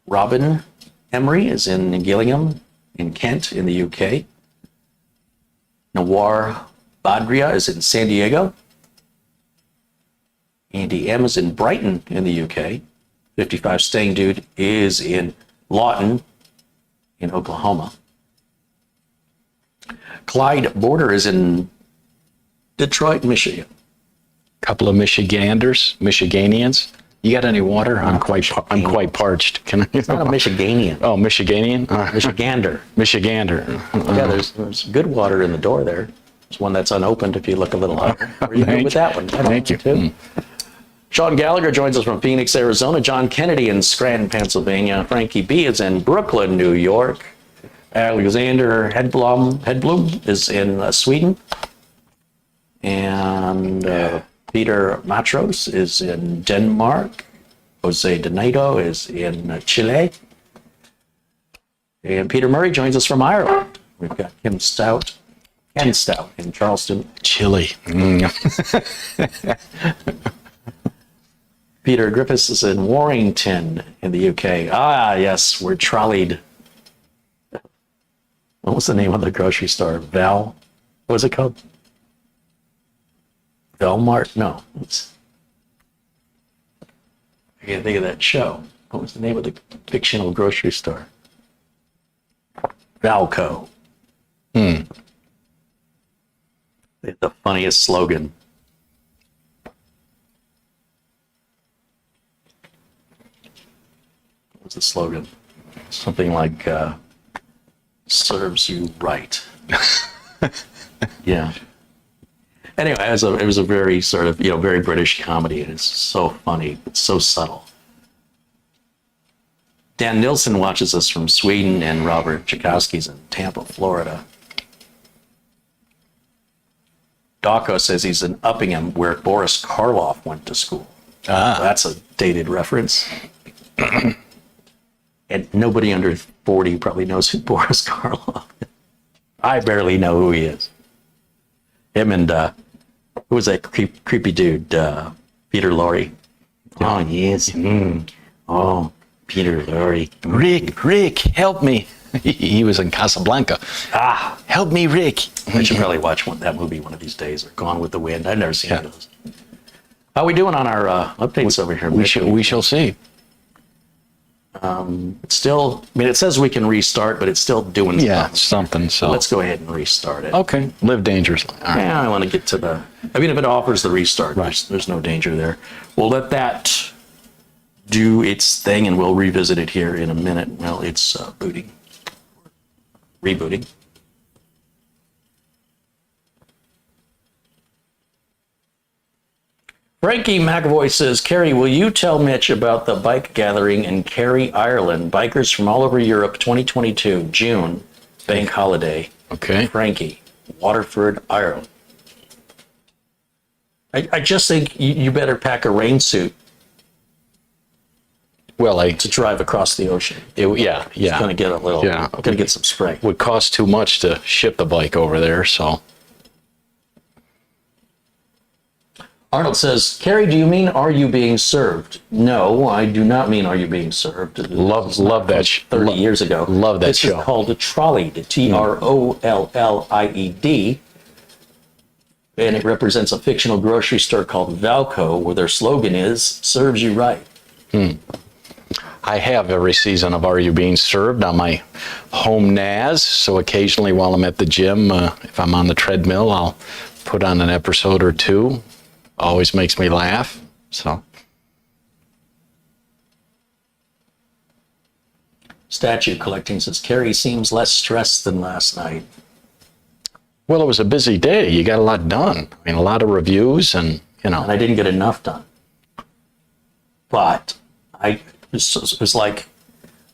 B: Robin Emery is in Gillingham in Kent in the UK. Nawar Badria is in San Diego. Andy M is in Brighton in the UK. 55 Staying Dude is in Lawton in Oklahoma. Clyde Border is in Detroit, Michigan.
C: Couple of Michiganians. You got any water? I'm quite parched. Can I?
B: It's not a Michiganian.
C: Oh, Michiganian?
B: Michigander.
C: Michigander.
B: Yeah, there's good water in the door there. There's one that's unopened if you look a little higher. Where you go with that one?
C: Thank you.
B: Too. Sean Gallagher joins us from Phoenix, Arizona. John Kennedy in Scranton, Pennsylvania. Frankie B is in Brooklyn, New York. Alexander Hedblom is in Sweden. And Peter Matros is in Denmark. Jose Donato is in Chile. And Peter Murray joins us from Ireland. We've got Ken Stout in Charleston.
C: Chili.
B: Peter Griffiths is in Warrington in the UK. Ah, yes, we're trolleyed. What was the name of the grocery store? What was it called? Velmart? No. I can't think of that show. What was the name of the fictional grocery store? Valco. They had the funniest slogan. What was the slogan? Something like, serves you right. Yeah. Anyway, it was a very sort of, very British comedy, and it's so funny. It's so subtle. Dan Nilsson watches us from Sweden, and Robert Tchaikovsky's in Tampa, Florida. Dawko says he's in Uppingham, where Boris Karloff went to school. Ah. That's a dated reference. And nobody under 40 probably knows who Boris Karloff is. I barely know who he is. Him and, who was that creepy dude? Peter Lorre. Oh, yes. Oh, Peter Lorre.
C: Rick, help me. He was in Casablanca.
B: Ah,
C: Help me, Rick.
B: I should probably watch that movie one of these days, or Gone with the Wind. I've never seen those. How are we doing on our updates over here?
C: We shall see.
B: It's still, it says we can restart, but it's still doing
C: something. So
B: let's go ahead and restart it.
C: Okay, live dangerously. All right.
B: Yeah, I want to get to if it offers the restart, there's no danger there. We'll let that do its thing, and we'll revisit it here in a minute. Well, it's rebooting. Frankie McAvoy says, Kerry, will you tell Mitch about the bike gathering in Kerry, Ireland? Bikers from all over Europe, 2022, June, bank holiday.
C: Okay.
B: Frankie, Waterford, Ireland. I just think you better pack a rain suit.
C: Well,
B: to drive across the ocean.
C: Yeah.
B: It's going to get going to get some spray.
C: Would cost too much to ship the bike over there, so.
B: Arnold says, Kerry, do you mean are you being served? No, I do not mean are you being served.
C: Love that
B: 30 years ago.
C: Love that show.
B: This is called a Trolleyed, Trolllied. And it represents a fictional grocery store called Valco, where their slogan is, serves you right.
C: I have every season of Are You Being Served on my home NAS, so occasionally while I'm at the gym, if I'm on the treadmill, I'll put on an episode or two. Always makes me laugh, so.
B: Statue Collecting says, Kerry seems less stressed than last night.
C: Well, it was a busy day. You got a lot done. A lot of reviews and,
B: And I didn't get enough done. But it was like,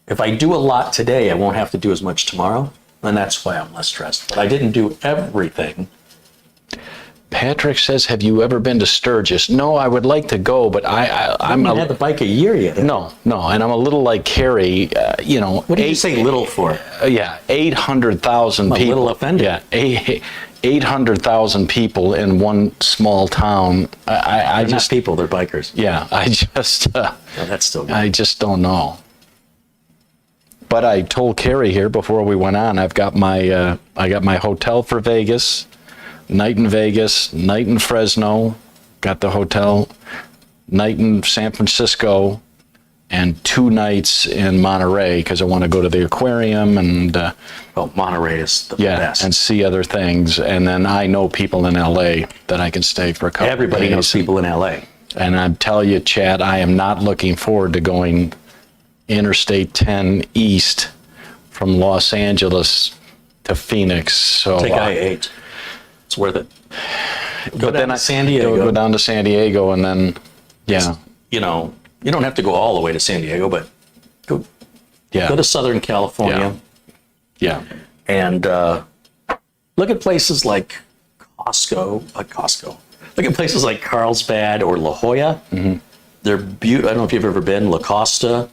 B: if I do a lot today, I won't have to do as much tomorrow. And that's why I'm less stressed. But I didn't do everything.
C: Patrick says, have you ever been to Sturgis? No, I would like to go, but I
B: haven't had the bike a year yet.
C: No, and I'm a little like Kerry,
B: What did you say little for?
C: 800,000 people.
B: I'm a little offended.
C: Yeah, 800,000 people in one small town.
B: They're not people, they're bikers.
C: Yeah,
B: That's still good.
C: I just don't know. But I told Kerry here before we went on, I got my hotel for Vegas. Night in Vegas, night in Fresno, got the hotel, night in San Francisco, and 2 nights in Monterey because I want to go to the aquarium and
B: Monterey is the best.
C: And see other things. And then I know people in LA that I can stay for a couple
B: Everybody
C: of days.
B: knows people in LA.
C: And I'm telling you, Chad, I am not looking forward to going Interstate 10 east from Los Angeles to Phoenix. So
B: take I-8. It's worth it.
C: Go down to San Diego. Go down to San Diego, and then,
B: you don't have to go all the way to San Diego, but go to Southern California.
C: Yeah.
B: And look at places like Costco, Look at places like Carlsbad or La Jolla. They're beautiful. I don't know if you've ever been. La Costa.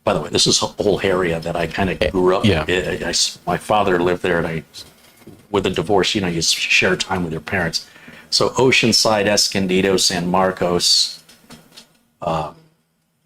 B: By the way, this is a whole area that I kind of grew up.
C: Yeah.
B: My father lived there, and with a divorce, you share time with your parents. So Oceanside, Escondido, San Marcos.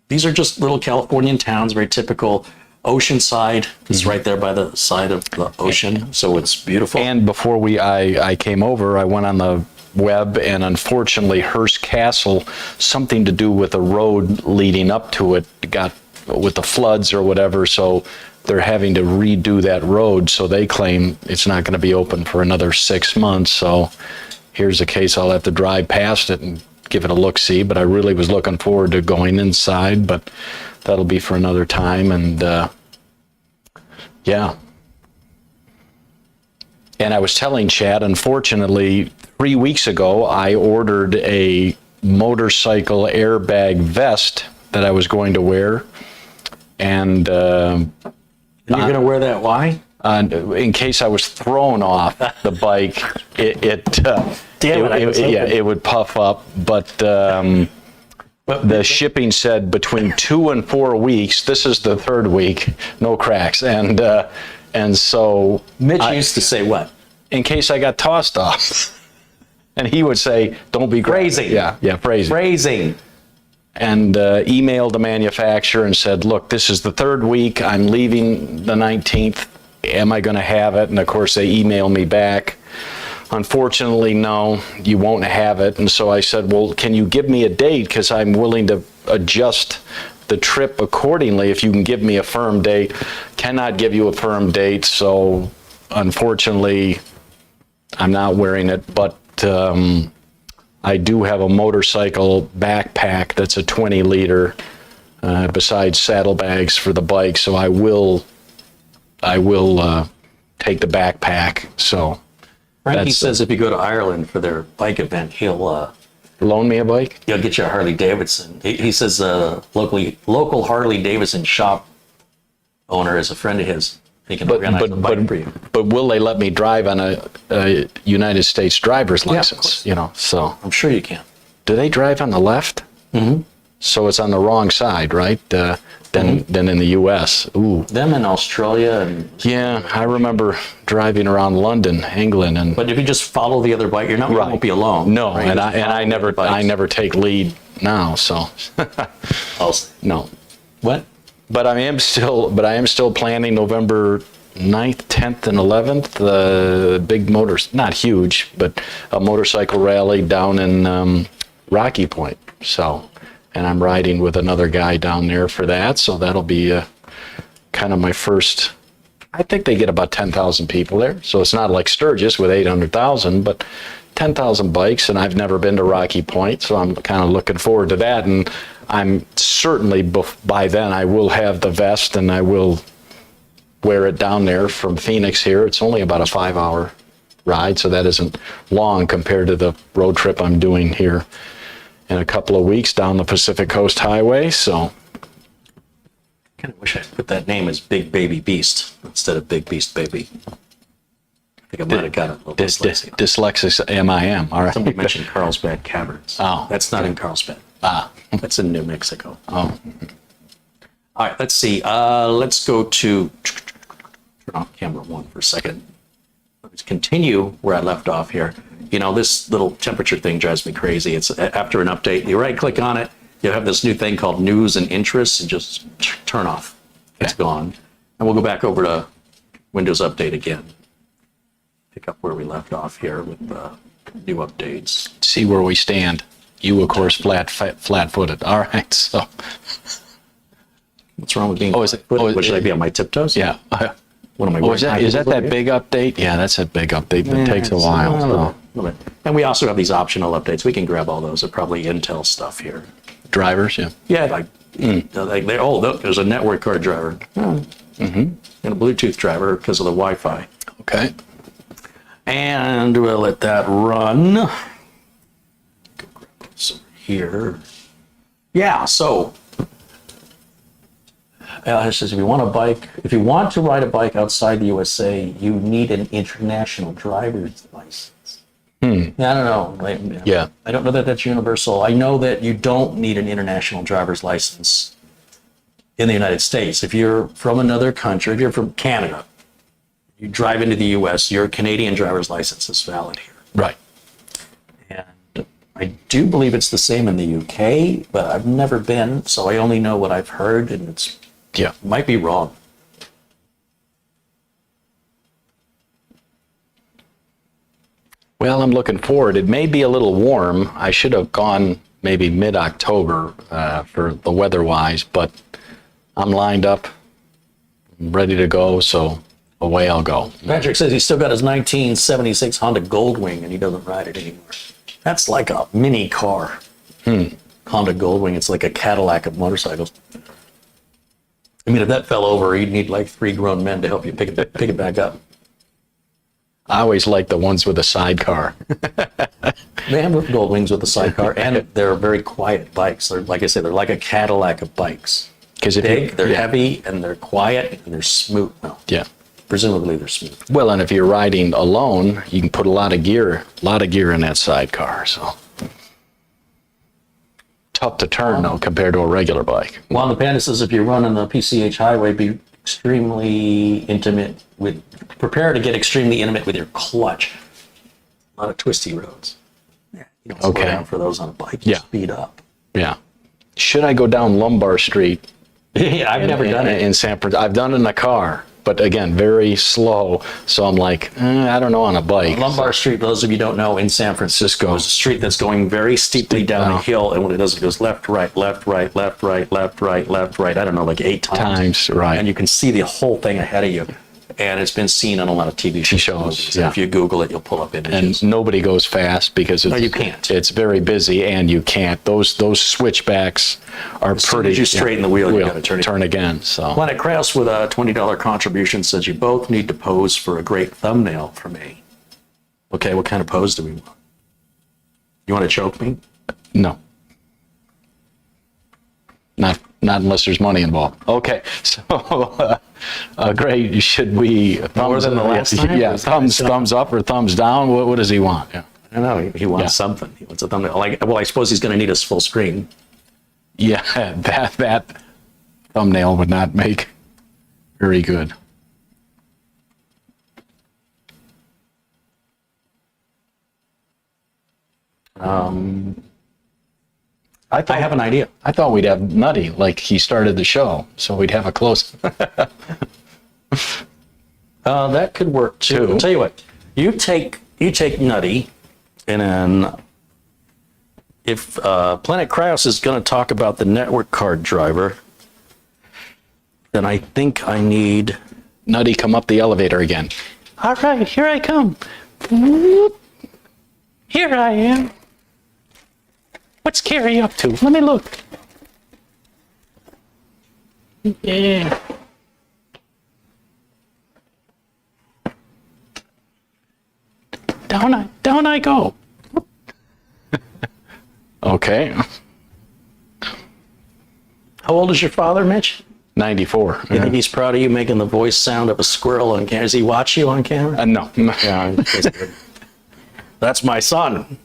B: These are just little Californian towns, very typical. Oceanside is right there by the side of the ocean, so it's beautiful.
C: And before I came over, I went on the web, and unfortunately Hearst Castle, something to do with the road leading up to it, got with the floods or whatever, so they're having to redo that road, so they claim it's not going to be open for another 6 months. So here's a case I'll have to drive past it and give it a look-see, but I really was looking forward to going inside, but that'll be for another time. And yeah. And I was telling Chad, unfortunately, 3 weeks ago, I ordered a motorcycle airbag vest that I was going to wear. And
B: you're going to wear that? Why?
C: in case I was thrown off the bike, it would puff up. But the shipping said between 2 and 4 weeks. This is the third week, no cracks. And so
B: Mitch used to say what?
C: In case I got tossed off. And he would say, don't be
B: phrasing.
C: Yeah, phrasing.
B: Phrasing.
C: And emailed the manufacturer and said, look, this is the third week. I'm leaving the 19th. Am I going to have it? And of course, they emailed me back. Unfortunately, no, you won't have it. And so I said, well, can you give me a date? Because I'm willing to adjust the trip accordingly if you can give me a firm date. Cannot give you a firm date. So unfortunately, I'm not wearing it. But I do have a motorcycle backpack that's a 20-liter besides saddlebags for the bike. So I will take the backpack. So
B: Frankie says if you go to Ireland for their bike event, he'll
C: loan me a bike.
B: He'll get you a Harley Davidson. He says local Harley Davidson shop owner is a friend of his. He can organize a bike for you.
C: But will they let me drive on a United States driver's license?
B: Yeah,
C: you know, so
B: I'm sure you can.
C: Do they drive on the left? Mm-hmm. So it's on the wrong side, right? Than in the U.S. Ooh.
B: Them in Australia and
C: yeah, I remember driving around London, England, and.
B: But if you just follow the other bike, you won't be alone.
C: No,
B: right?
C: and I never take lead now. So. No.
B: What?
C: But I am still planning November 9th, 10th, and 11th. The big not huge, but a motorcycle rally down in Rocky Point. So, and I'm riding with another guy down there for that. So that'll be kind of my first. I think they get about 10,000 people there. So it's not like Sturgis with 800,000, but 10,000 bikes. And I've never been to Rocky Point, so I'm kind of looking forward to that. And I'm certainly by then I will have the vest and I will wear it down there from Phoenix here. It's only about a 5-hour ride, so that isn't long compared to the road trip I'm doing here in a couple of weeks down the Pacific Coast Highway. So
B: I kind of wish I put that name as Big Baby Beast instead of Big Beast Baby. I think I might have got a little
C: dyslexic MIM. All right.
B: Somebody mentioned Carlsbad Caverns.
C: Oh.
B: That's not in Carlsbad. That's in New Mexico.
C: Oh.
B: All right, let's see. Let's go to turn off camera 1 for a second. Let's continue where I left off here. You know, this little temperature thing drives me crazy. It's after an update, you right click on it, you have this new thing called news and interests, and just turn off. It's gone. And we'll go back over to Windows Update again. Pick up where we left off here with new updates.
C: See where we stand. You, of course, flat-footed. All right, so.
B: What's wrong with being should I be on my tiptoes?
C: Yeah.
B: What am I
C: wearing? Is that big update? Yeah, that's a big update that takes a while.
B: A little bit. And we also have these optional updates. We can grab all those. They're probably Intel stuff here.
C: Drivers, yeah.
B: Yeah, there's a network card driver. And a Bluetooth driver because of the Wi-Fi.
C: Okay.
B: And we'll let that run. So here. Yeah, so it says if you want to ride a bike outside the USA, you need an international driver's license. I don't know.
C: Yeah.
B: I don't know that that's universal. I know that you don't need an international driver's license in the United States. If you're from another country, if you're from Canada, you drive into the US, your Canadian driver's license is valid here.
C: Right.
B: And I do believe it's the same in the UK, but I've never been, so I only know what I've heard, and it's
C: Yeah.
B: might be wrong.
C: Well, I'm looking forward. It may be a little warm. I should have gone maybe mid-October for the weather-wise, but I'm lined up, ready to go, so away I'll go.
B: Patrick says he's still got his 1976 Honda Goldwing and he doesn't ride it anymore. That's like a mini car. Honda Goldwing, it's like a Cadillac of motorcycles. I mean, if that fell over, you'd need like 3 grown men to help you pick it back up.
C: I always like the ones with a sidecar.
B: They have Goldwings with a sidecar, and they're very quiet bikes. They're, like I said, they're like a Cadillac of bikes.
C: Because
B: Big, they're heavy, and they're quiet, and they're smooth. Well,
C: Yeah.
B: presumably they're smooth.
C: Well, and if you're riding alone, you can put a lot of gear in that sidecar. So tough to turn though compared to a regular bike.
B: Juan the Panda says if you're running the PCH highway, be extremely intimate with, prepare to get extremely intimate with your clutch. A lot of twisty roads. Yeah, you don't slow
C: Okay.
B: down for those on a bike. You
C: Yeah.
B: speed up.
C: Yeah. Should I go down Lombard Street?
B: Yeah, I've never done it.
C: In San Francisco. I've done it in a car, but again, very slow. So I'm like, I don't know on a bike.
B: Lombard Street, for those of you who don't know, in San Francisco, is a street that's going very steeply down a hill, and what it does, it goes left, right, left, right, left, right, left, right, left, right. I don't know, like 8 times.
C: Right.
B: And you can see the whole thing ahead of you. And it's been seen on a lot of TV shows.
C: shows,
B: So
C: yeah.
B: if you Google it, you'll pull up images.
C: And nobody goes fast because it's,
B: you can't.
C: It's very busy, and you can't. Those switchbacks are
B: soon
C: pretty.
B: as you straighten the wheel, you gotta turn it.
C: again. So
B: Planet Kraus with a $20 contribution says you both need to pose for a great thumbnail for me. Okay, what kind of pose do we want? You want to choke me?
C: no, not unless there's money involved. Okay, so great. Should we thumbs
B: than the last time?
C: Yeah, thumbs up or thumbs down. What does he want? Yeah.
B: I don't know. He wants
C: Yeah.
B: something. He wants a thumbnail. Like, well, I suppose he's going to need us full screen.
C: Yeah, that thumbnail would not make very good.
B: I have an idea.
C: I thought we'd have Nutty like he started the show, so we'd have a close.
B: That could work too. I'll tell you what. You take Nutty, and then if Planet Kraus is going to talk about the network card driver, then I think I need.
C: Nutty, come up the elevator again.
A: All right, here I come. Whoop. Here I am. What's Carrie up to? Let me look. Yeah. Down I go.
C: Okay,
B: How old is your father, Mitch?
C: 94.
B: You think he's proud of you making the voice sound of a squirrel on camera? Does he watch you on camera?
C: No.
B: Yeah, that's good. That's my son.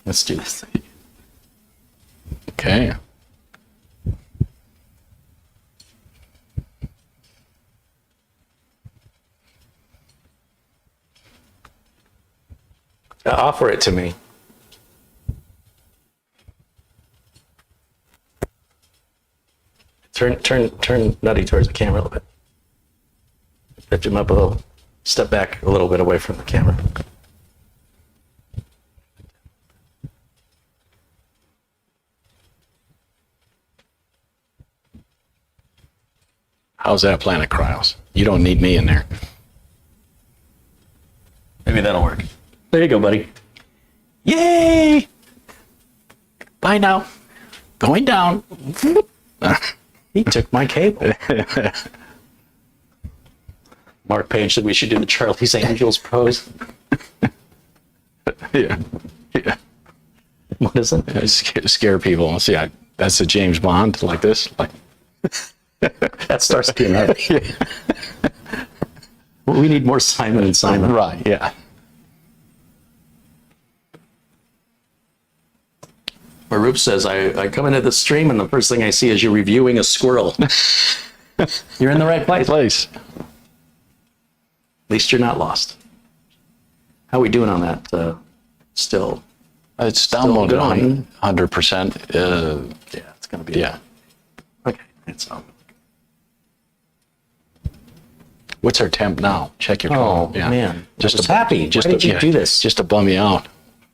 B: Let's do this.
C: Okay.
B: Offer it to me. Turn Nutty towards the camera a little bit. Lift him up a little. Step back a little bit away from the camera.
C: How's that, Planet Kraus? You don't need me in there.
B: Maybe that'll work. There you go, buddy.
A: Yay! Bye now. Going down.
B: He took my cable. Mark Page said we should do the Charlie's Angels pose.
C: Yeah. Yeah.
B: What is it?
C: Scare people. See, that's a James Bond like this. Like.
B: That starts being heavy. We need more Simon and Simon.
C: Right. Yeah.
B: Maroof says, I come into the stream and the first thing I see is you reviewing a squirrel. You're in the right place. At least you're not lost. How are we doing on that still?
C: It's downloaded
B: going?
C: 100%.
B: Yeah, it's going to be.
C: Yeah.
B: Okay, it's on.
C: What's our temp now? Check your
B: Oh,
C: phone. Yeah.
B: man.
C: Just
B: I was happy. Why did you do this?
C: Just to bum you out.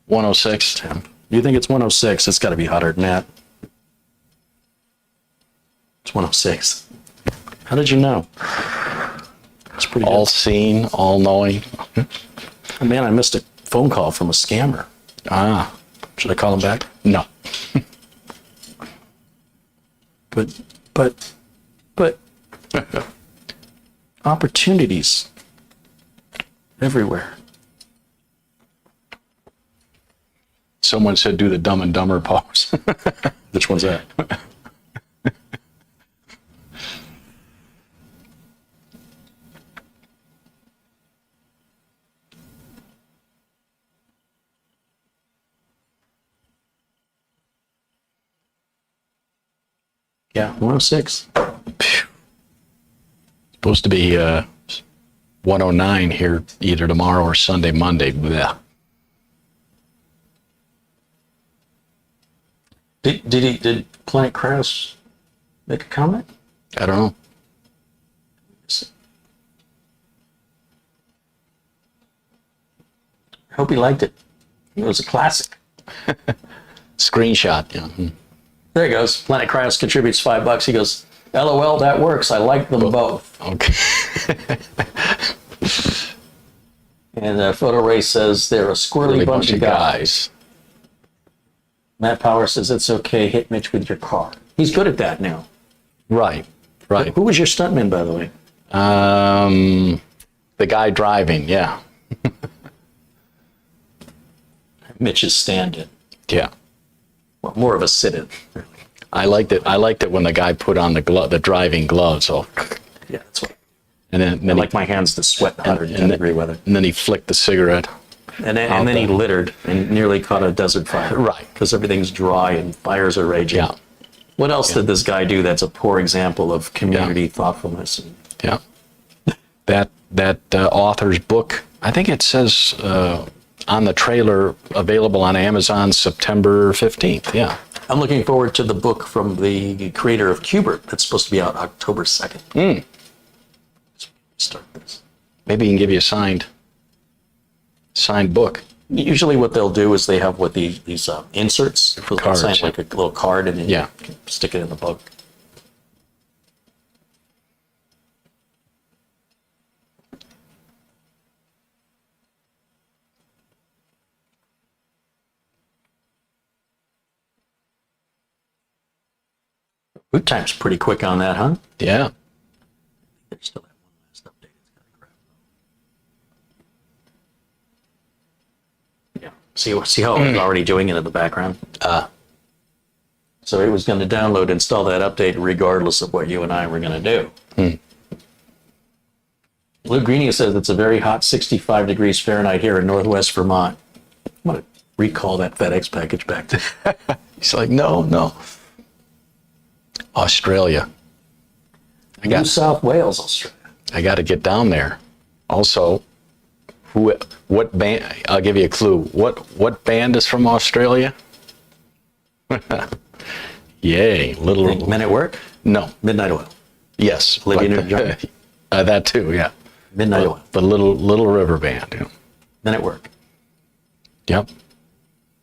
C: 106 temp.
B: You think it's 106? It's got to be hotter than that. It's 106. How did you know? It's pretty
C: All
B: good.
C: seen, all knowing.
B: Oh, man, I missed a phone call from a scammer.
C: Ah,
B: Should I call him back?
C: no.
B: But opportunities everywhere.
C: Someone said do the Dumb and Dumber pose.
B: Which one's that? Yeah, 106.
C: Supposed to be 109 here either tomorrow or Sunday, Monday. Blech.
B: Did Planet Kraus make a comment?
C: I don't know.
B: I hope he liked it. It was a classic.
C: Screenshot. Yeah.
B: There he goes. Planet Kraus contributes $5. He goes, LOL, that works. I like them both.
C: Okay.
B: And Photo Ray says they're a squirrely
C: Really
B: bunch of guys. Matt Power says it's okay. Hit Mitch with your car. He's good at that now.
C: Right. Right.
B: Who was your stuntman, by the way?
C: The guy driving. Yeah.
B: Mitch's stand-in.
C: Yeah.
B: Well, more of a sit-in.
C: I liked it. I liked it when the guy put on the driving gloves. So,
B: Yeah, that's what.
C: and then
B: I like my hands to sweat in 110 degree weather.
C: And then he flicked the cigarette.
B: And then he littered and nearly caught a desert fire.
C: Right.
B: Because everything's dry and fires are raging.
C: Yeah.
B: What else did this guy do that's a poor example of community thoughtfulness?
C: Yeah. That author's book, I think it says on the trailer, available on Amazon September 15th. Yeah.
B: I'm looking forward to the book from the creator of Qbert that's supposed to be out October 2nd. Start this.
C: Maybe he can give you a signed book.
B: Usually what they'll do is they have these inserts,
C: Cards,
B: sign like a little card, and then
C: Yeah.
B: you can stick it in the book. Boot time's pretty quick on that, huh?
C: Yeah.
B: They still have one last update. It's gotta grab. Yeah. See how it's already doing it in the background? So it was going to download, install that update regardless of what you and I were going to do. Lou Greeny says it's a very hot 65 degrees Fahrenheit here in Northwest Vermont. I'm going to recall that FedEx package back to
C: He's like, no. Australia.
B: New South Wales, Australia.
C: I got to get down there. Also, what band? I'll give you a clue. What band is from Australia? Yay, little.
B: Men at Work?
C: No.
B: Midnight Oil.
C: Yes.
B: Olivia
C: but-
B: Newton-John?
C: that too. Yeah.
B: Midnight Oil.
C: The little river band. Yeah.
B: Men at Work.
C: Yep.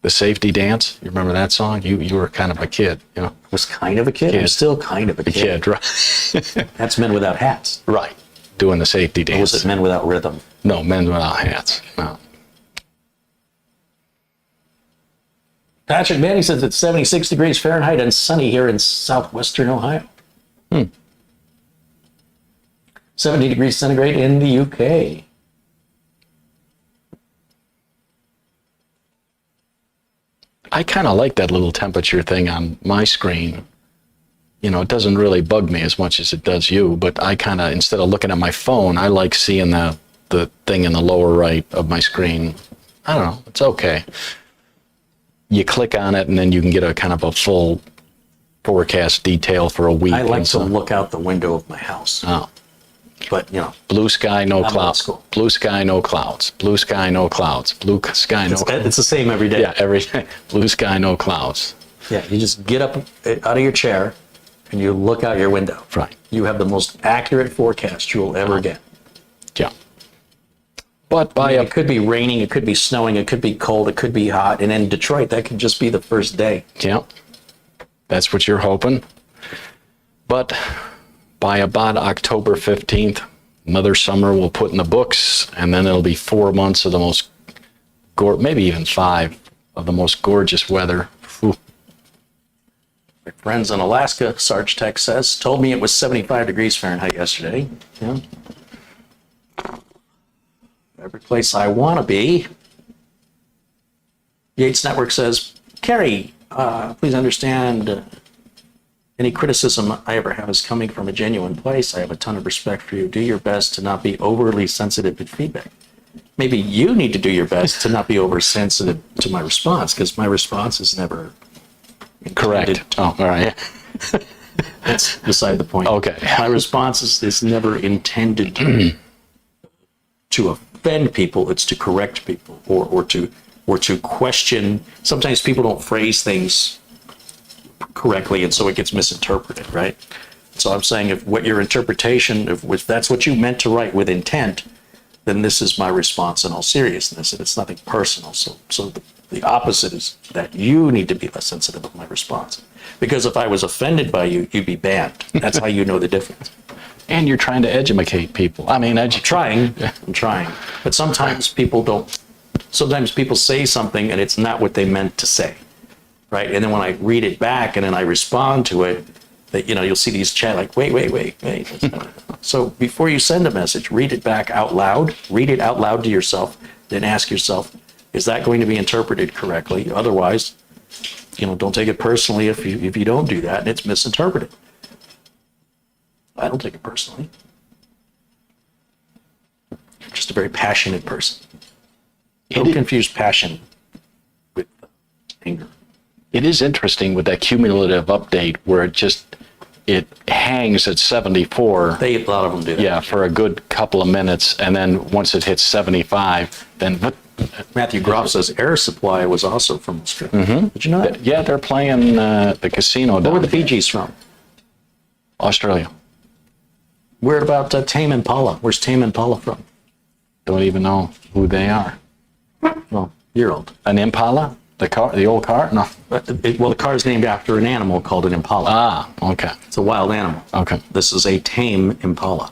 C: The Safety Dance. You remember that song? You were kind of a kid. You know.
B: Was kind of a kid? I'm still kind of a kid.
C: Kid. Right.
B: That's Men Without Hats.
C: Right. Doing the Safety
B: Or
C: Dance.
B: was it Men Without Rhythm?
C: No, Men Without Hats. No.
B: Patrick Manning says it's 76 degrees Fahrenheit and sunny here in southwestern Ohio. 70 degrees centigrade in the UK.
C: I kind of like that little temperature thing on my screen. You know, it doesn't really bug me as much as it does you, but I kind of, instead of looking at my phone, I like seeing the thing in the lower right of my screen. I don't know. It's okay. you click on it and then you can get a kind of a full forecast detail for a week.
B: I like
C: and
B: to
C: so-
B: look out the window of my house.
C: Oh.
B: But, you know,
C: Blue sky, no
B: old
C: clouds.
B: school.
C: Blue sky, no clouds. Blue sky, no clouds. Blue sky, no clouds.
B: it's the same every day.
C: Yeah, every day. Blue sky, no clouds.
B: Yeah, you just get up out of your chair and you look out your window.
C: Right.
B: You have the most accurate forecast you will ever get.
C: Yeah. But by
B: It could be raining, it could be snowing, it could be cold, it could be hot. And in Detroit, that could just be the first day.
C: yeah, that's what you're hoping. But by about October 15th, another summer we'll put in the books, and then it'll be 4 months of the most, maybe even 5 of the most gorgeous weather. Whew.
B: My friends in Alaska, Sarge Tech says, told me it was 75 degrees Fahrenheit yesterday. Yeah. Every place I want to be. Yates Network says, Carrie, please understand any criticism I ever have is coming from a genuine place. I have a ton of respect for you. Do your best to not be overly sensitive to feedback. Maybe you need to do your best to not be oversensitive to my response, because my response is never
C: Correct.
B: intended-
C: Oh, all right.
B: That's beside the point.
C: Okay.
B: My response is never intended to offend people. It's to correct people or to question. Sometimes people don't phrase things correctly, and so it gets misinterpreted, right? So I'm saying if what your interpretation, if that's what you meant to write with intent, then this is my response in all seriousness, and it's nothing personal. So the opposite is that you need to be less sensitive of my response. Because if I was offended by you, you'd be banned. That's how you know the difference.
C: And you're trying to educate people. I mean,
B: I'm trying. But sometimes people say something and it's not what they meant to say. Right? And then when I read it back and then I respond to it, that, you know, you'll see these chat like, wait. So before you send a message, read it back out loud. Read it out loud to yourself. Then ask yourself, is that going to be interpreted correctly? Otherwise, you know, don't take it personally if you don't do that and it's misinterpreted. I don't take it personally. I'm just a very passionate person. Don't confuse passion with anger.
C: it is interesting with that cumulative update where it hangs at 74.
B: A lot of them do that.
C: Yeah, for a good couple of minutes, and then once it hits 75, then
B: Matthew Groff says Air Supply was also from Australia. Did you know that?
C: yeah, they're playing the casino
B: Where were
C: down
B: the Bee Gees from?
C: Australia.
B: Where about Tame Impala? Where's Tame Impala from?
C: Don't even know who they are.
B: Well, you're old.
C: An Impala, the old car? No.
B: Well, the car is named after an animal called an impala.
C: Ah, okay,
B: It's a wild animal.
C: okay.
B: This is a tame impala.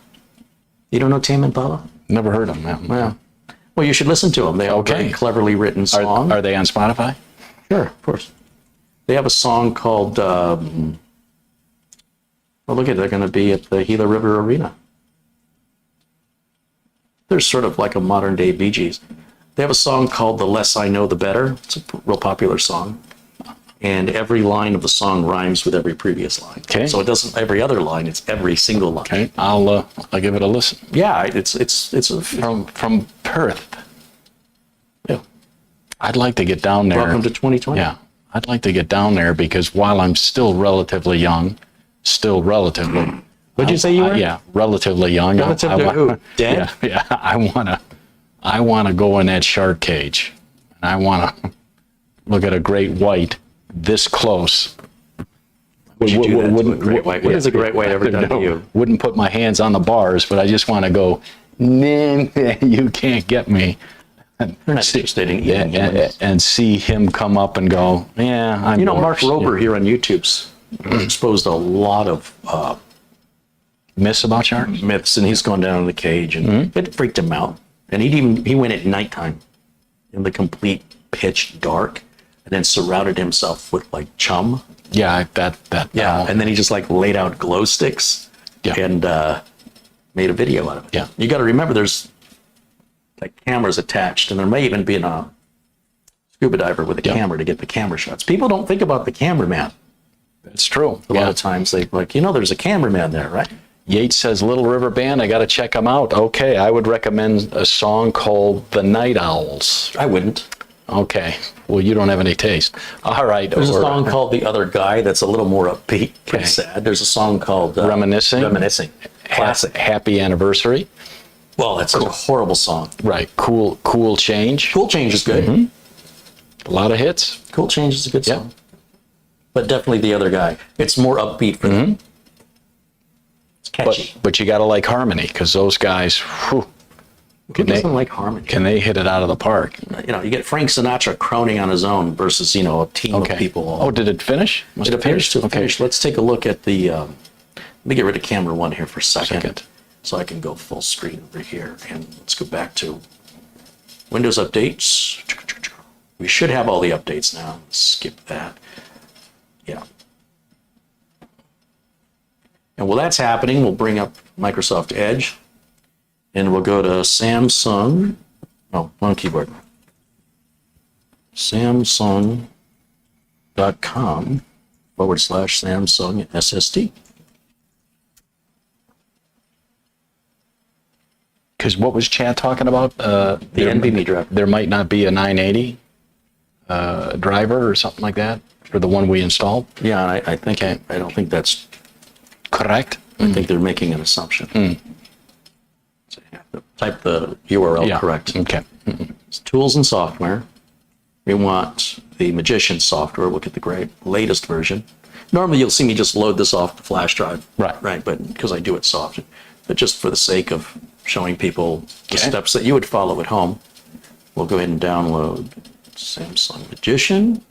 B: You don't know Tame Impala?
C: Never heard of them.
B: Well, you should listen to them. They have a very
C: Okay.
B: cleverly written song.
C: Are they on Spotify?
B: Sure, of course. They have a song called, well, look at it, they're going to be at the Gila River Arena. They're sort of like a modern day Bee Gees. They have a song called The Less I Know, The Better. It's a real popular song. And every line of the song rhymes with every previous line.
C: Okay.
B: So it doesn't every other line, it's every single line.
C: Okay, I'll give it a listen.
B: Yeah, it's a,
C: From Perth.
B: yeah.
C: I'd like to get down there.
B: Welcome to 2020.
C: Yeah, I'd like to get down there because while I'm still relatively young,
B: What'd you say you were?
C: yeah, relatively young.
B: Relative to who? Dead?
C: Yeah, I wanna go in that shark cage, and I wanna look at a great white this close.
B: Would you do that to a great white? What has a great white ever done to you?
C: Wouldn't put my hands on the bars, but I just want to go. Nah, you can't get me.
B: They're not interested in eating humans.
C: And see him come up and go. Yeah, I'm.
B: You know, Mark
C: dwarfs."
B: Rober here on YouTube's exposed a lot of
C: Myths about sharks.
B: myths, and he's gone down in the cage, and it freaked him out. And he went at nighttime in the complete pitch dark, and then surrounded himself with like chum.
C: Yeah, that.
B: And then he just like laid out glow sticks
C: Yeah.
B: and made a video out of it.
C: Yeah.
B: You got to remember, there's like cameras attached, and there may even be a scuba diver with a camera to get the camera shots. People don't think about the cameraman.
C: It's true.
B: A lot of times they like, there's a cameraman there, right?
C: Yates says Little River Band. I got to check them out. Okay, I would recommend a song called "The Night Owls."
B: I wouldn't.
C: Okay. Well, you don't have any taste. All right.
B: There's a song called The Other Guy that's a little more upbeat, pretty sad. There's a song called
C: Reminiscing.
B: Reminiscing. Classic.
C: Happy Anniversary.
B: Well, that's a horrible song.
C: Right. Cool Change.
B: Cool Change is good.
C: A lot of hits.
B: Cool Change is a good song. But definitely The Other Guy. It's more upbeat for them. It's catchy.
C: But you got to like harmony, because those guys, whew,
B: Who doesn't like harmony?
C: can they hit it out of the park?
B: You know, you get Frank Sinatra croning on his own versus, you know, a team of people.
C: Oh, did it finish? Must
B: It
C: have
B: appears to have
C: Okay.
B: finished. Let's take a look at the, let me get rid of camera one here for a second.
C: Second.
B: So I can go full screen over here. And let's go back to Windows updates. We should have all the updates now. Skip that. Yeah. And while that's happening, we'll bring up Microsoft Edge. And we'll go to Samsung. Oh, on keyboard. Samsung.com/Samsung SSD.
C: Because what was Chad talking about? The
B: NVMe drive.
C: There might not be a 980 driver or something like that for the one we installed.
B: Yeah, I think I don't think that's
C: Correct?
B: I think they're making an assumption. So you have to type the URL correct.
C: Okay.
B: It's tools and software. We want the Magician software. Look at the latest version. Normally you'll see me just load this off the flash drive. Right, but because I do it soft. But just for the sake of showing people the steps that you would follow at home, we'll go ahead and download Samsung Magician.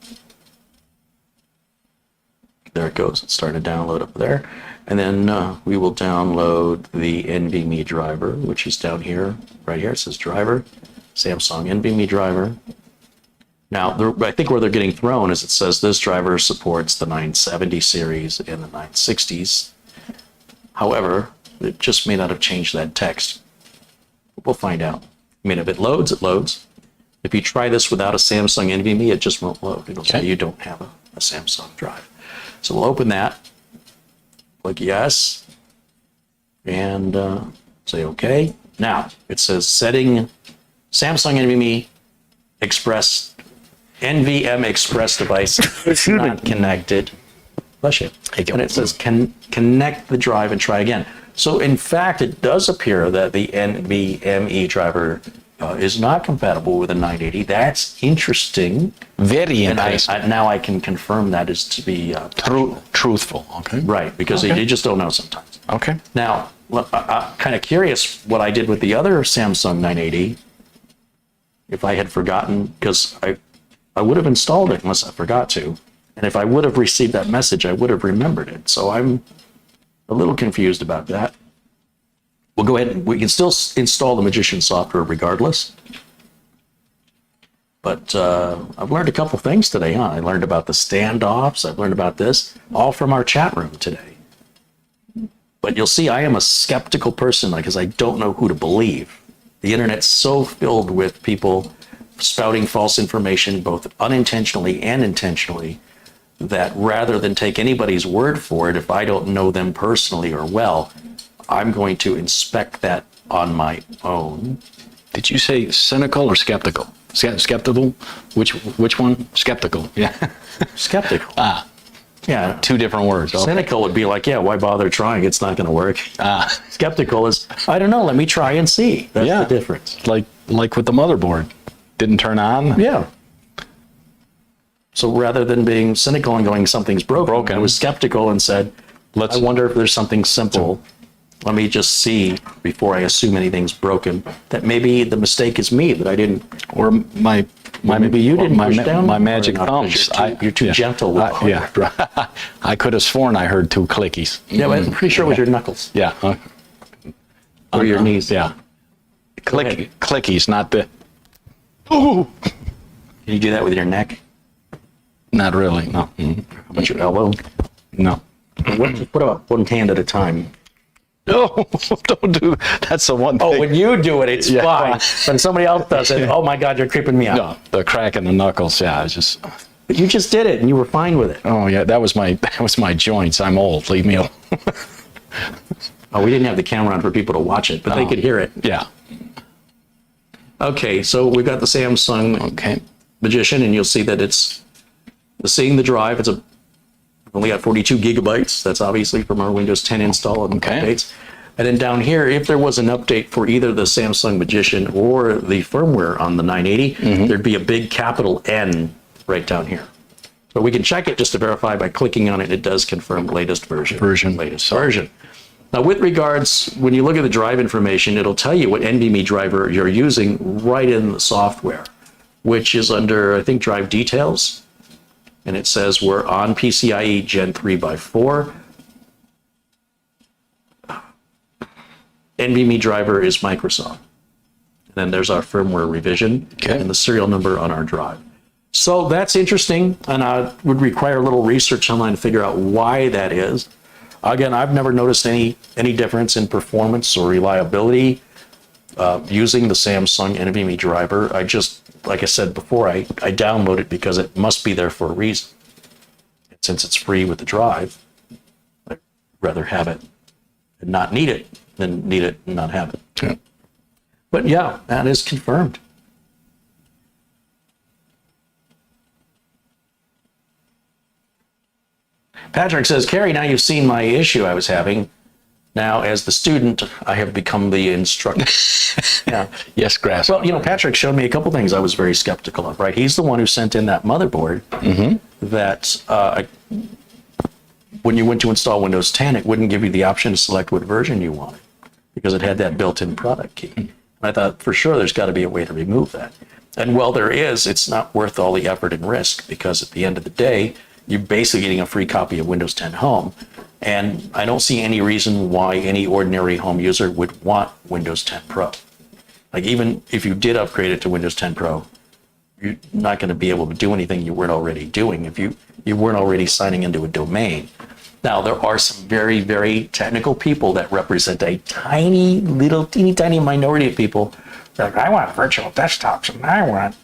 B: There it goes. It's starting to download up there. And then we will download the NVMe driver, which is down here, right here. It says driver, Samsung NVMe driver. Now, I think where they're getting thrown is it says this driver supports the 970 series and the 960s. However, it just may not have changed that text. We'll find out. I mean, if it loads, it loads. If you try this without a Samsung NVMe, it just won't load. It'll say you don't have a Samsung drive. So we'll open that, click yes, and say OK. Now, it says setting Samsung NVMe Express, NVM Express device is not connected. Bless you. And it says connect the drive and try again. So in fact, it does appear that the NVMe driver is not compatible with a 980. That's interesting.
C: Very
B: And
C: interesting.
B: now I can confirm that is to be
C: Truthful. Okay.
B: right, because you just don't know sometimes.
C: Okay.
B: Now, I'm kind of curious what I did with the other Samsung 980. If I had forgotten, because I would have installed it unless I forgot to. And if I would have received that message, I would have remembered it. So I'm a little confused about that. We'll go ahead and we can still install the Magician software regardless. But I've learned a couple things today, huh? I learned about the standoffs. I've learned about this, all from our chat room today. But you'll see I am a skeptical person because I don't know who to believe. The internet's so filled with people spouting false information, both unintentionally and intentionally, that rather than take anybody's word for it, if I don't know them personally or well, I'm going to inspect that on my own.
C: Did you say cynical or skeptical? Skeptical? Which one? Skeptical. Yeah.
B: Skeptical. Yeah.
C: Two different words. Okay.
B: Cynical would be like, yeah, why bother trying? It's not going to work. Skeptical is, I don't know, let me try and see. That's the difference.
C: Like with the motherboard. Didn't turn on?
B: Yeah. So rather than being cynical and going, something's broken, I was skeptical and said, I wonder if there's something simple. Let me just see before I assume anything's broken. That maybe the mistake is me, that I didn't.
C: Or
B: maybe you didn't push down
C: my
B: hard
C: magic
B: enough
C: thumbs.
B: You're too gentle with the
C: yeah. I could have sworn I heard two clickies.
B: Yeah, but I'm pretty sure it was your knuckles.
C: Yeah.
B: Or your knees.
C: Yeah. Clickies, not the.
B: Can you do that with your neck?
C: Not really. No.
B: How about your elbow?
C: No.
B: What about one hand at a time?
C: No, don't do that. That's the one thing.
B: Oh, when you do it, it's fine. When somebody else does it, oh my God, you're creeping me out.
C: No, the crack in the knuckles. Yeah, it's just.
B: But you just did it, and you were fine with it.
C: Oh yeah, that was my joints. I'm old. Leave me alone.
B: Oh, we didn't have the camera on for people to watch it, but they could hear it.
C: Yeah.
B: Okay, so we've got the Samsung.
C: Okay.
B: Magician, and you'll see that it's seeing the drive. It's only got 42 gigabytes. That's obviously from our Windows 10 install and updates. And then down here, if there was an update for either the Samsung Magician or the firmware on the 980, there'd be a big capital N right down here. But we can check it just to verify by clicking on it. It does confirm latest version. Latest version. Now, with regards, when you look at the drive information, it'll tell you what NVMe driver you're using right in the software, which is under, I think, drive details. And it says we're on PCIe Gen 3x4. NVMe driver is Microsoft. And then there's our firmware revision and the serial number on our drive. So that's interesting, and I would require a little research online to figure out why that is. Again, I've never noticed any difference in performance or reliability using the Samsung NVMe driver. I just, like I said before, I download it because it must be there for a reason. And since it's free with the drive, I'd rather have it and not need it than need it and not have it.
C: Yeah.
B: But yeah, that is confirmed. Patrick says, Carrie, now you've seen my issue I was having. Now, as the student, I have become the instructor. Yeah.
C: Yes, Grass.
B: Well, you know, Patrick showed me a couple things I was very skeptical of, right? He's the one who sent in that motherboard that when you went to install Windows 10, it wouldn't give you the option to select what version you wanted because it had that built-in product key. And I thought, for sure, there's got to be a way to remove that. And while there is, it's not worth all the effort and risk because at the end of the day, you're basically getting a free copy of Windows 10 Home. And I don't see any reason why any ordinary home user would want Windows 10 Pro. Like, even if you did upgrade it to Windows 10 Pro, you're not going to be able to do anything you weren't already doing if you weren't already signing into a domain. Now, there are some very, very technical people that represent a tiny, little, teeny tiny minority of people. They're like, I want virtual desktops and I want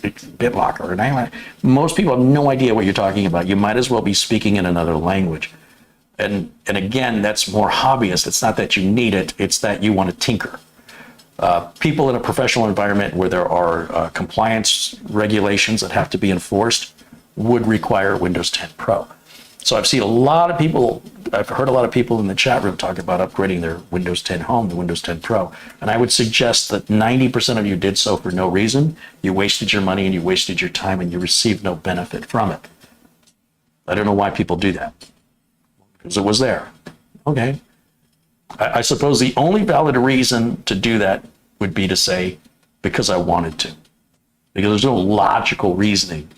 B: BitLocker, and most people have no idea what you're talking about. You might as well be speaking in another language. And again, that's more hobbyist. It's not that you need it, it's that you want to tinker. People in a professional environment where there are compliance regulations that have to be enforced would require Windows 10 Pro. So I've seen a lot of people, I've heard a lot of people in the chat room talk about upgrading their Windows 10 Home to Windows 10 Pro. And I would suggest that 90% of you did so for no reason. You wasted your money and you wasted your time and you received no benefit from it. I don't know why people do that. Because it was there. Okay. I suppose the only valid reason to do that would be to say, because I wanted to. Because there's no logical reasoning.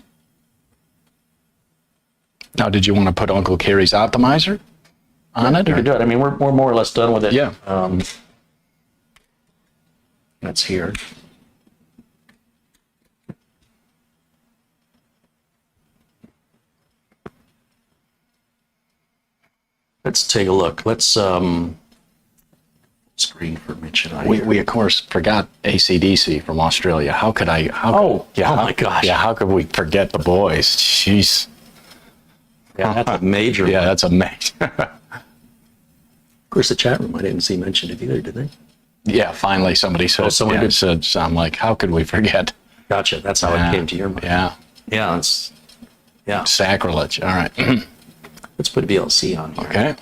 C: Now, did you want to put Uncle Carrie's optimizer on it?
B: You could do it. I mean, we're more or less done with it.
C: Yeah.
B: That's here. Let's take a look. Let's screen for Mitch and I.
C: We of course forgot AC/DC from Australia. How could I?
B: Oh my gosh.
C: Yeah, how could we forget the boys? Jeez.
B: Yeah, that's a major.
C: Yeah, that's amazing.
B: Of course, the chat room, I didn't see mentioned it either, did they?
C: Yeah, finally somebody said.
B: Someone did.
C: Said. So I'm like, how could we forget?
B: Gotcha. That's how it came to your mind.
C: Yeah.
B: Yeah, it's
C: Sacrilege. All right.
B: Let's put VLC on here.
C: Okay.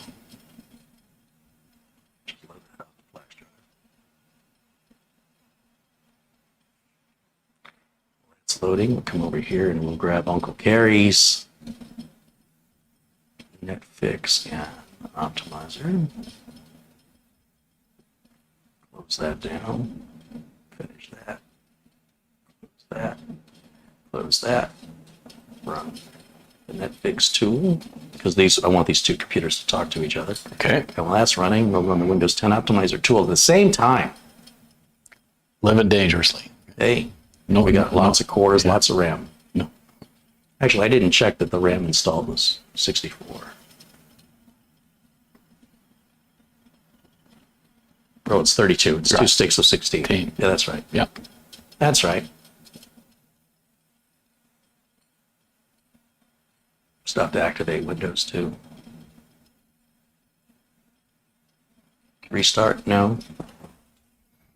B: It's loading. We'll come over here and we'll grab Uncle Carrie's Netflix and optimizer. Close that down. Finish that. Close that. Close that. Run the Netflix tool, because I want these two computers to talk to each other.
C: Okay.
B: And while that's running, we'll run the Windows 10 optimizer tool at the same time.
C: Living dangerously.
B: Hey,
C: No,
B: we got lots of cores,
C: Yeah.
B: lots of RAM.
C: No.
B: Actually, I didn't check that the RAM installed was 64. Oh, it's 32. It's
C: Right.
B: 2 sticks of 16. Yeah, that's right.
C: Yeah.
B: That's right. Stop to activate Windows 2. Restart? No.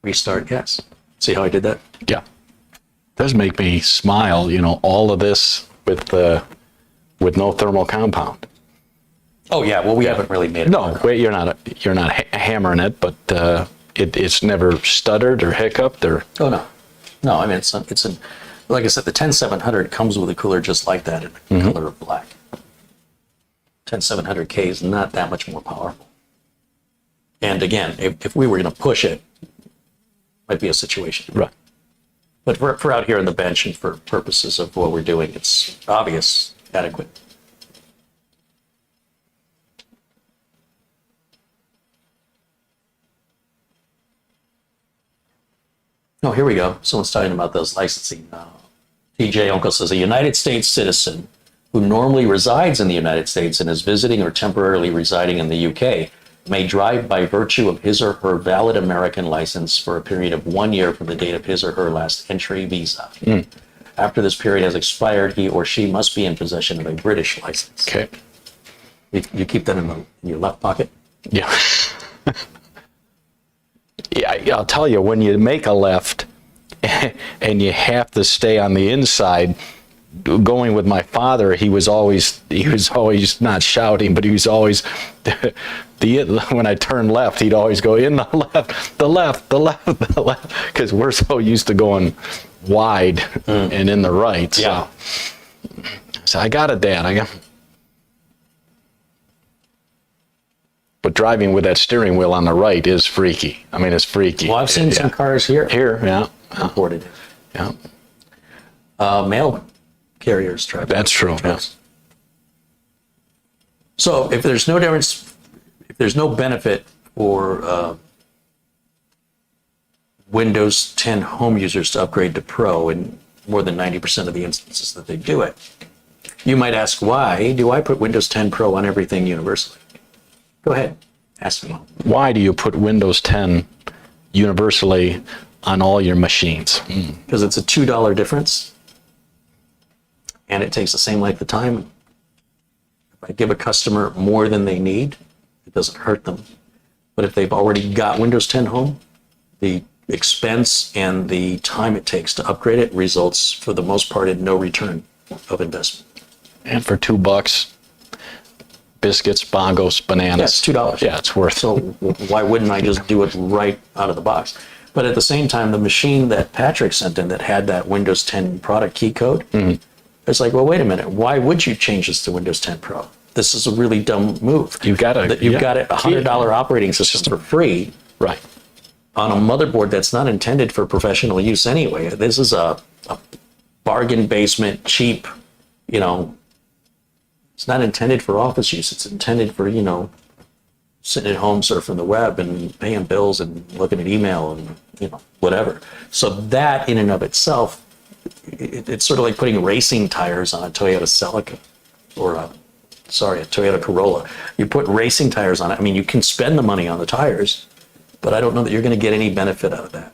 B: Restart? Yes. See how I did that?
C: Yeah. does make me smile, you know, all of this with no thermal compound.
B: Oh yeah, well we haven't really made it.
C: No, wait, you're not hammering it, but it's never stuttered or hiccuped or.
B: Oh no, no. I mean, it's like I said, the 10700 comes with a cooler just like that in the color of black. 10700K is not that much more powerful. And again, if we were going to push it, might be a situation.
C: Right.
B: But for out here on the bench and for purposes of what we're doing, it's obvious, adequate. Oh, here we go. Someone's talking about those licensing. TJ Uncle says, a United States citizen who normally resides in the United States and is visiting or temporarily residing in the UK may drive by virtue of his or her valid American license for a period of 1 year from the date of his or her last entry visa. After this period has expired, he or she must be in possession of a British license.
C: Okay.
B: You keep that in your left pocket?
C: Yeah. Yeah, I'll tell you, when you make a left and you have to stay on the inside, going with my father, he was always not shouting, but he was always when I turned left, he'd always go in the left, because we're so used to going wide and in the right.
B: Yeah.
C: So I got it, Dad. But driving with that steering wheel on the right is freaky. I mean, it's freaky.
B: Well, I've seen some cars here.
C: Here, yeah.
B: Imported.
C: Yeah.
B: Mail carriers drive.
C: That's true. Yeah.
B: So if there's no difference, if there's no benefit for Windows 10 home users to upgrade to Pro in more than 90% of the instances that they do it, you might ask, why do I put Windows 10 Pro on everything universally? Go ahead, ask me.
C: Why do you put Windows 10 universally on all your machines?
B: Because it's a $2 difference, and it takes the same length of time. If I give a customer more than they need, it doesn't hurt them. But if they've already got Windows 10 home, the expense and the time it takes to upgrade it results, for the most part, in no return of investment.
C: And for $2, biscuits, bongos, bananas.
B: Yeah, it's $2.
C: Yeah, it's worth.
B: So why wouldn't I just do it right out of the box? But at the same time, the machine that Patrick sent in that had that Windows 10 product key code, it's like, well, wait a minute. Why would you change this to Windows 10 Pro? This is a really dumb move.
C: You've got a
B: $100 operating system for free,
C: right,
B: on a motherboard that's not intended for professional use anyway. This is a bargain basement, cheap, it's not intended for office use. It's intended for, sitting at home surfing the web and paying bills and looking at email and, whatever. So that in and of itself, it's sort of like putting racing tires on a Toyota Celica or a Toyota Corolla. You put racing tires on it. I mean, you can spend the money on the tires, but I don't know that you're going to get any benefit out of that.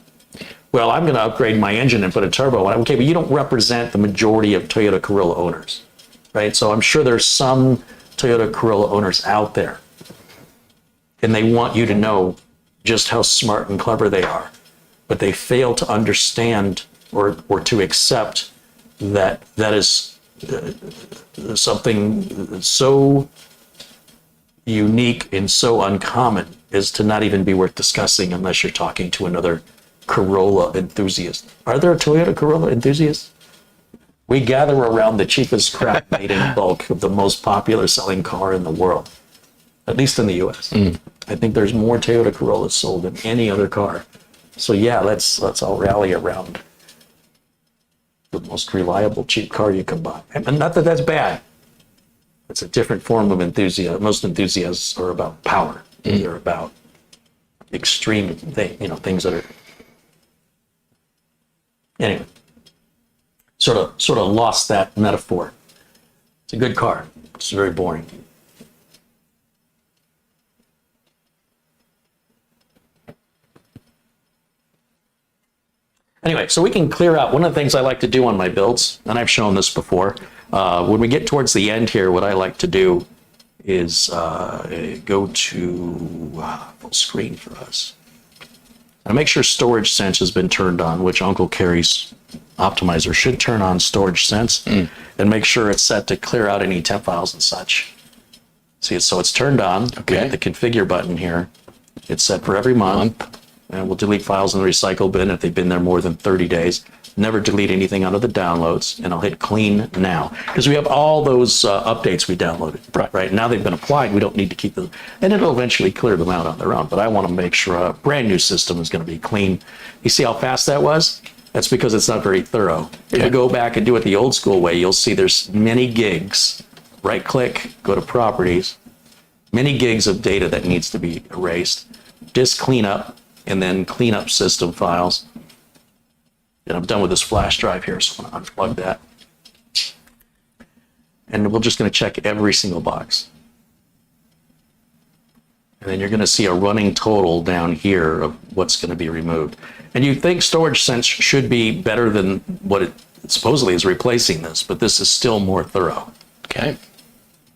B: Well, I'm going to upgrade my engine and put a turbo on it. Okay, but you don't represent the majority of Toyota Corolla owners, right? So I'm sure there's some Toyota Corolla owners out there, and they want you to know just how smart and clever they are, but they fail to understand or to accept that that is something so unique and so uncommon as to not even be worth discussing unless you're talking to another Corolla enthusiast. Are there Toyota Corolla enthusiasts? We gather around the cheapest crap made in bulk of the most popular selling car in the world, at least in the US. I think there's more Toyota Corollas sold than any other car. So yeah, let's all rally around the most reliable cheap car you can buy. And not that that's bad. It's a different form of enthusiasm. Most enthusiasts are about power. They're about extreme things that are, anyway, sort of lost that metaphor. It's a good car. It's very boring. Anyway, so we can clear out one of the things I like to do on my builds, and I've shown this before. When we get towards the end here, what I like to do is go to full screen for us. And make sure Storage Sense has been turned on, which Uncle carries optimizer should turn on storage sense and make sure it's set to clear out any temp files and such. See, so it's turned on.
C: Okay.
B: We hit the configure button here. It's set for every month. And we'll delete files in the recycle bin if they've been there more than 30 days. Never delete anything out of the downloads. And I'll hit clean now. Because we have all those updates we downloaded. Right. Now they've been applied. We don't need to keep them. And it'll eventually clear them out on their own. But I want to make sure a brand new system is going to be clean. You see how fast that was? That's because it's not very thorough. If you go back and do it the old school way, you'll see there's many gigs. Right click, go to properties. Many gigs of data that needs to be erased. Disk cleanup. And then clean up system files. And I'm done with this flash drive here, so I'm going to unplug that. And we're just going to check every single box. And then you're going to see a running total down here of what's going to be removed. And you think storage sense should be better than what it supposedly is replacing this, but this is still more thorough.
C: Okay.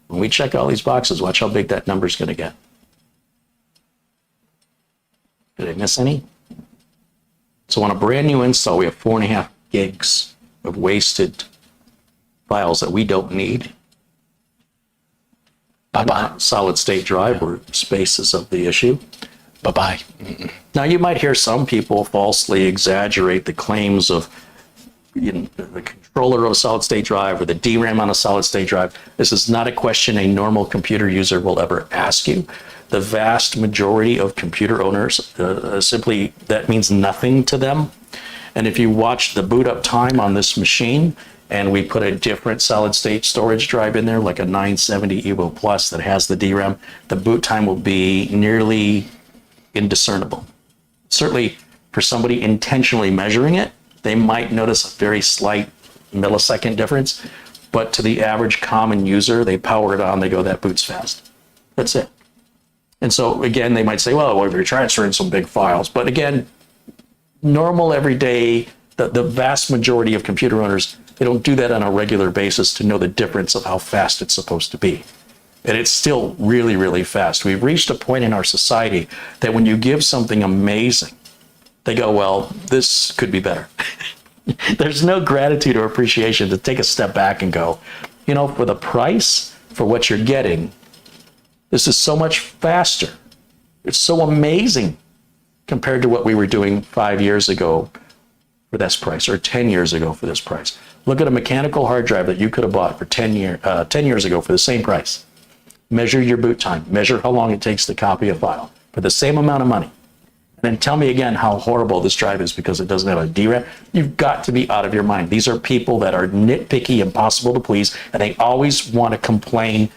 B: When we check all these boxes, watch how big that number is going to get. Did I miss any? So on a brand new install, we have 4.5 gigs of wasted files that we don't need.
C: Bye-bye.
B: Solid state drive where space is of the issue.
C: Bye-bye.
B: Now you might hear some people falsely exaggerate the claims of the controller of a solid state drive or the DRAM on a solid state drive. This is not a question a normal computer user will ever ask you. The vast majority of computer owners, simply, that means nothing to them. And if you watch the boot up time on this machine, and we put a different solid state storage drive in there, like a 970 Evo Plus that has the DRAM, the boot time will be nearly indiscernible. Certainly for somebody intentionally measuring it, they might notice a very slight millisecond difference, but to the average common user, they power it on, they go, that boot's fast. That's it. And so again, they might say, well, you're transferring some big files. But again, normal everyday, the vast majority of computer owners, they don't do that on a regular basis to know the difference of how fast it's supposed to be. And it's still really, really fast. We've reached a point in our society that when you give something amazing, they go, well, this could be better. There's no gratitude or appreciation to take a step back and go, you know, for the price, for what you're getting, this is so much faster. It's so amazing compared to what we were doing 5 years ago for this price, or 10 years ago for this price. Look at a mechanical hard drive that you could have bought for 10 years ago for the same price. Measure your boot time. Measure how long it takes to copy a file for the same amount of money. And then tell me again how horrible this drive is because it doesn't have a DRAM. You've got to be out of your mind. These are people that are nitpicky, impossible to please, and they always want to complain.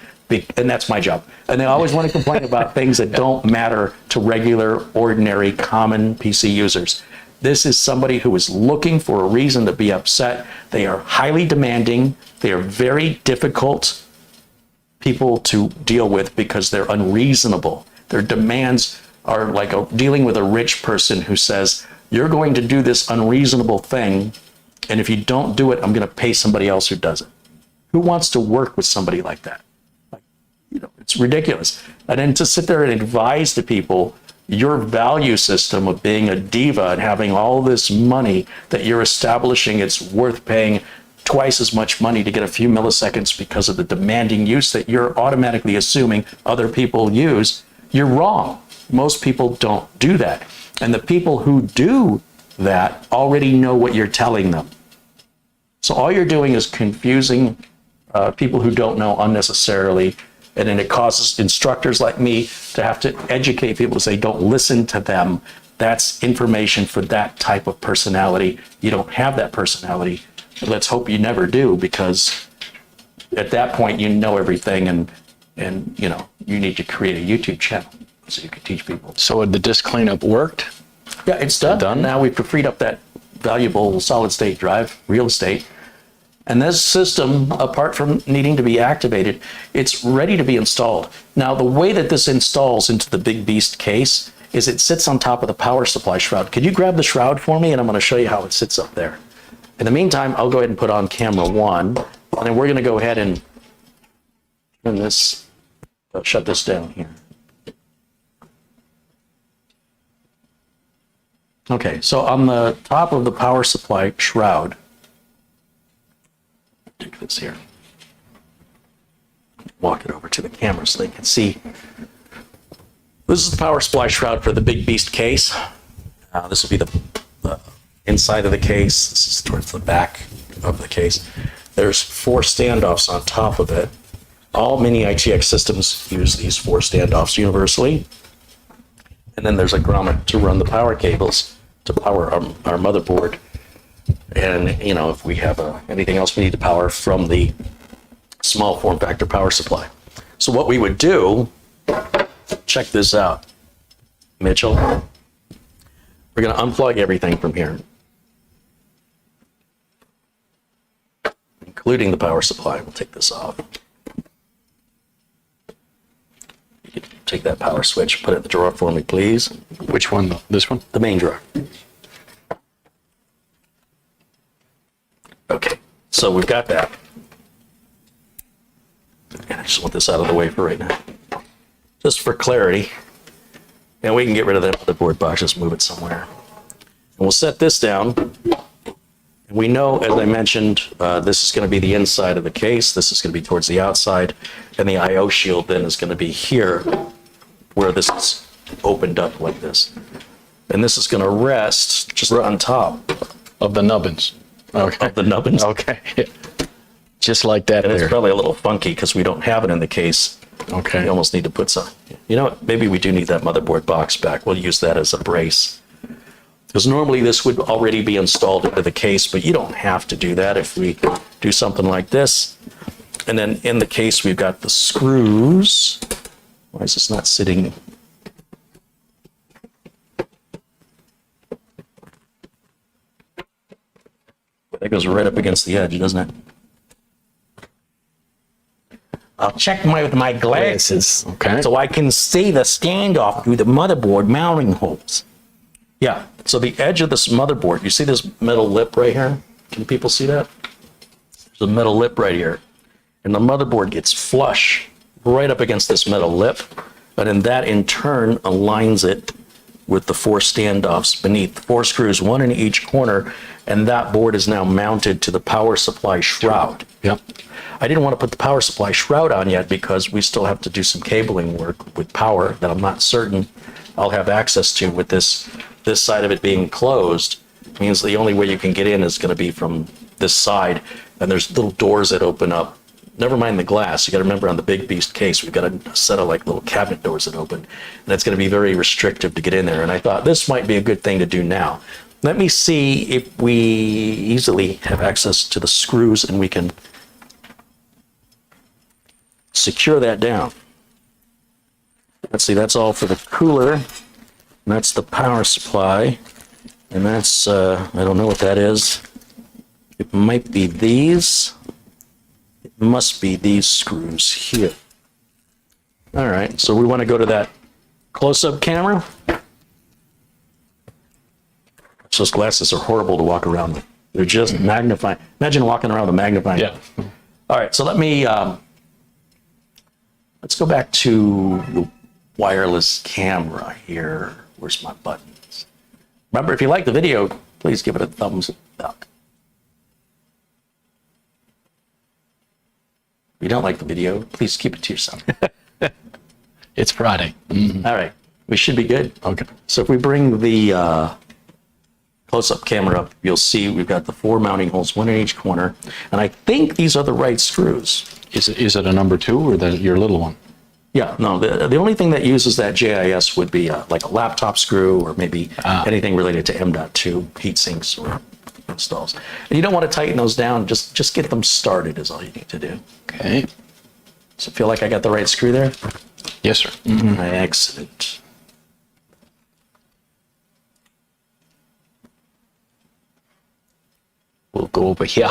B: And that's my job. And they always want to complain about things that don't matter to regular, ordinary, common PC users. This is somebody who is looking for a reason to be upset. They are highly demanding. They are very difficult people to deal with because they're unreasonable. Their demands are like dealing with a rich person who says, you're going to do this unreasonable thing, and if you don't do it, I'm going to pay somebody else who does it. Who wants to work with somebody like that? You know, it's ridiculous. And then to sit there and advise to people your value system of being a diva and having all this money that you're establishing, it's worth paying twice as much money to get a few milliseconds because of the demanding use that you're automatically assuming other people use, you're wrong. Most people don't do that. And the people who do that already know what you're telling them. So all you're doing is confusing people who don't know unnecessarily. And then it causes instructors like me to have to educate people to say, don't listen to them. That's information for that type of personality. You don't have that personality. Let's hope you never do, because at that point, you know everything, and you know, you need to create a YouTube channel so you can teach people.
C: So the disk cleanup worked?
B: Yeah, it's done. Now we've freed up that valuable solid state drive, real estate. And this system, apart from needing to be activated, it's ready to be installed. Now, the way that this installs into the big beast case is it sits on top of the power supply shroud. Could you grab the shroud for me? And I'm going to show you how it sits up there. In the meantime, I'll go ahead and put on camera 1, and then we're going to go ahead and turn this, shut this down here. Okay, so on the top of the power supply shroud, do this here. Walk it over to the camera so they can see. This is the power supply shroud for the big beast case. This will be the inside of the case. This is towards the back of the case. There's 4 standoffs on top of it. All Mini-ITX systems use these 4 standoffs universally. And then there's a grommet to run the power cables to power our motherboard. And, you know, if we have anything else we need to power from the small form factor power supply. So what we would do, check this out, Mitchell. We're going to unplug everything from here, including the power supply. We'll take this off. You can take that power switch, put it in the drawer for me, please.
C: Which one? This one?
B: The main drawer. Okay, so we've got that. And I just want this out of the way for right now. Just for clarity. And we can get rid of that motherboard box, just move it somewhere. And we'll set this down. And we know, as I mentioned, this is going to be the inside of the case. This is going to be towards the outside. And the I/O shield then is going to be here, where this is opened up like this. And this is going to rest just on top
C: Of the nubbins. Okay.
B: of the nubbins.
C: Okay. Just like that
B: And
C: there.
B: it's probably a little funky because we don't have it in the case.
C: Okay.
B: We almost need to put some. You know what? Maybe we do need that motherboard box back. We'll use that as a brace. Because normally this would already be installed into the case, but you don't have to do that if we do something like this. And then in the case, we've got the screws. Why is this not sitting? That goes right up against the edge, doesn't it? I'll check with my glasses
C: Okay.
B: so I can see the standoff through the motherboard mounting holes. Yeah, so the edge of this motherboard, you see this metal lip right here? Can people see that? There's a metal lip right here. And the motherboard gets flush right up against this metal lip. And then that in turn aligns it with the 4 standoffs beneath. 4 screws, 1 in each corner, and that board is now mounted to the power supply shroud.
C: Yep.
B: I didn't want to put the power supply shroud on yet because we still have to do some cabling work with power that I'm not certain I'll have access to with this side of it being closed. It means the only way you can get in is going to be from this side, and there's little doors that open up. Never mind the glass. You got to remember on the big beast case, we've got a set of like little cabinet doors that open, and it's going to be very restrictive to get in there. And I thought this might be a good thing to do now. Let me see if we easily have access to the screws and we can secure that down. Let's see, that's all for the cooler. And that's the power supply. And that's, I don't know what that is. It might be these. It must be these screws here. All right, so we want to go to that close-up camera. Those glasses are horrible to walk around with. They're just magnifying. Imagine walking around with a magnifying.
C: Yeah.
B: All right, so let me, let's go back to the wireless camera here. Where's my buttons? Remember, if you like the video, please give it a thumbs up. If you don't like the video, please keep it to yourself.
C: It's Friday.
B: All right, we should be good.
C: Okay.
B: So if we bring the close-up camera up, you'll see we've got the 4 mounting holes, 1 in each corner. And I think these are the right screws.
C: Is it a number 2 or your little one?
B: Yeah, no, the only thing that uses that JIS would be like a laptop screw or maybe anything related to M.2 heat sinks or installs. And you don't want to tighten those down, just get them started is all you need to do.
C: Okay.
B: So feel like I got the right screw there?
C: Yes, sir.
B: Excellent.
C: We'll go over here.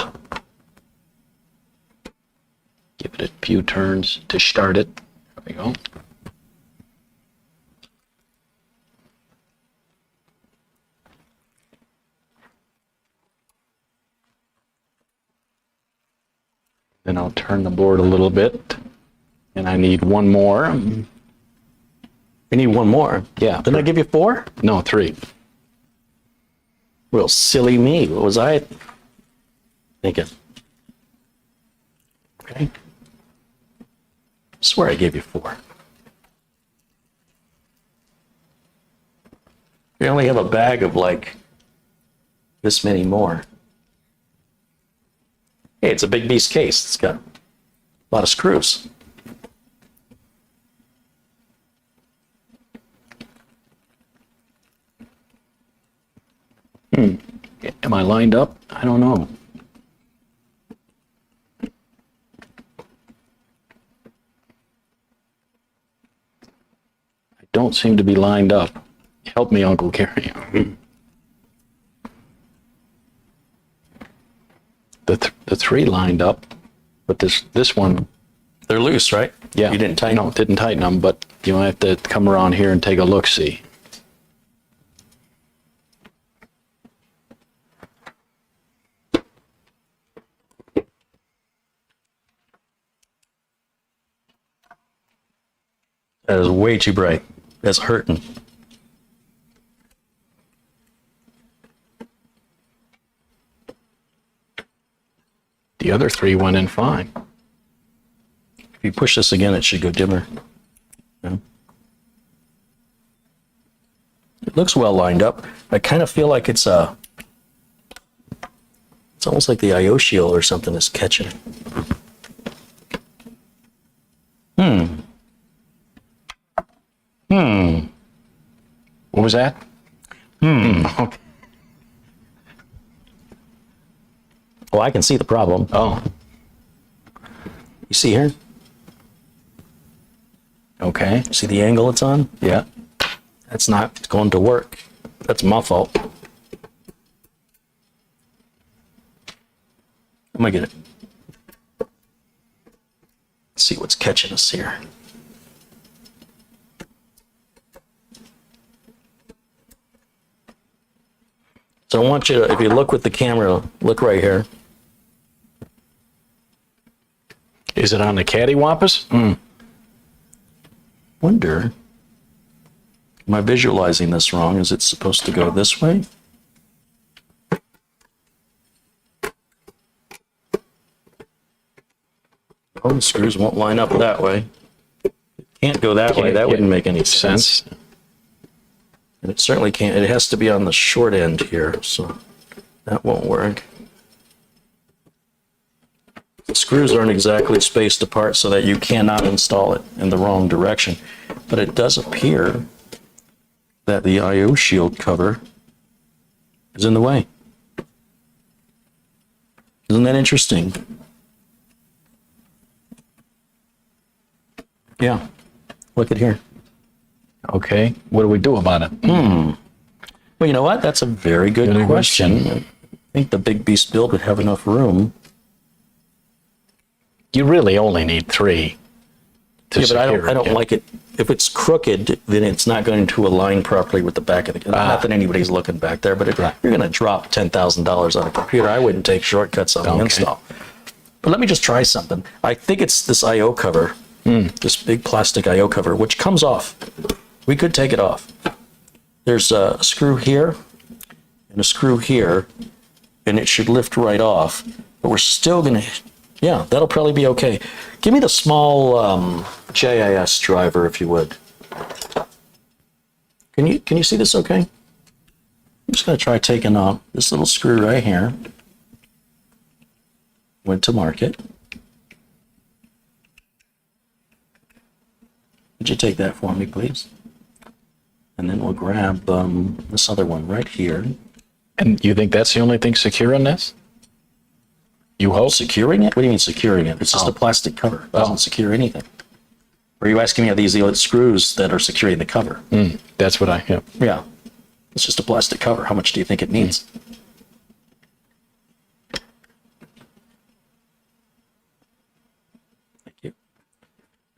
C: Give it a few turns to start it. There we go. Then I'll turn the board a little bit. And I need one more.
B: You need one more?
C: Yeah.
B: Didn't I give you 4?
C: No, 3.
B: Real silly me. What was I thinking? Okay. I swear I gave you 4. You only have a bag of like this many more. Hey, it's a big beast case. It's got a lot of screws.
C: Am I lined up? I don't know. I don't seem to be lined up. Help me, Uncle Carrie. The 3 lined up, but this one,
B: They're loose, right?
C: yeah.
B: You didn't tighten
C: No,
B: them?
C: didn't tighten them, but you might have to come around here and take a look-see.
B: That is way too bright. That's hurting.
C: The other 3 went in fine.
B: If you push this again, it should go dimmer. Yeah. It looks well lined up. I kind of feel like it's almost like the IO shield or something is catching it.
C: What was that? Okay.
B: Oh, I can see the problem.
C: Oh,
B: You see here?
C: okay.
B: See the angle it's on?
C: Yeah.
B: That's not going to work. That's my fault. I'm gonna get it. Let's see what's catching us here. So I want you to, if you look with the camera, look right here.
C: Is it on the cattywampus?
B: Wonder, am I visualizing this wrong? Is it supposed to go this way? Oh, the screws won't line up that way. Can't go that way. That wouldn't make any sense. And it certainly can't. It has to be on the short end here, so that won't work. The screws aren't exactly spaced apart so that you cannot install it in the wrong direction. But it does appear that the IO shield cover is in the way. Isn't that interesting? Yeah. Look at here.
C: Okay. What do we do about it?
B: Well, you know what? That's a very good question. I think the big beast build would have enough room.
C: You really only need 3.
B: Yeah, but I don't like it. If it's crooked, then it's not going to align properly with the back of the. Not that anybody's looking back there, but if you're going to drop $10,000 on a computer, I wouldn't take shortcuts on the install. But let me just try something. I think it's this I/O cover, this big plastic I/O cover, which comes off. We could take it off. There's a screw here and a screw here, and it should lift right off. But we're still going to. Yeah, that'll probably be okay. Give me the small JIS driver, if you would. Can you see this okay? I'm just going to try taking off this little screw right here. Went to market. Would you take that for me, please? And then we'll grab this other one right here.
C: And you think that's the only thing secure in this? You hope?
B: Securing it? What do you mean securing it? It's just a plastic cover. It doesn't secure anything. Or are you asking me are these the screws that are securing the cover?
C: That's what I.
B: Yeah. It's just a plastic cover. How much do you think it needs? Thank you.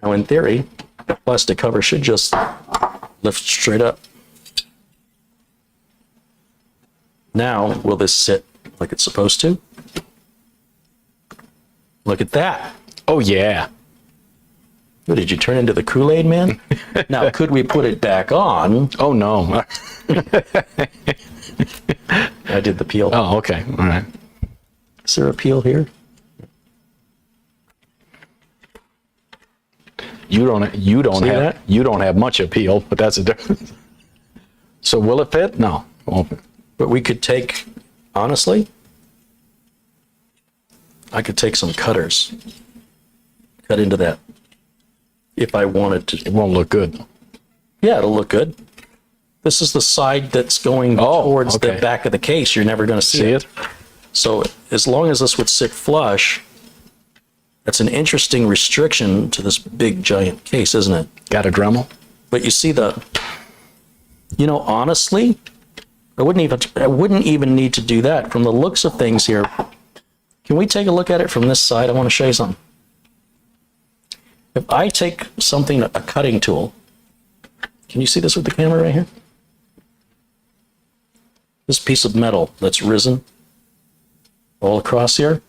B: Now, in theory, the plastic cover should just lift straight up. Now, will this sit like it's supposed to? Look at that.
C: Oh yeah.
B: What, did you turn into the Kool-Aid man? Now, could we put it back on?
C: Oh no.
B: I did the peel.
C: Oh okay. All right.
B: Is there a peel here?
C: You don't
B: See
C: have
B: that?
C: you don't have much appeal, but that's a difference. So will it fit? No. Won't fit.
B: But we could take, honestly, I could take some cutters, cut into that if I wanted to.
C: It won't look good.
B: Yeah, it'll look good. This is the side that's going towards the
C: okay.
B: back of the case. You're never going to see it. So as long as this would sit flush, that's an interesting restriction to this big giant case, isn't it?
C: Got a Dremel?
B: But you see honestly, I wouldn't even need to do that. From the looks of things here, can we take a look at it from this side? I want to show you something. If I take something, a cutting tool, can you see this with the camera right here? This piece of metal that's risen all across here,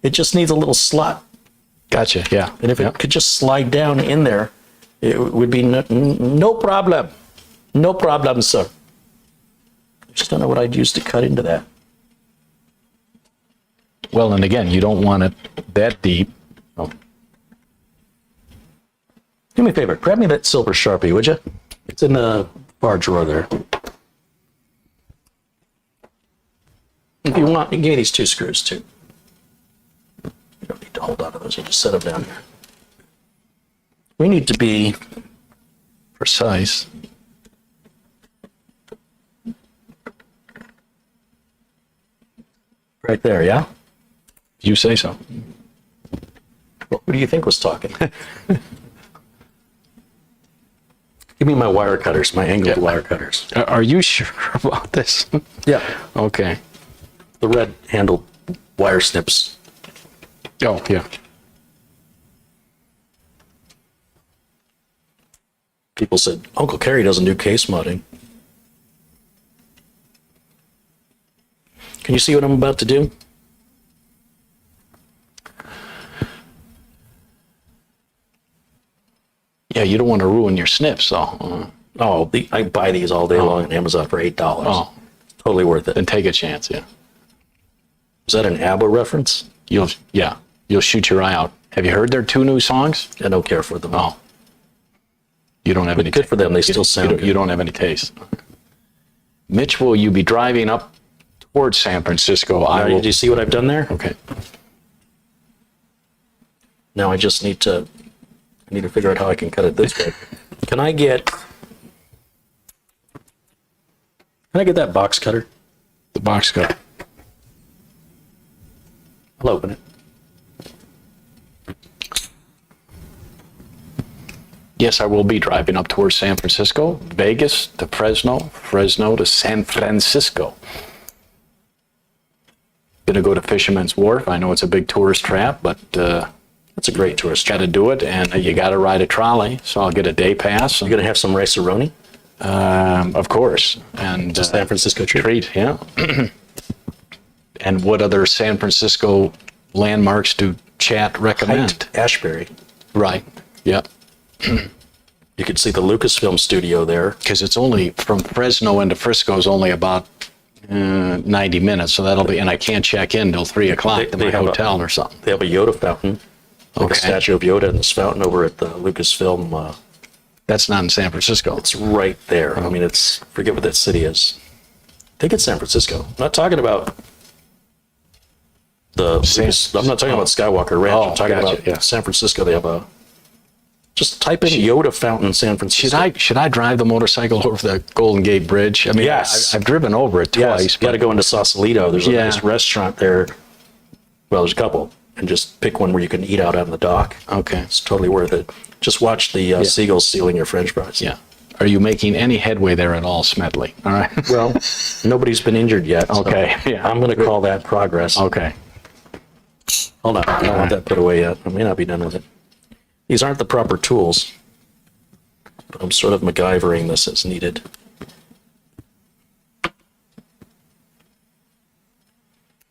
B: it just needs a little slot.
C: Gotcha, yeah.
B: And if it could just slide down in there, it would be no problem. No problem, sir. I just don't know what I'd use to cut into that.
C: Well, and again, you don't want it that deep. Oh,
B: Do me a favor, grab me that silver Sharpie, would you? It's in the bar drawer there. If you want, you can get these 2 screws too. You don't need to hold on to those, you just set them down here. We need to be
C: precise.
B: right there, yeah?
C: You say so.
B: Well, who do you think was talking? Give me my wire cutters, my angled wire cutters.
C: Are you sure about this?
B: Yeah.
C: Okay.
B: The red handled wire snips.
C: Oh, yeah.
B: People said, Uncle Kerry doesn't do case modding. Can you see what I'm about to do?
C: Yeah, you don't want to ruin your snips, so.
B: Oh, I buy these all day long on Amazon for $8.
C: Oh.
B: Totally worth it.
C: Then take a chance, yeah.
B: Is that an ABBA reference?
C: You'll shoot your eye out. Have you heard their 2 new songs?
B: I don't care for them.
C: Oh. You don't have any.
B: Good for them. They still sound good.
C: You don't have any taste. Mitch, will you be driving up towards San Francisco?
B: Do you see what I've done there?
C: Okay.
B: Now I just need to figure out how I can cut it this way. Can I get that box cutter?
C: The box cutter.
B: I'll open it.
C: Yes, I will be driving up towards San Francisco, Vegas to Fresno, Fresno to San Francisco. Gonna go to Fisherman's Wharf. I know it's a big tourist trap, but
B: That's a great tourist
C: got
B: trap.
C: to do it, and you got to ride a trolley. So I'll get a day pass.
B: You're gonna have some rice-a-roni?
C: Of course, and
B: San Francisco treat.
C: yeah. And what other San Francisco landmarks do chat recommend?
B: Hiked Ashbury.
C: Right. Yep.
B: You could see the Lucasfilm studio there.
C: Because it's only from Fresno into Frisco is only about 90 minutes, so that'll be, and I can't check in till 3 o'clock to my hotel or something.
B: They have a Yoda fountain, like a
C: Okay.
B: statue of Yoda in this fountain over at the Lucasfilm.
C: That's not in San Francisco.
B: It's right there. I mean, forget what that city is. I think it's San Francisco. I'm not talking about I'm not talking about Skywalker Ranch.
C: Oh,
B: I'm talking
C: gotcha,
B: about
C: yeah.
B: San Francisco. They have just type in Yoda fountain San Francisco.
C: Should I drive the motorcycle over the Golden Gate Bridge? I mean,
B: Yes.
C: I've driven over it
B: Yes,
C: twice.
B: you got to go into Sausalito. There's a
C: Yeah.
B: nice restaurant there. Well, there's a couple. And just pick one where you can eat out on the dock.
C: Okay.
B: It's totally worth it. Just watch the seagulls stealing your French fries.
C: Yeah. Are you making any headway there at all, Smedley? All right.
B: Well, nobody's been injured yet. so
C: Okay, yeah.
B: I'm going to call that progress.
C: Okay.
B: Hold on. I don't want that put away yet. I may not be done with it. These aren't the proper tools. But I'm sort of MacGyvering this as needed.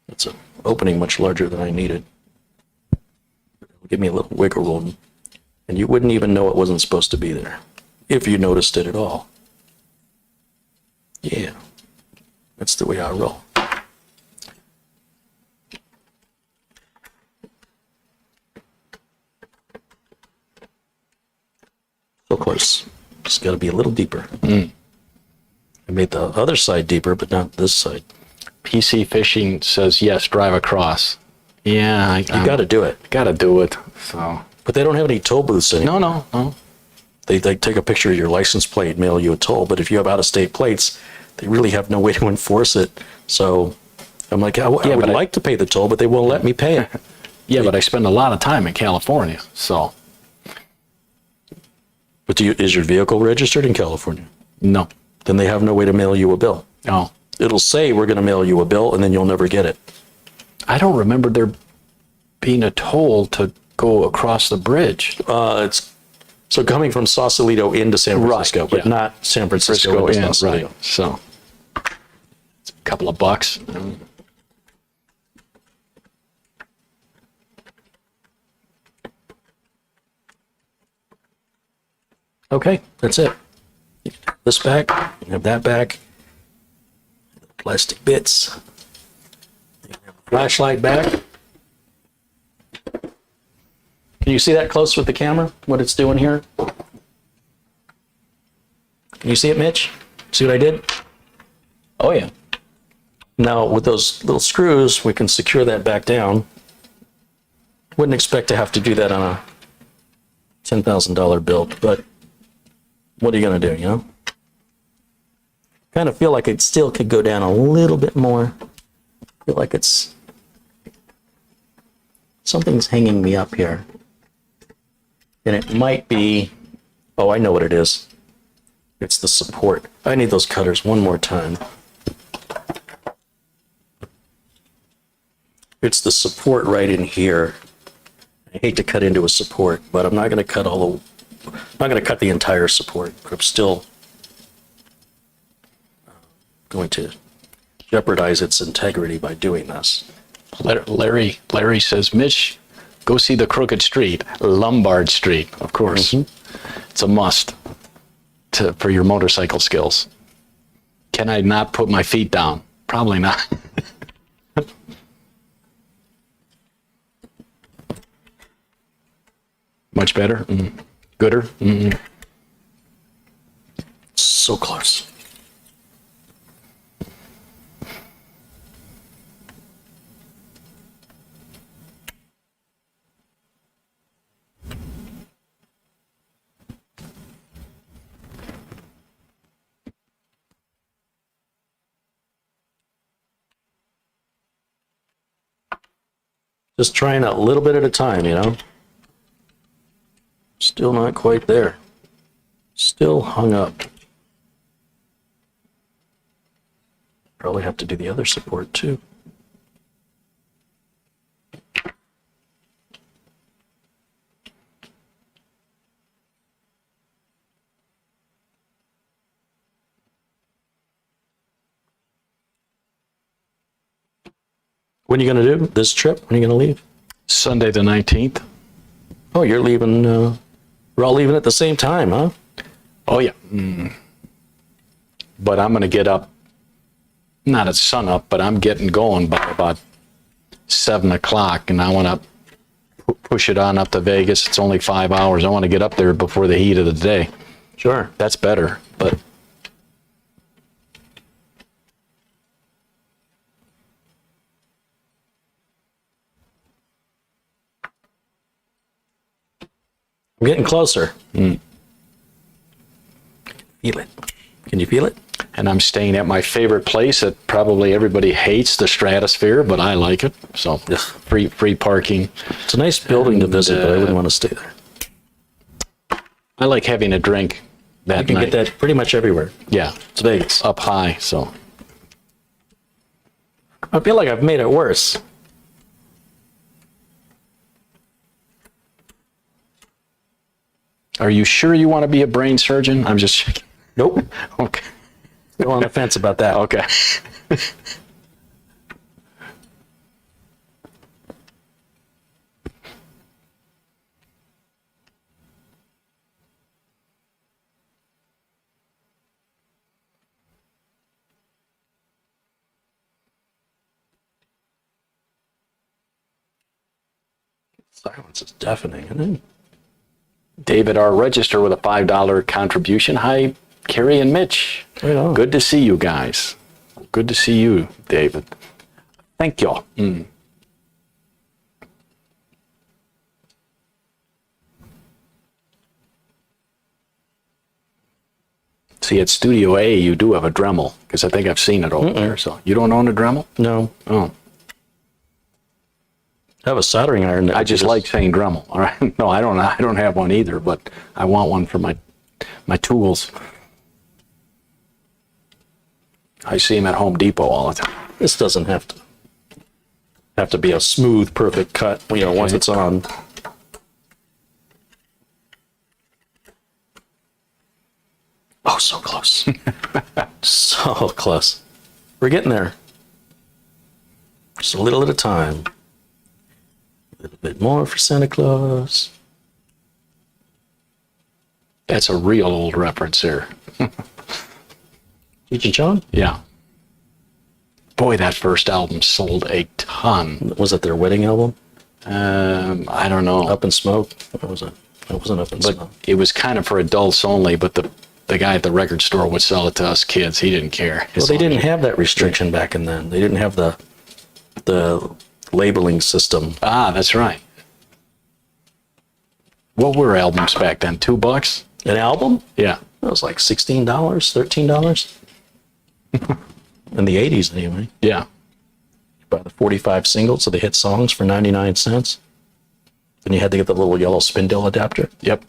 B: It's an opening much larger than I needed. It'll give me a little wiggle room. And you wouldn't even know it wasn't supposed to be there. If you noticed it at all. Yeah. That's the way I roll. course. It's got to be a little deeper. I made the other side deeper, but not this side.
C: PC Fishing says, yes, drive across. Yeah,
B: You got to do it.
C: Got to do it. So.
B: But they don't have any toll booths anymore.
C: No.
B: They take a picture of your license plate, mail you a toll. But if you have out-of-state plates, they really have no way to enforce it. So I'm like, I would like to pay the toll, but they won't let me pay it.
C: Yeah, but I spend a lot of time in California, so.
B: But is your vehicle registered in California?
C: No.
B: Then they have no way to mail you a bill.
C: Oh.
B: It'll say we're going to mail you a bill, and then you'll never get it.
C: I don't remember there being a toll to go across the bridge.
B: It's so coming from Sausalito into San Francisco, but
C: yeah.
B: not San Francisco into Sausalito.
C: Right. So it's a couple of bucks.
B: Okay, that's it. This back, you have that back. Plastic bits. Flashlight back. Can you see that close with the camera? What it's doing here? Can you see it, Mitch? See what I did?
C: Oh, yeah.
B: Now, with those little screws, we can secure that back down. Wouldn't expect to have to do that on a $10,000 build, but what are you going to do, you know? Kind of feel like it still could go down a little bit more. Feel like it's... something's hanging me up here. And it might be... oh, I know what it is. It's the support. I need those cutters one more time. It's the support right in here. I hate to cut into a support, but I'm not going to cut all the... I'm not going to cut the entire support, but I'm still going to jeopardize its integrity by doing this.
C: Larry says, Mitch, go see the Crooked Street, Lombard Street, of course. It's a must for your motorcycle skills. Can I not put my feet down? Probably not. Much better? Gooder?
B: So close. Just trying a little bit at a time, you know? Still not quite there. Still hung up. Probably have to do the other support too. When are you going to do this trip? When are you going to leave?
C: Sunday the 19th.
B: Oh, you're leaving, we're all leaving at the same time, huh?
C: Oh, yeah. But I'm going to get up, not at sunup, but I'm getting going by about 7 o'clock, and I want to push it on up to Vegas. It's only 5 hours. I want to get up there before the heat of the day.
B: Sure.
C: That's better, but...
B: I'm getting closer. Feel it. Can you feel it?
C: And I'm staying at my favorite place that probably everybody hates, the Stratosphere, but I like it. So free parking.
B: It's a nice building to visit, but I wouldn't want to stay there.
C: I like having a drink that
B: You can
C: night.
B: get that pretty much everywhere.
C: Yeah,
B: It's Vegas.
C: up high, so.
B: I feel like I've made it worse.
C: Are you sure you want to be a brain surgeon? I'm just checking.
B: Nope.
C: Okay.
B: Still on the fence about that.
C: Okay.
B: Silence is deafening, isn't it?
C: David R. Register with a $5 contribution. Hi, Carrie and Mitch.
B: Right on.
C: Good to see you guys. Good to see you, David. Thank you. See, at Studio A, you do have a Dremel, because I think I've seen it over there. So you don't own a Dremel?
B: No.
C: Oh,
B: I have a soldering iron. That
C: I just like saying Dremel. All right. No, I don't have one either, but I want one for my tools. I see them at Home Depot all the time.
B: This doesn't have to be a smooth, perfect cut, once it's on. Oh, so close. So close. We're getting there. Just a little at a time. A little bit more for Santa Claus.
C: That's a real old reference there.
B: Cheech and Chong?
C: Yeah. Boy, that first album sold a ton.
B: Was it their wedding album?
C: I don't know.
B: Up in Smoke? Or was it? It wasn't Up in
C: But
B: Smoke.
C: it was kind of for adults only, but the guy at the record store would sell it to us kids. He didn't care.
B: Well, they didn't have that restriction back in then. They didn't have the labeling system.
C: Ah, that's right. What were albums back then? $2?
B: An album?
C: Yeah.
B: It was like $16, $13. In the 80s, anyway.
C: Yeah.
B: You buy the 45 singles of the hit songs for 99 cents. Then you had to get the little yellow spindle adapter.
C: Yep.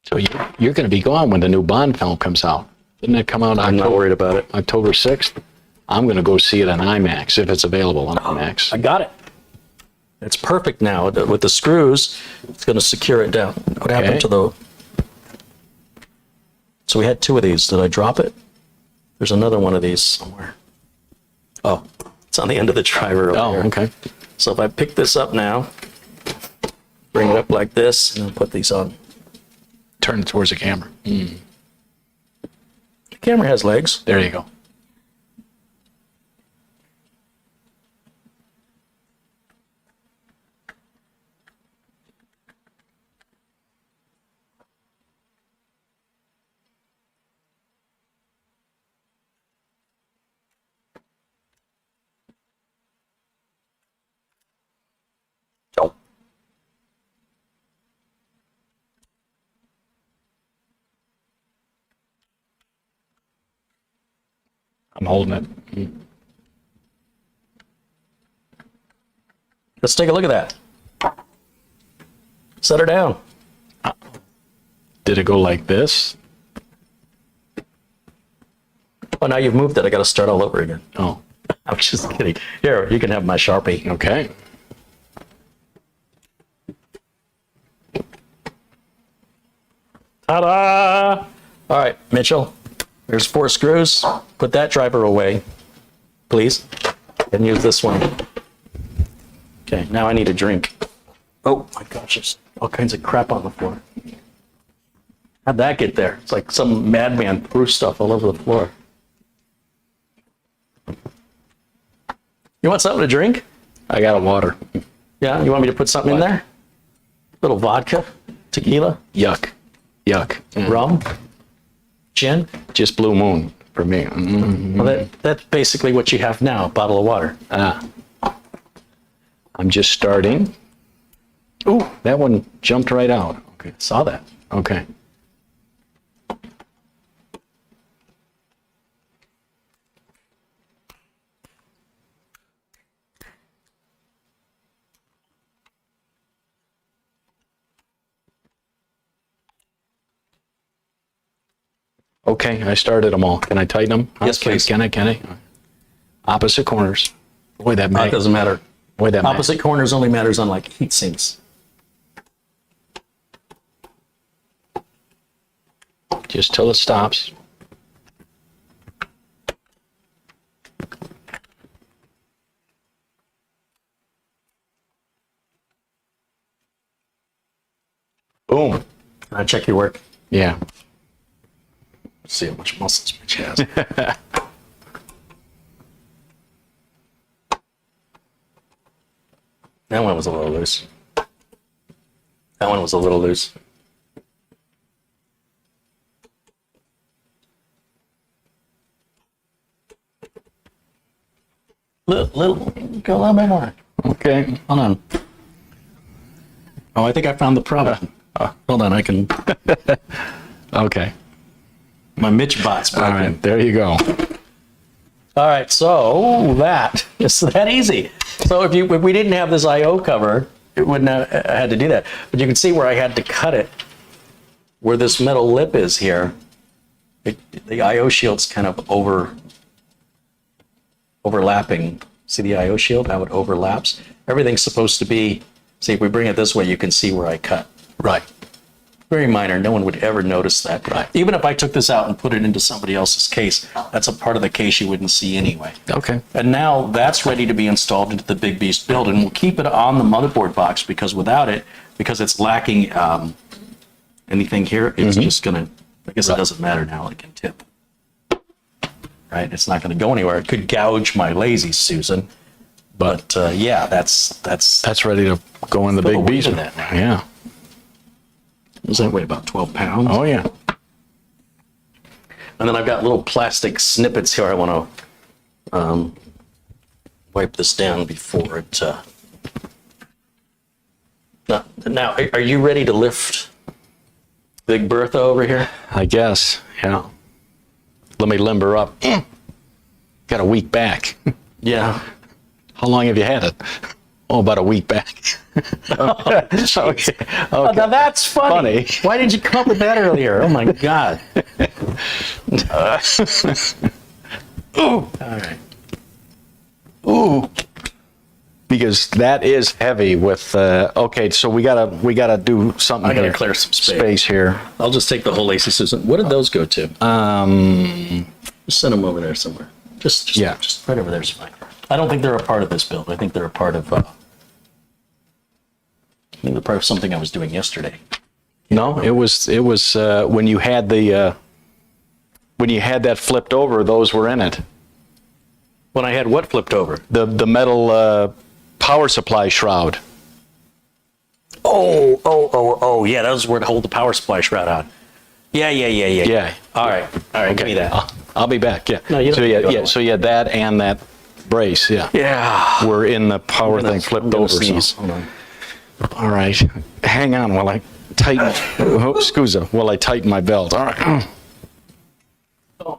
C: So you're going to be gone when the new Bond film comes out. Didn't it come out
B: I'm not worried about it.
C: October 6th? I'm going to go see it on IMAX, if it's available on IMAX.
B: I got it. It's perfect now. With the screws, it's going to secure it down. What happened to the... So we had two of these. Did I drop it? There's another one of these somewhere. Oh, it's on the end of the driver over here.
C: Okay.
B: So if I pick this up now, bring it up like this, and then put these on.
C: Turn it towards the camera.
B: The camera has legs.
C: There you go.
B: Oh.
C: I'm holding it.
B: Let's take a look at that. Set her down.
C: Did it go like this?
B: Oh, now you've moved it. I got to start all over again.
C: Oh,
B: I'm just kidding. Here, you can have my Sharpie.
C: okay.
B: Ta-da! All right, Mitchell, there's 4 screws. Put that driver away, please, and use this one. Okay, now I need a drink. Oh my gosh, there's all kinds of crap on the floor. How'd that get there? It's like some madman threw stuff all over the floor. You want something to drink?
C: I got a water.
B: Yeah, you want me to put something in there? Little vodka, tequila,
C: Yuck. Yuck.
B: rum, gin.
C: Just Blue Moon for me.
B: Well, that's basically what you have now, a bottle of water.
C: I'm just starting. Ooh, that one jumped right out. Okay.
B: Saw that.
C: Okay. Okay, I started them all. Can I tighten them?
B: Yes, please.
C: Can I? Opposite corners. Boy, that
B: It doesn't matter.
C: Boy, that
B: Opposite corners only matters on like heat sinks.
C: Just till it stops. Boom.
B: Can I check your work?
C: Yeah.
B: Let's see how much muscles Mitch has. That one was a little loose. That one was a little loose. Little, go a little bit more.
C: Okay.
B: Hold on. Oh, I think I found the problem. Hold on, I can.
C: Okay.
B: My Mitch bot's
C: All
B: broken.
C: right. There you go.
B: All right, so that is that easy. So if we didn't have this I/O cover, it wouldn't have had to do that. But you can see where I had to cut it, where this metal lip is here. The I/O shield's kind of overlapping. See the I/O shield, how it overlaps? Everything's supposed to be, see, if we bring it this way, you can see where I cut.
C: Right.
B: Very minor, no one would ever notice that.
C: Right.
B: Even if I took this out and put it into somebody else's case, that's a part of the case you wouldn't see anyway.
C: Okay.
B: And now that's ready to be installed into the Big Beast build, and we'll keep it on the motherboard box because without it, because it's lacking anything here, it's just gonna, I guess it doesn't matter now, it can tip. Right, it's not gonna go anywhere. It could gouge my lazy Susan, but yeah, that's
C: ready to go in the
B: Feel the
C: big
B: weight
C: beast.
B: of that now.
C: Yeah.
B: does that weigh about 12 pounds?
C: Oh yeah.
B: And then I've got little plastic snippets here. I want to wipe this down before it. Now, are you ready to lift Big Bertha over here?
C: I guess. Yeah. Let me limber up. Got a week back.
B: Yeah.
C: How long have you had it? Oh, about a week back.
B: Okay. Oh, now that's funny. Why didn't you come up with that earlier? Oh my God. Ooh. All right.
C: Ooh. Because that is heavy with, okay, so we gotta do something
B: I gotta
C: here.
B: clear some space.
C: Here.
B: I'll just take the whole AC Susan. What did those go to? Just send them over there somewhere. Just right over there is fine. I don't think they're a part of this build. I think they're a part of, something I was doing yesterday.
C: No, it was when you had the, when you had that flipped over, those were in it.
B: When I had what flipped over?
C: The metal power supply shroud.
B: Oh, yeah, those were to hold the power supply shroud on. Yeah.
C: Yeah.
B: All right, give me that.
C: I'll be back. Yeah.
B: No, you don't
C: so
B: have to go
C: yeah,
B: away.
C: so you had that and that brace. Yeah.
B: Yeah.
C: Were in the power thing flipped over.
B: Sneeze.
C: So.
B: Hold on.
C: All right. Hang on while I tighten. Scusa. While I tighten my belt. All right.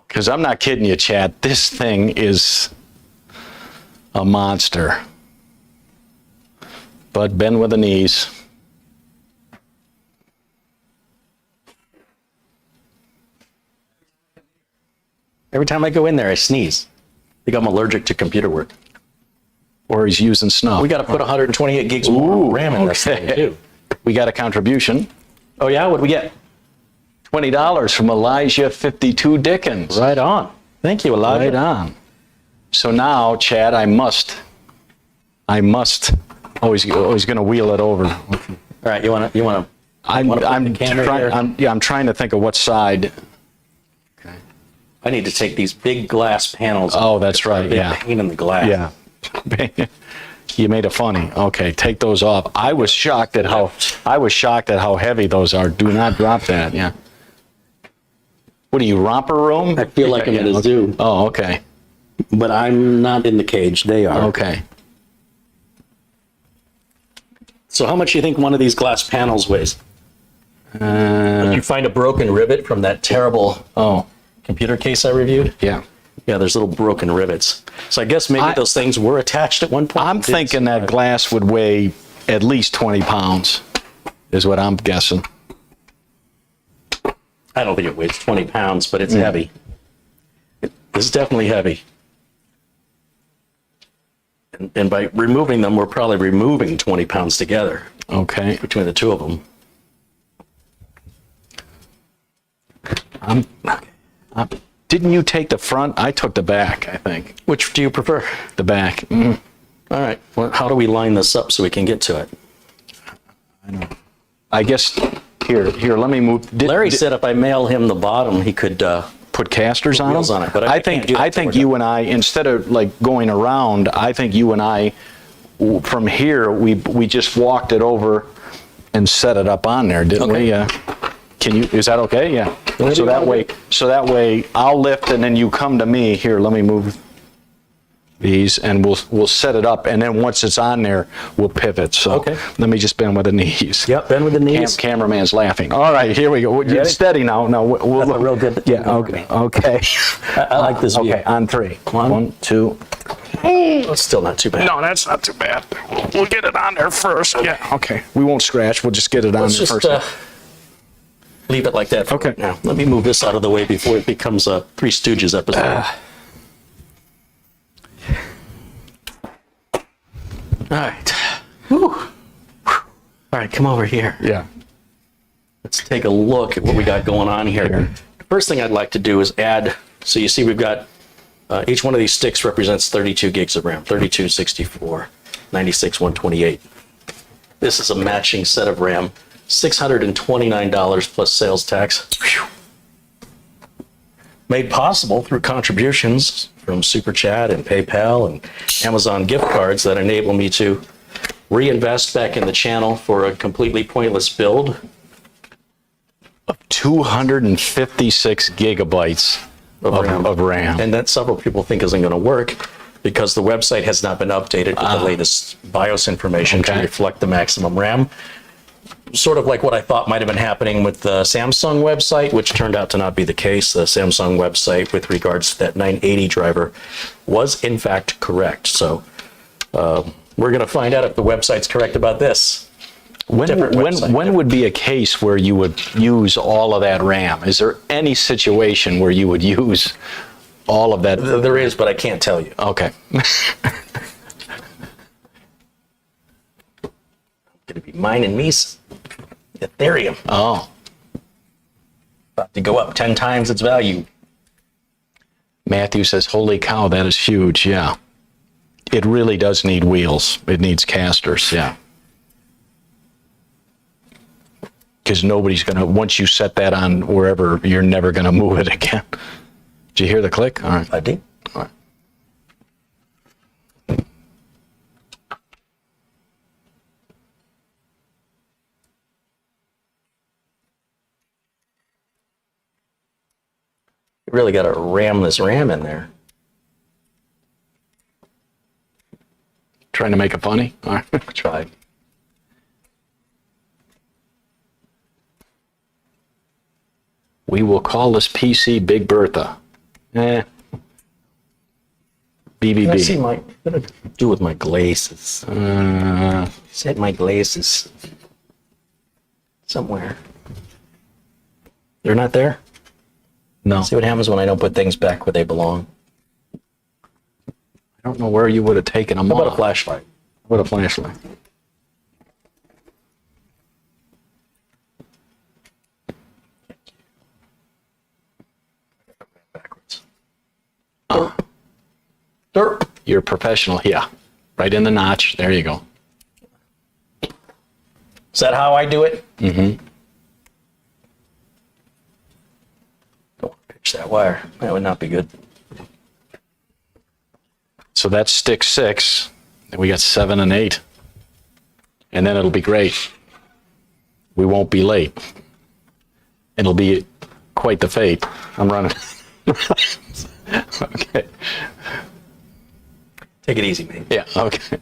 C: Because I'm not kidding you, Chad. This thing is a monster. But bend with the knees.
B: Every time I go in there, I sneeze. I think I'm allergic to computer work.
C: Or he's using snuff.
B: We got to put 128 gigs more RAM in this thing, too.
C: We got a contribution.
B: Oh, yeah? What'd we get?
C: $20 from Elijah 52 Dickens.
B: Right on. Thank you, Elijah.
C: Right on. So now, Chad, I must. Oh, he's going to wheel it over.
B: All right, you want to.
C: I'm trying to think of what side. Okay.
B: I need to take these big glass panels.
C: Oh, that's right.
B: Big
C: Yeah.
B: pane in the glass.
C: Yeah. You made it funny. Okay, take those off. I was shocked at how heavy those are. Do not drop that. Yeah. What are you, romper room?
B: I feel like I'm in a zoo,
C: Oh, okay.
B: but I'm not in the cage. They are.
C: Okay.
B: So how much do you think one of these glass panels weighs? Did you find a broken rivet from that terrible computer case I reviewed?
C: Yeah.
B: Yeah, there's little broken rivets. So I guess maybe those things were attached at one point.
C: I'm thinking that glass would weigh at least 20 pounds, is what I'm guessing.
B: I don't think it weighs 20 pounds, but it's heavy. It's definitely heavy. And by removing them, we're probably removing 20 pounds together
C: Okay.
B: between the two of them.
C: Didn't you take the front? I took the back, I think.
B: Which do you prefer?
C: The back.
B: All right. Well, how do we line this up so we can get to it?
C: I guess, here, let me move.
B: Larry said if I mail him the bottom, he could
C: Put casters on
B: wheels
C: them?
B: on it, but I can't do that
C: I
B: till
C: think
B: we're
C: you and I, instead of like going around, I think you and I, from here, we just walked it over and set it up on there, didn't we? Can you, is that okay? Yeah. So that way I'll lift and then you come to me. Here, let me move these and we'll set it up, and then once it's on there, we'll pivot. So
B: Okay.
C: let me just bend with the knees.
B: Yep, bend with the knees.
C: Cameraman's laughing. All right, here we go. Get steady now. No, we'll
B: That's a real good.
C: Yeah. Okay. Okay.
B: I like this view.
C: Okay. On three.
B: One.
C: 1, 2.
B: It's still not too bad.
C: No, that's not too bad. We'll get it on there first. Yeah. Okay. We won't scratch. We'll just get it on
B: Let's
C: there
B: just
C: first.
B: leave it like that for
C: Okay.
B: right now. Let me move this out of the way before it becomes a Three Stooges episode. All right. Whew. All right, come over here.
C: Yeah.
B: Let's take a look at what we got going on here. The first thing I'd like to do is add, so you see we've got, each one of these sticks represents 32 gigs of RAM, 32, 64, 96, 128. This is a matching set of RAM, $629 plus sales tax. Whew. Made possible through contributions from Super Chat and PayPal and Amazon gift cards that enable me to reinvest back in the channel for a completely pointless build.
C: 256 gigabytes of RAM.
B: And that several people think isn't going to work because the website has not been updated with the latest BIOS information to
C: Okay.
B: reflect the maximum RAM. Sort of like what I thought might have been happening with the Samsung website, which turned out to not be the case. The Samsung website with regards to that 980 driver was in fact correct. So we're going to find out if the website's correct about this.
C: When would be a case where you would use all of that RAM? Is there any situation where you would use all of that?
B: There is, but I can't tell you.
C: Okay.
B: Going to be mining me some Ethereum.
C: Oh.
B: About to go up 10 times its value.
C: Matthew says, holy cow, that is huge. Yeah. It really does need wheels. It needs casters. Yeah. Because nobody's going to, once you set that on wherever, you're never going to move it again. Did you hear the click? All right.
B: I did.
C: All right.
B: You really got to ram this RAM in there.
C: Trying to make it funny? All right.
B: Try.
C: We will call this PC Big Bertha. BBB.
B: I see my, what did I do with my glazes? Set my glazes somewhere. They're not there?
C: No.
B: See what happens when I don't put things back where they belong?
C: I don't know where you would have taken them
B: How about
C: off.
B: a flashlight?
C: What a flashlight.
B: Backwards.
C: Derp. You're a professional. Yeah. Right in the notch. There you go.
B: Is that how I do it?
C: Mm-hmm.
B: Don't want to pitch that wire. That would not be good.
C: So that's stick 6. Then we got 7 and 8. And then it'll be great. We won't be late. It'll be quite the fate. I'm running. Okay.
B: Take it easy, mate.
C: Yeah, okay.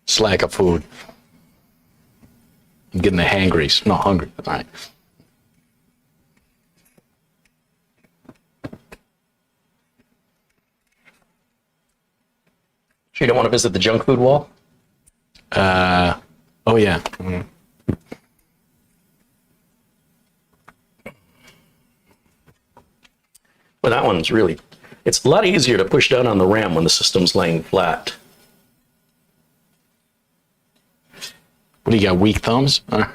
C: Slack of food. I'm getting the hangries. No, hungry. All right.
B: Sure you don't want to visit the junk food wall?
C: Oh, yeah. Mm.
B: Well, that one's really, It's a lot easier to push down on the RAM when the system's laying flat.
C: What do you got, weak thumbs?
B: I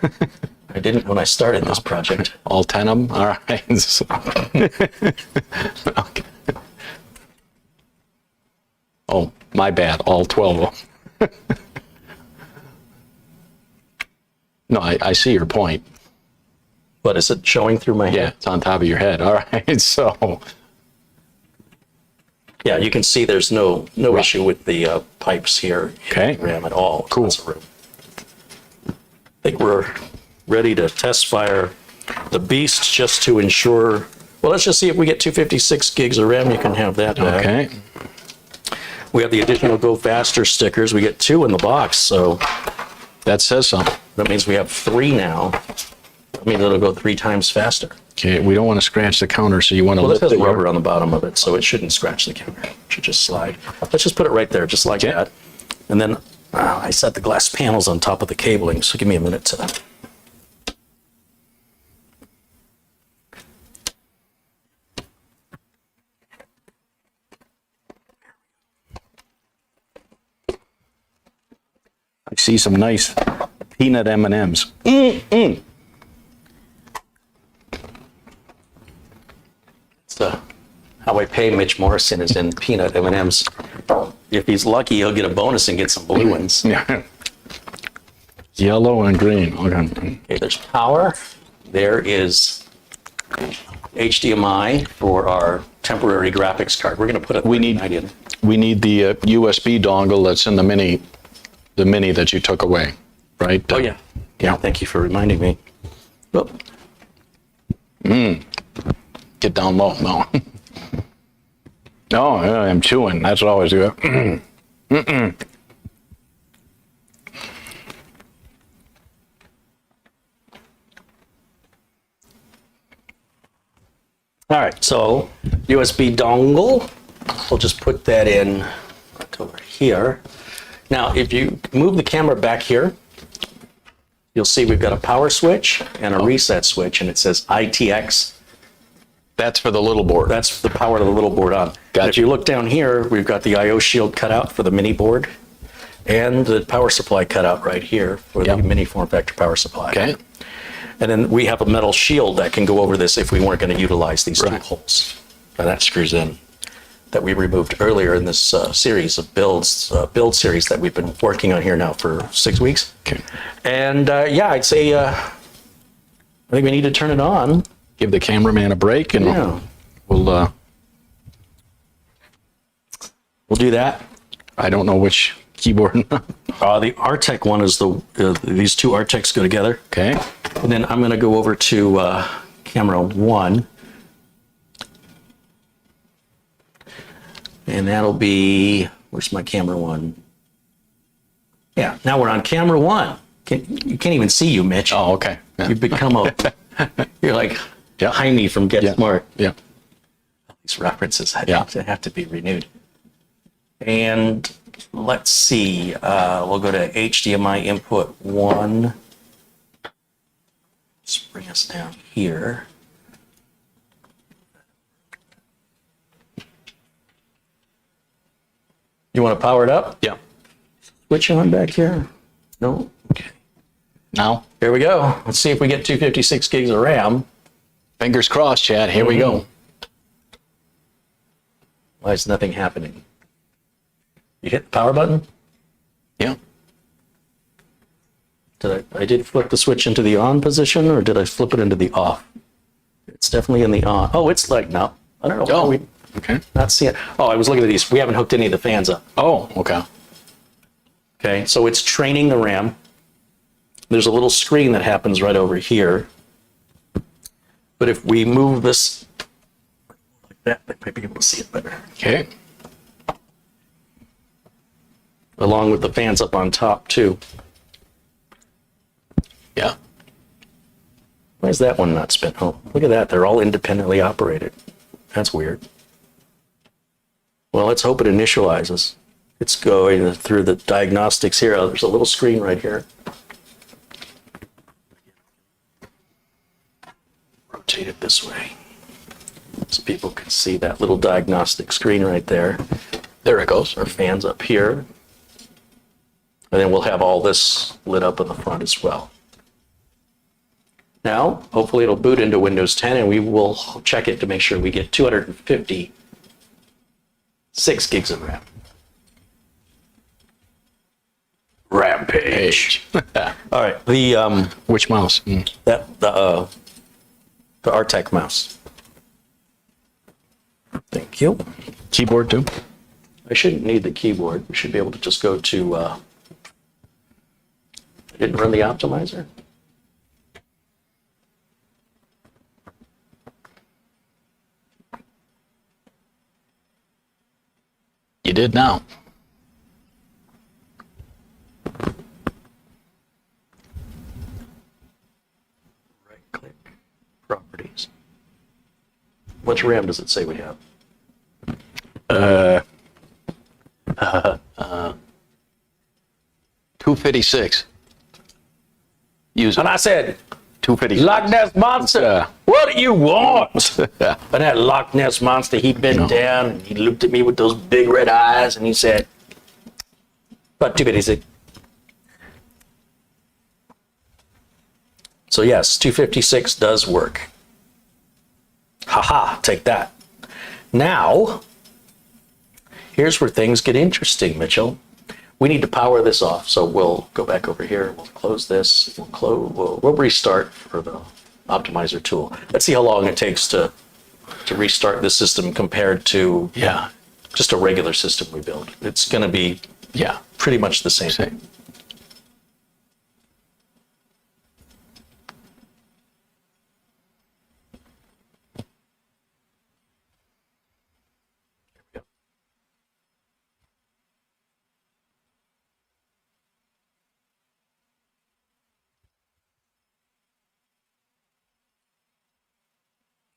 B: didn't when I started this project.
C: All 10 of them? All right. So- okay. Oh, my bad. All 12 of them. No, I see your point.
B: But is it showing through my
C: Yeah,
B: head?
C: it's on top of your head. All right. So,
B: Yeah, you can see there's no issue with the pipes here
C: Okay.
B: in the RAM at all.
C: Cool.
B: Lots of room. I think we're ready to test fire the beast just to ensure. Well, let's just see if we get 256 gigs of RAM. You can have that back.
C: okay.
B: We have the additional Go Faster stickers. We get 2 in the box, so
C: That says something.
B: that means we have 3 now. I mean, it'll go 3 times faster.
C: Okay, we don't want to scratch the counter, so you want to
B: Well, this
C: lift
B: has
C: it.
B: rubber on the bottom of it, so it shouldn't scratch the counter. It should just slide. Let's just put it right there, just like
C: Okay.
B: that. And then I set the glass panels on top of the cabling, so give me a minute to.
C: I see some nice peanut M&Ms.
B: It's how I pay Mitch Morrison is in peanut M&Ms. If he's lucky, he'll get a bonus and get some blue ones.
C: Yeah. Yellow and green. Okay.
B: Okay, there's power. There is HDMI for our temporary graphics card. We're going to put a
C: We need
B: 3090 in.
C: we need the USB dongle that's in the mini that you took away, right?
B: Oh, yeah. Yeah, thank you for reminding me. Well,
C: Get down low. No. No, I'm chewing. That's always good.
B: all right, so USB dongle. We'll just put that in right over here. Now, if you move the camera back here, you'll see we've got a power switch and a reset switch, and it says ITX.
C: That's for the little board.
B: That's the power to the little board on.
C: Gotcha.
B: If you look down here, we've got the I/O shield cut out for the mini board and the power supply cut out right here for the
C: Yep.
B: mini form factor power supply.
C: Okay.
B: And then we have a metal shield that can go over this if we weren't going to utilize these 2
C: Right.
B: holes. And that screws in. That we removed earlier in this series of build series that we've been working on here now for 6 weeks.
C: Okay.
B: And yeah, I'd say I think we need to turn it on.
C: Give the cameraman a break, and
B: Yeah.
C: we'll
B: We'll do that.
C: I don't know which keyboard.
B: The Artec one is these 2 Artecs go together.
C: Okay.
B: And then I'm going to go over to camera 1. And that'll be, where's my camera 1? Yeah, now we're on camera 1. You can't even see you, Mitch.
C: Oh, okay. Yeah.
B: You've become you're like
C: Yeah.
B: Jaime from Get
C: Yeah.
B: Smart.
C: Yeah.
B: These references
C: Yeah.
B: have to be renewed. And let's see, we'll go to HDMI input 1. Just bring us down here. You want to power it up?
C: Yeah.
B: Switch on back here? No? Okay.
C: Now,
B: Here we go. Let's see if we get 256 gigs of RAM.
C: fingers crossed, Chad. Here we go.
B: Why is nothing happening? You hit the power button?
C: Yeah.
B: I did flip the switch into the on position, or did I flip it into the off? It's definitely in the on. Oh, it's like, no. I don't know. Why
C: Oh,
B: we
C: okay.
B: not see it. Oh, I was looking at these. We haven't hooked any of the fans up.
C: Oh, okay.
B: Okay, so it's training the RAM. There's a little screen that happens right over here. But if we move this like that, they might be able to see it better.
C: Okay.
B: Along with the fans up on top, too.
C: Yeah.
B: Why is that one not spin? Oh, look at that. They're all independently operated. That's weird. Well, let's hope it initializes. It's going through the diagnostics here. Oh, there's a little screen right here. Rotate it this way. So people can see that little diagnostic screen right there. There it goes, our fans up here. And then we'll have all this lit up in the front as well. Now, hopefully it'll boot into Windows 10 and we will check it to make sure we get 256 gigs of RAM. Rampage. All right, the
C: Which mouse?
B: the Artec mouse. Thank you.
C: Keyboard too?
B: I shouldn't need the keyboard. We should be able to just go to. I didn't run the optimizer.
C: You did now.
B: Right click, properties. How much RAM does it say we have?
C: 256. Use
B: And
C: it.
B: I said,
C: 256.
B: Loch Ness Monster, what do you want? And that Loch Ness Monster, he bent down and he looked at me with those big red eyes and he said, about 256. So yes, 256 does work. Haha, take that. Now, here's where things get interesting, Mitchell. We need to power this off, so we'll go back over here. We'll close this. We'll restart for the optimizer tool. Let's see how long it takes to restart this system compared to just a regular system we build. It's going to be pretty much the same.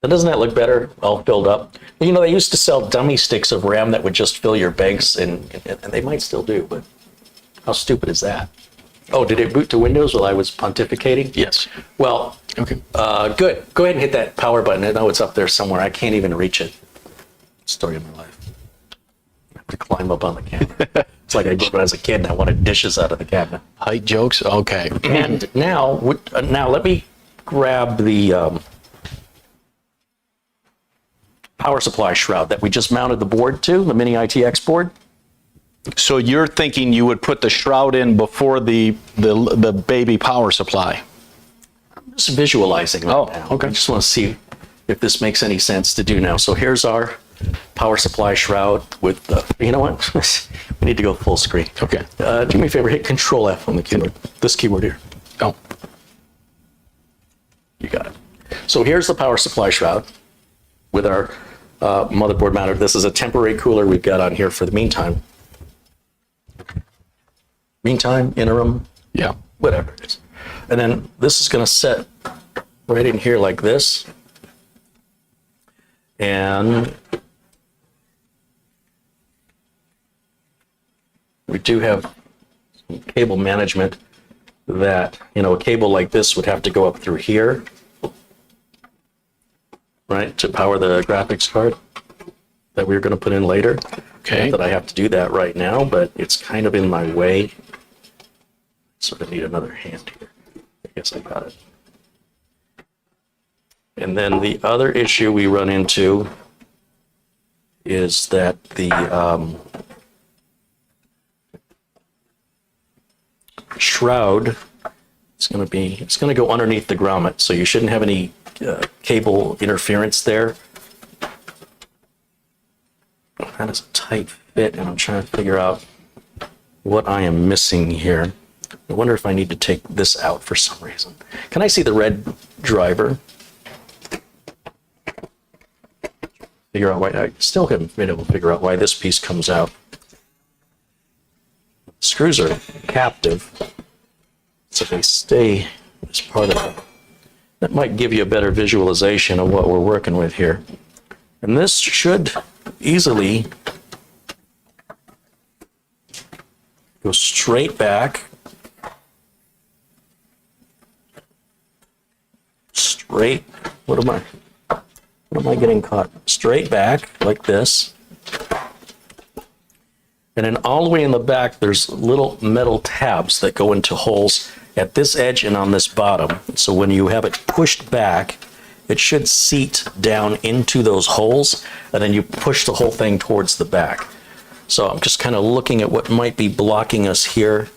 B: Doesn't that look better, all filled up? You know, they used to sell dummy sticks of RAM that would just fill your banks, and they might still do, but how stupid is that? Oh, did it boot to Windows while I was pontificating?
C: Yes.
B: Well,
C: Okay.
B: good. Go ahead and hit that power button. I know it's up there somewhere. I can't even reach it. Story of my life. I have to climb up on the camera. It's like I did when I was a kid and I wanted dishes out of the cabinet.
C: Height jokes? Okay.
B: And now let me grab the power supply shroud that we just mounted the board to, the Mini-ITX board.
C: So you're thinking you would put the shroud in before the baby power supply?
B: I'm just visualizing that now.
C: Okay.
B: I just want to see if this makes any sense to do now. So here's our power supply shroud with the, you know what? We need to go full screen.
C: Okay.
B: Do me a favor, hit Control F on the keyboard. This keyboard here.
C: Oh.
B: You got it. So here's the power supply shroud with our motherboard mounted. This is a temporary cooler we've got on here for the meantime. Interim,
C: Yeah.
B: whatever it is. And then this is going to set right in here like this. And we do have some cable management that, you know, a cable like this would have to go up through here, right, to power the graphics card that we're going to put in later.
C: Okay.
B: Not that I have to do that right now, but it's kind of in my way. Sort of need another hand here. I guess I got it. And then the other issue we run into is that the shroud is going to go underneath the grommet, so you shouldn't have any cable interference there. That is a tight fit, and I'm trying to figure out what I am missing here. I wonder if I need to take this out for some reason. Can I see the red driver? Figure out why. I still haven't been able to figure out why this piece comes out. Screws are captive, so they stay as part of it. That might give you a better visualization of what we're working with here. And this should easily go straight back. Straight. What am am I getting caught? Straight back, like this. And then all the way in the back, there's little metal tabs that go into holes at this edge and on this bottom. So when you have it pushed back, it should seat down into those holes, and then you push the whole thing towards the back. So I'm just kind of looking at what might be blocking us here.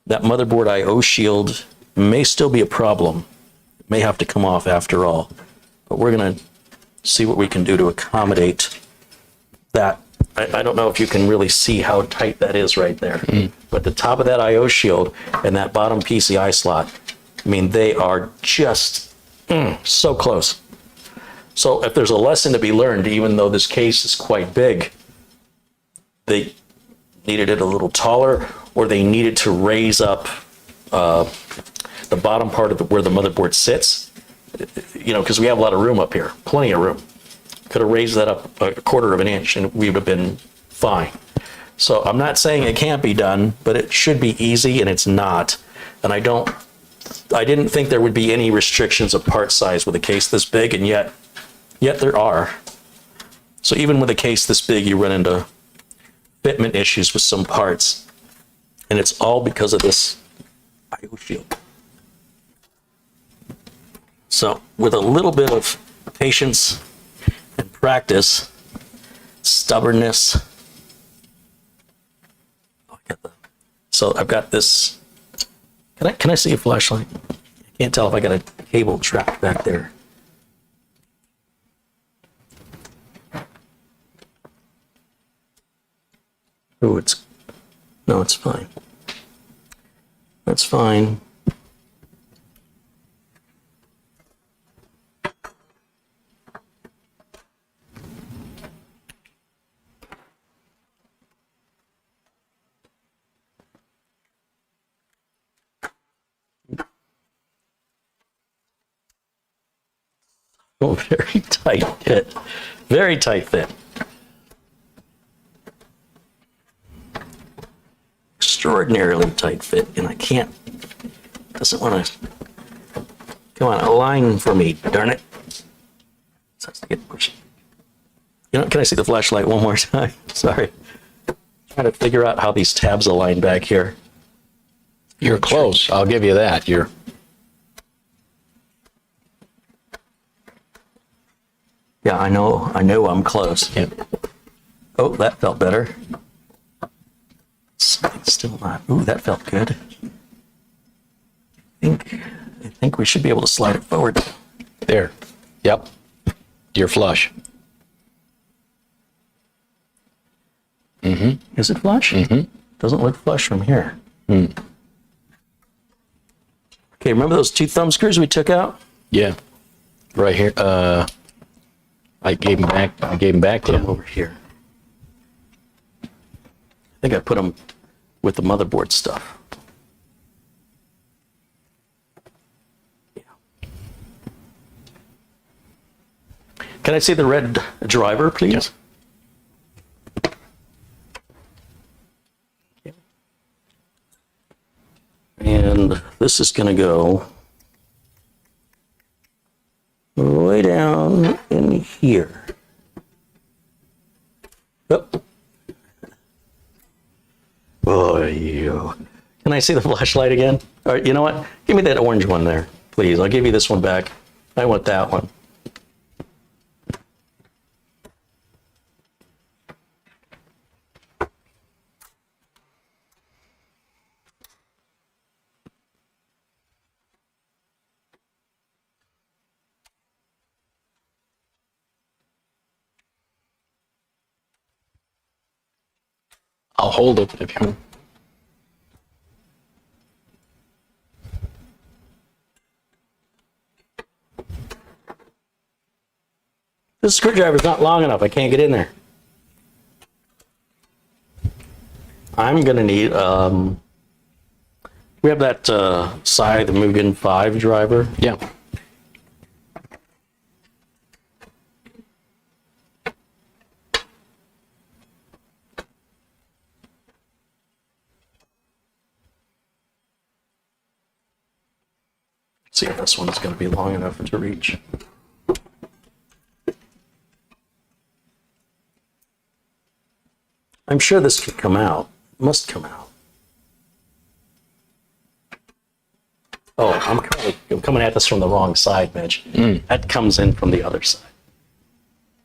B: That motherboard I/O shield may still be a problem. It may have to come off after all, but we're gonna see what we can do to accommodate that. I don't know if you can really see how tight that is right there, but the top of that I/O shield and that bottom PCI slot, I mean, they are just so close. So if there's a lesson to be learned, even though this case is quite big, they needed it a little taller, or they needed to raise up the bottom part of where the motherboard sits, you know, because we have a lot of room up here, plenty of room. Could have raised that up a quarter of an inch and we would have been fine. So I'm not saying it can't be done, but it should be easy, and it's not. And I didn't think there would be any restrictions of part size with a case this big, and yet there are. So even with a case this big, you run into fitment issues with some parts, and it's all because of this I/O shield. So with a little bit of patience and practice, stubbornness. So I've got this. Can I see a flashlight? I can't tell if I got a cable trapped back there. Oh, no, it's fine. That's fine. Oh, very tight fit. Very tight fit. Extraordinarily tight fit, and I can't, doesn't want to, come on, align for me, darn it. So has to get pushed. You know, can I see the flashlight one more time? Sorry. Trying to figure out how these tabs align back here.
C: You're close. I'll give you that.
B: Yeah, I know I'm close.
C: Yep.
B: Oh, that felt better. Something's still not. Ooh, that felt good. I think we should be able to slide it forward.
C: There. Yep. You're flush. Mm-hmm.
B: Is it flush? Mm-hmm. Doesn't look flush from here. Okay, remember those 2 thumb screws we took out?
C: Yeah. Right here. I gave them back. I gave them back to
B: Put them
C: you.
B: over here. I think I put them with the motherboard stuff. Yeah. Can I see the red driver, please?
C: Yep.
B: And this is going to go way down in here. Yep. Oh, you. Can I see the flashlight again? All right, you know what? Give me that orange one there, please. I'll give you this one back. I want that one.
C: I'll hold it if you want.
B: This screwdriver's not long enough. I can't get in there. I'm gonna need, we have that Scythe Mugen 5 driver.
C: Yeah.
B: See if this one's gonna be long enough to reach. I'm sure this could come out. It must come out. Oh, I'm coming at this from the wrong side, Mitch. That comes in from the other side.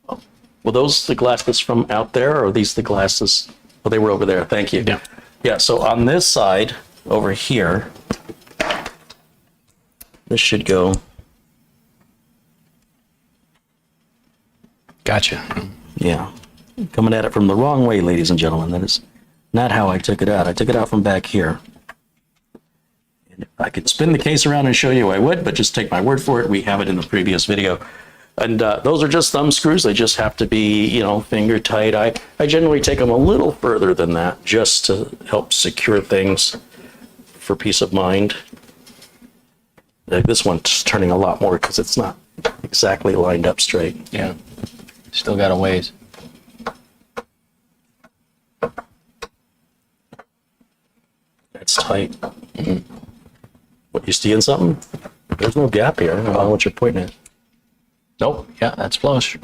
B: Oh. Were those the glasses from out there, or are these the glasses? Oh, they were over there. Thank you.
C: Yeah.
B: Yeah, so on this side, over here, this should go.
C: Gotcha.
B: Yeah. Coming at it from the wrong way, ladies and gentlemen. That is not how I took it out. I took it out from back here. And if I could spin the case around and show you, I would, but just take my word for it. We have it in the previous video. And those are just thumb screws. They just have to be, you know, finger tight. I generally take them a little further than that just to help secure things for peace of mind. Like this one's turning a lot more because it's not exactly lined up straight.
C: Yeah. Still got a ways.
B: That's tight. What, you seeing something? There's no gap here. I don't know what you're pointing at.
C: Nope. Yeah, that's flush.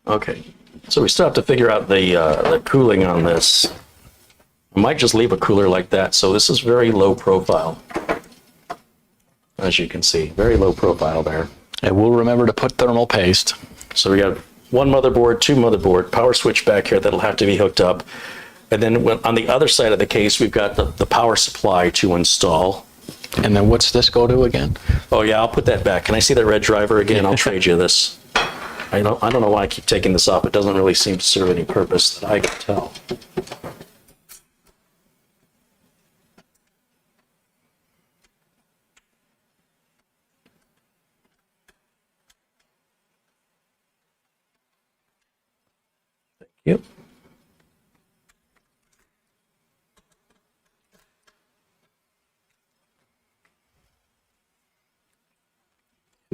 B: Okay. So we still have to figure out the cooling on this. I might just leave a cooler like that. So this is very low profile. As you can see, very low profile there.
C: And we'll remember to put thermal paste.
B: So we got one motherboard, two motherboard, power switch back here that'll have to be hooked up. And then on the other side of the case, we've got the power supply to install.
C: And then what's this go to again?
B: Oh yeah, I'll put that back. Can I see that red driver again? I'll trade you this. I don't know why I keep taking this off. It doesn't really seem to serve any purpose that I can tell. Thank you.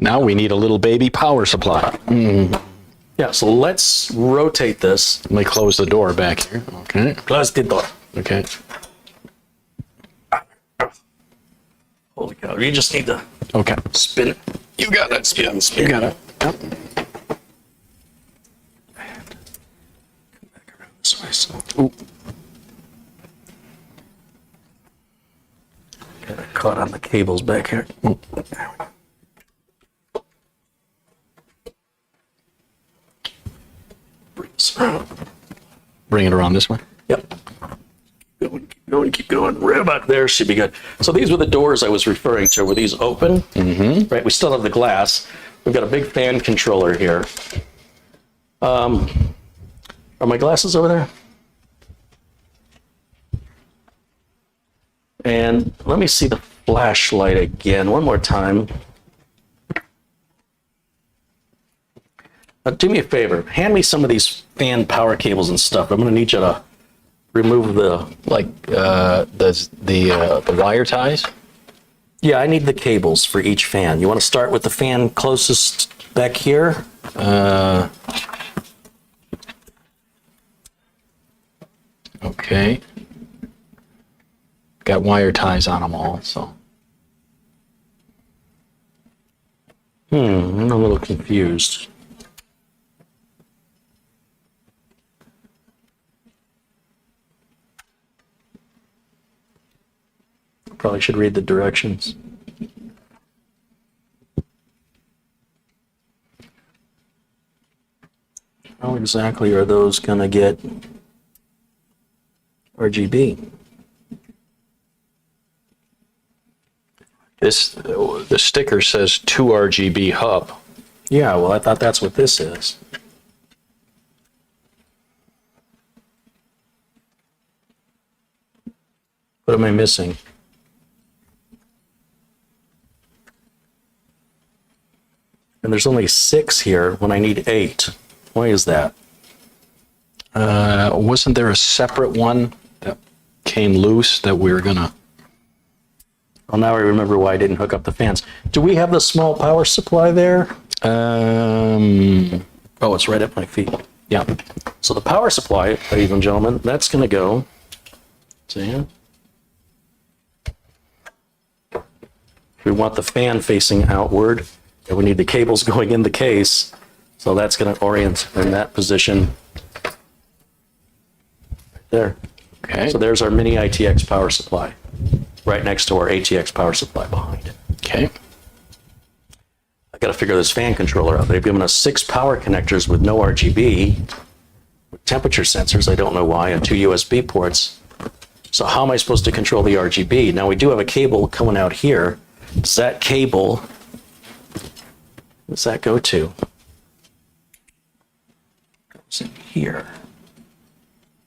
C: Now we need a little baby power supply.
B: Yeah, so let's rotate this.
C: Let me close the door back here. Okay.
B: Close the door.
C: Okay.
B: Holy cow, you just need to
C: Okay.
B: spin it.
C: You got it.
B: Spin, spin.
C: You got it. Yep.
B: Come back around this way. So.
C: Ooh.
B: Got it caught on the cables back here. There we go. Bring this around.
C: Bring it around this way.
B: Yep. Keep going, keep going. Right about there should be good. So these were the doors I was referring to. Were these open? Mm-hmm. Right, we still have the glass. We've got a big fan controller here. Are my glasses over there? And let me see the flashlight again one more time. Do me a favor. Hand me some of these fan power cables and stuff. I'm going to need you to remove the...
C: Like the wire ties.
B: Yeah, I need the cables for each fan. You want to start with the fan closest back here?
C: Okay. Got wire ties on them all, so.
B: I'm a little confused. Probably should read the directions. How exactly are those going to get RGB?
C: The sticker says 2 RGB hub.
B: Yeah, well, I thought that's what this is. What am I missing? And there's only 6 here when I need 8. Why is that?
C: Wasn't there a separate one that came loose that we were gonna?
B: Well, now I remember why I didn't hook up the fans. Do we have the small power supply there? Oh, it's right at my feet.
C: Yeah.
B: So the power supply, ladies and gentlemen, that's going to go. See? We want the fan facing outward, and we need the cables going in the case. So that's going to orient in that position. there.
C: Okay.
B: So there's our mini ITX power supply, right next to our ATX power supply behind it.
C: Okay.
B: I got to figure this fan controller out. They've given us 6 power connectors with no RGB, with temperature sensors, I don't know why, and 2 USB ports. So how am I supposed to control the RGB? Now we do have a cable coming out here. Does that cable, does that go to? Goes in here.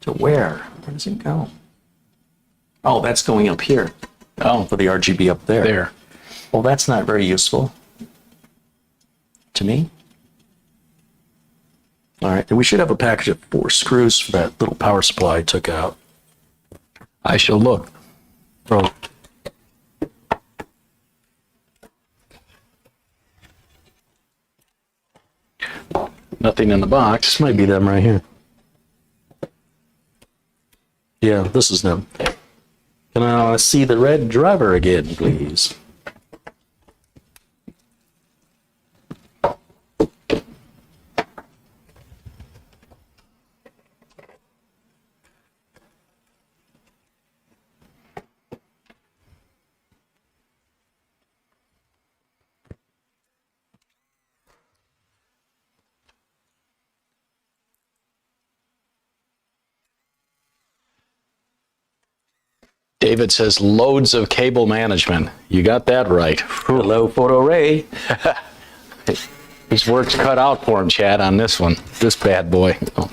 B: To where? Where does it go? Oh, that's going up here. Oh, for the RGB up there.
C: There.
B: Well, that's not very useful to me. All right, and we should have a package of 4 screws for that little power supply I took out.
C: I shall look.
B: Oh.
C: Nothing in the box.
B: This might be them right here. Yeah, this is them. Can I see the red driver again, please?
C: David says loads of cable management. You got that right.
B: Hello, photo array.
C: His work's cut out for him, Chad, on this one. This bad boy. Oh.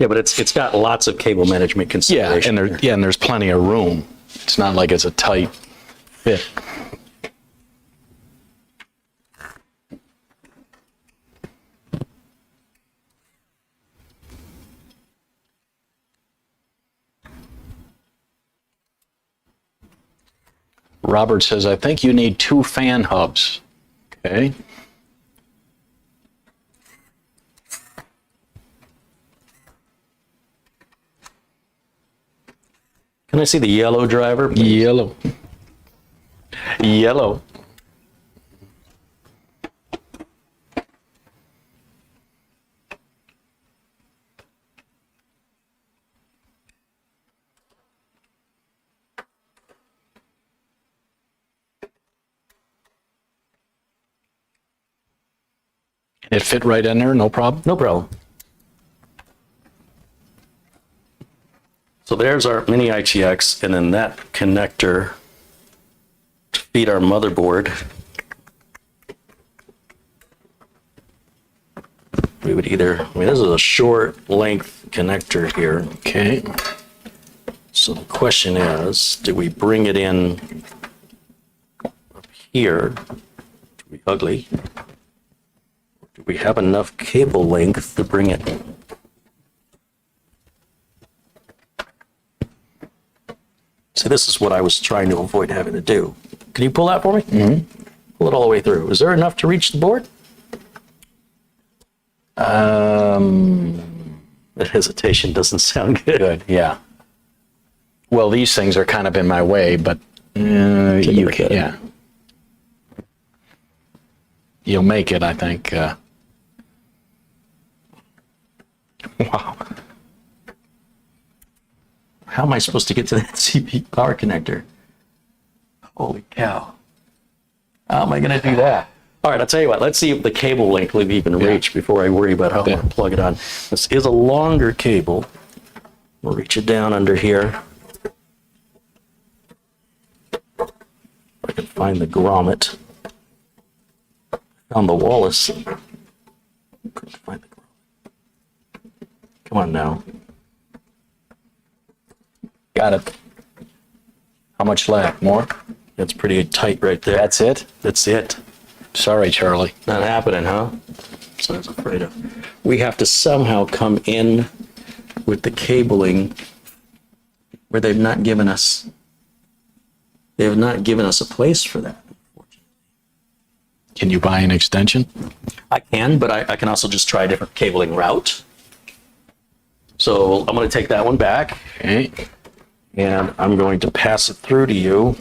B: Yeah, but it's got lots of cable management
C: Yeah,
B: consideration.
C: and there's plenty of room. It's not like it's a tight fit. Robert says, I think you need 2 fan hubs. Okay.
B: Can I see the yellow driver, please?
C: Yellow. Yellow. It fit right in there, no problem?
B: No problem. So there's our mini ITX, and then that connector to feed our motherboard. We would either, I mean, this is a short length connector here.
C: Okay.
B: So the question is, do we bring it in up here? To be ugly. Do we have enough cable length to bring it? See, this is what I was trying to avoid having to do. Can you pull that for me? Mm-hmm. Pull it all the way through. Is there enough to reach the board? The hesitation doesn't sound good.
C: Good, yeah. Well, these things are kind of in my way, but you
B: look
C: can,
B: at it.
C: yeah. You'll make it, I think. Wow.
B: How am I supposed to get to that CPU power connector? Holy cow. How am I going to do that? All right, I'll tell you what. Let's see if the cable length will even reach before I worry about how I'm going to plug it on. This is a longer cable. We'll reach it down under here. If I can find the grommet. Found the Wallace. Couldn't find the grommet. Come on now.
C: Got it. How much left? More?
B: That's pretty tight right there.
C: That's it?
B: That's it.
C: Sorry, Charlie.
B: Not happening, huh? That's what I was afraid of. We have to somehow come in with the cabling where they've not given us a place for that.
C: Can you buy an extension?
B: I can, but I can also just try a different cabling route. So I'm going to take that one back,
C: Okay.
B: and I'm going to pass it through to you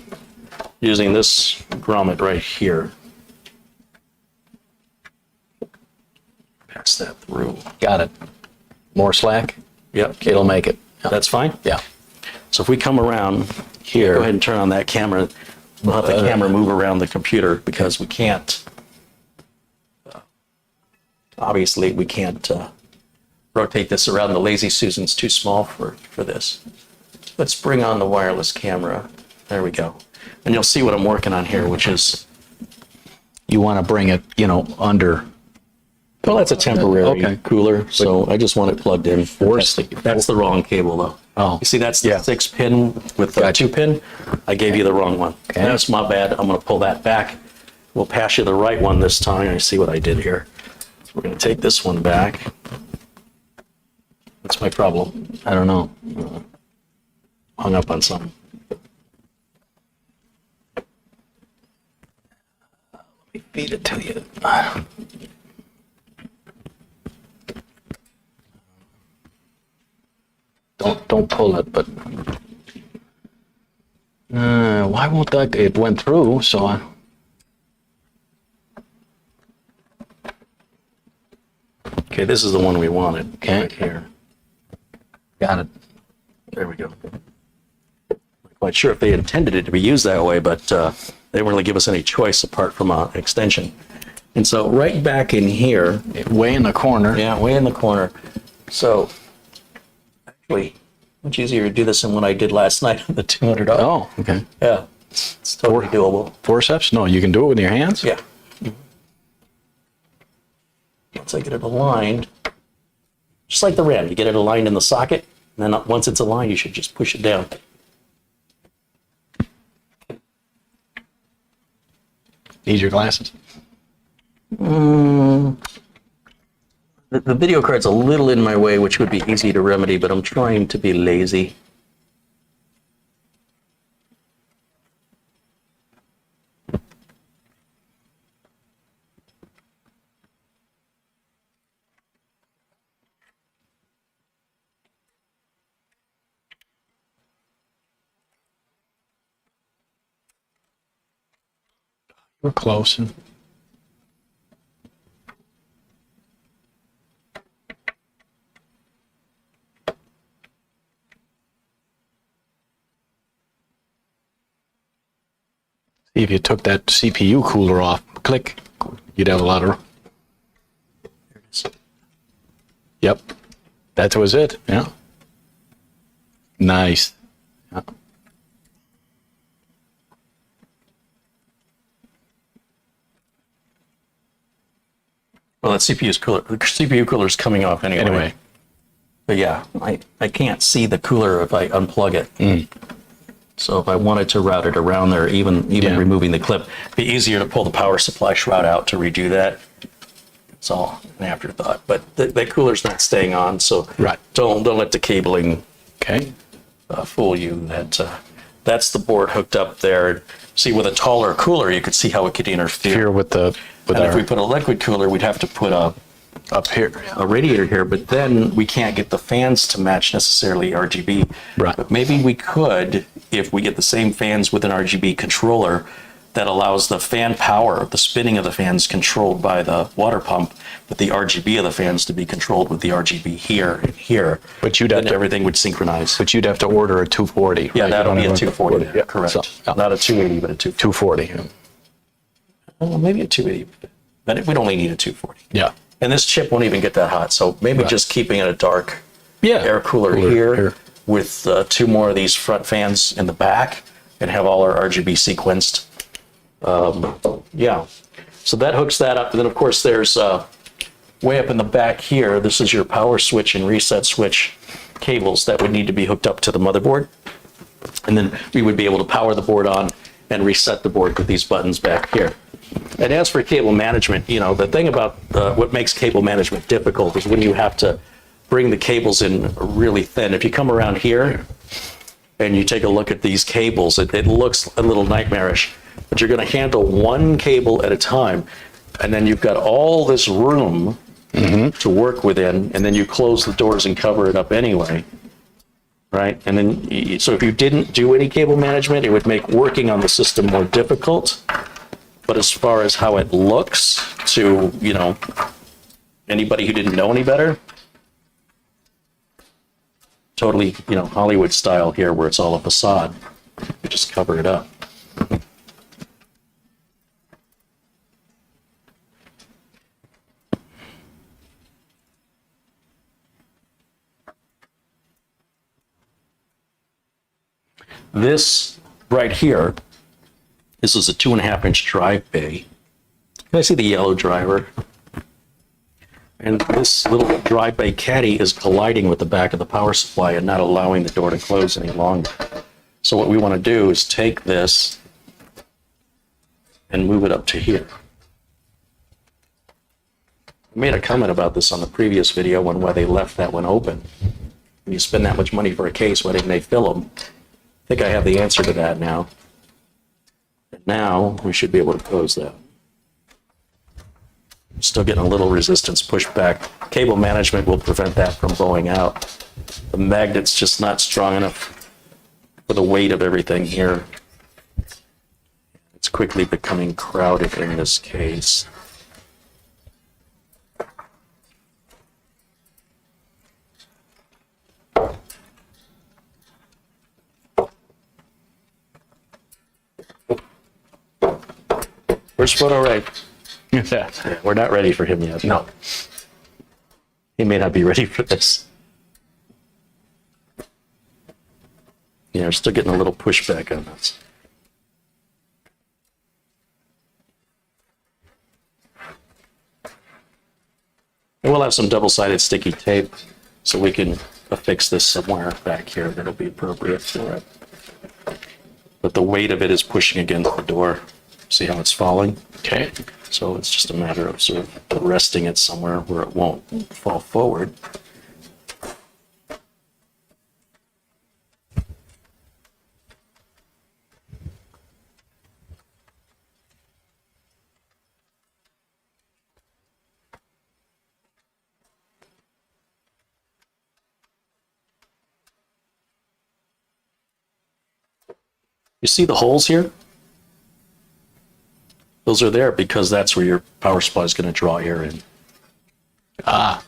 B: using this grommet right here. Pass that through.
C: Got it. More slack?
B: Yep.
C: It'll make it. Yeah.
B: That's fine?
C: Yeah.
B: So if we come around here, go ahead and turn on that camera. We'll have the camera move around the computer because we can't, obviously we can't rotate this around. The Lazy Susan's too small for this. Let's bring on the wireless camera. There we go. And you'll see what I'm working on here, which is,
C: You want to bring it, under.
B: well, that's a temporary
C: Okay.
B: cooler, so I just want it plugged in. That's the wrong cable, though.
C: Oh.
B: You see, that's the
C: Yeah.
B: 6-pin with the
C: Gotcha.
B: 2-pin. I gave you the wrong one.
C: Okay.
B: That's my bad. I'm going to pull that back. We'll pass you the right one this time. I see what I did here. So we're going to take this one back. What's my problem?
C: I don't know.
B: Hung up on something.
C: Let me feed it to you. Don't pull it, but why won't that? It went through, so I.
B: Okay, this is the one we wanted.
C: Okay.
B: Right here.
C: Got it.
B: There we go. Not quite sure if they intended it to be used that way, but they didn't really give us any choice apart from an extension. And so right back in here,
C: Way in the corner.
B: yeah, way in the corner. So actually, much easier to do this than what I did last night on the $200.
C: Oh, okay.
B: Yeah, it's totally doable.
C: Forceps? No, you can do it with your hands?
B: Yeah. Once I get it aligned, just like the RAM, you get it aligned in the socket, and then once it's aligned, you should just push it down.
C: Need your glasses?
B: The video card's a little in my way, which would be easy to remedy, but I'm trying to be lazy.
C: We're close. See, if you took that CPU cooler off, click, you'd have a lot of.
B: There it is.
C: Yep, that was it. Yeah. Nice. Yeah.
B: Well, that CPU's cooler. The CPU cooler's coming off anyway.
C: Anyway,
B: But yeah, I can't see the cooler if I unplug it. So if I wanted to route it around there, even
C: Yeah.
B: removing the clip, it'd be easier to pull the power supply shroud out to redo that. It's all an afterthought. But that cooler's not staying on, so
C: Right.
B: don't let the cabling
C: okay.
B: fool you. That's the board hooked up there. See, with a taller cooler, you could see how it could interfere.
C: Here with the with
B: And if
C: our
B: we put a liquid cooler, we'd have to put
C: up here.
B: a radiator here, but then we can't get the fans to match necessarily RGB.
C: Right.
B: But maybe we could if we get the same fans with an RGB controller that allows the fan power, the spinning of the fans controlled by the water pump, but the RGB of the fans to be controlled with the RGB here and here.
C: But you'd have
B: then
C: to-
B: everything would synchronize.
C: But you'd have to order a 240.
B: Yeah,
C: right?
B: that'll
C: You
B: be a
C: don't have
B: 240.
C: Yeah,
B: Correct.
C: so, yeah.
B: Not a 280, but a 240.
C: 240.
B: Maybe a 280, but we'd only need a 240.
C: Yeah.
B: And this chip won't even get that hot, so maybe
C: Right.
B: just keeping it a dark
C: Yeah.
B: air cooler here with two more of these front fans in the back and have all our RGB sequenced. Yeah, so that hooks that up. And then of course there's way up in the back here, this is your power switch and reset switch cables that would need to be hooked up to the motherboard. And then we would be able to power the board on and reset the board with these buttons back here. And as for cable management, the thing about what makes cable management difficult is when you have to bring the cables in really thin. If you come around here and you take a look at these cables, it looks a little nightmarish, but you're going to handle one cable at a time. And then you've got all this room to work within, and then you close the doors and cover it up anyway. Right? And then, so if you didn't do any cable management, it would make working on the system more difficult. But as far as how it looks to, anybody who didn't know any better, totally, you know, Hollywood style here where it's all a facade. You just cover it up. This right here, this is a 2.5-inch drive bay. Can I see the yellow driver? And this little drive bay caddy is colliding with the back of the power supply and not allowing the door to close any longer. So what we want to do is take this and move it up to here. I made a comment about this on the previous video on why they left that one open. When you spend that much money for a case, why didn't they fill them? I think I have the answer to that now. And now we should be able to close that. Still getting a little resistance pushback. Cable management will prevent that from going out. The magnet's just not strong enough for the weight of everything here. It's quickly becoming crowded in this case. Where's Photo Ray? Yeah, we're not ready for him yet. No. He may not be ready for this. Yeah, we're still getting a little pushback on this. And we'll have some double-sided sticky tape so we can affix this somewhere back here that'll be appropriate for it. But the weight of it is pushing against the door. See how it's falling?
C: Okay.
B: So it's just a matter of sort of resting it somewhere where it won't fall forward. You see the holes here? Those are there because that's where your power supply is going to draw air in.
C: Ah.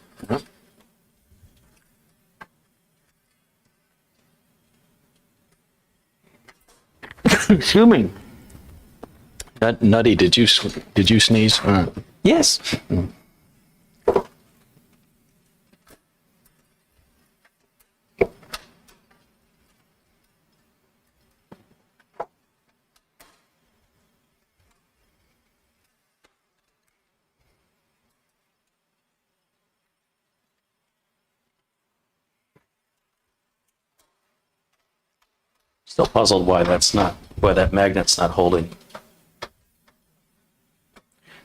C: Excuse me. That Nutty, did you sneeze?
B: Yes. Still puzzled why that magnet's not holding.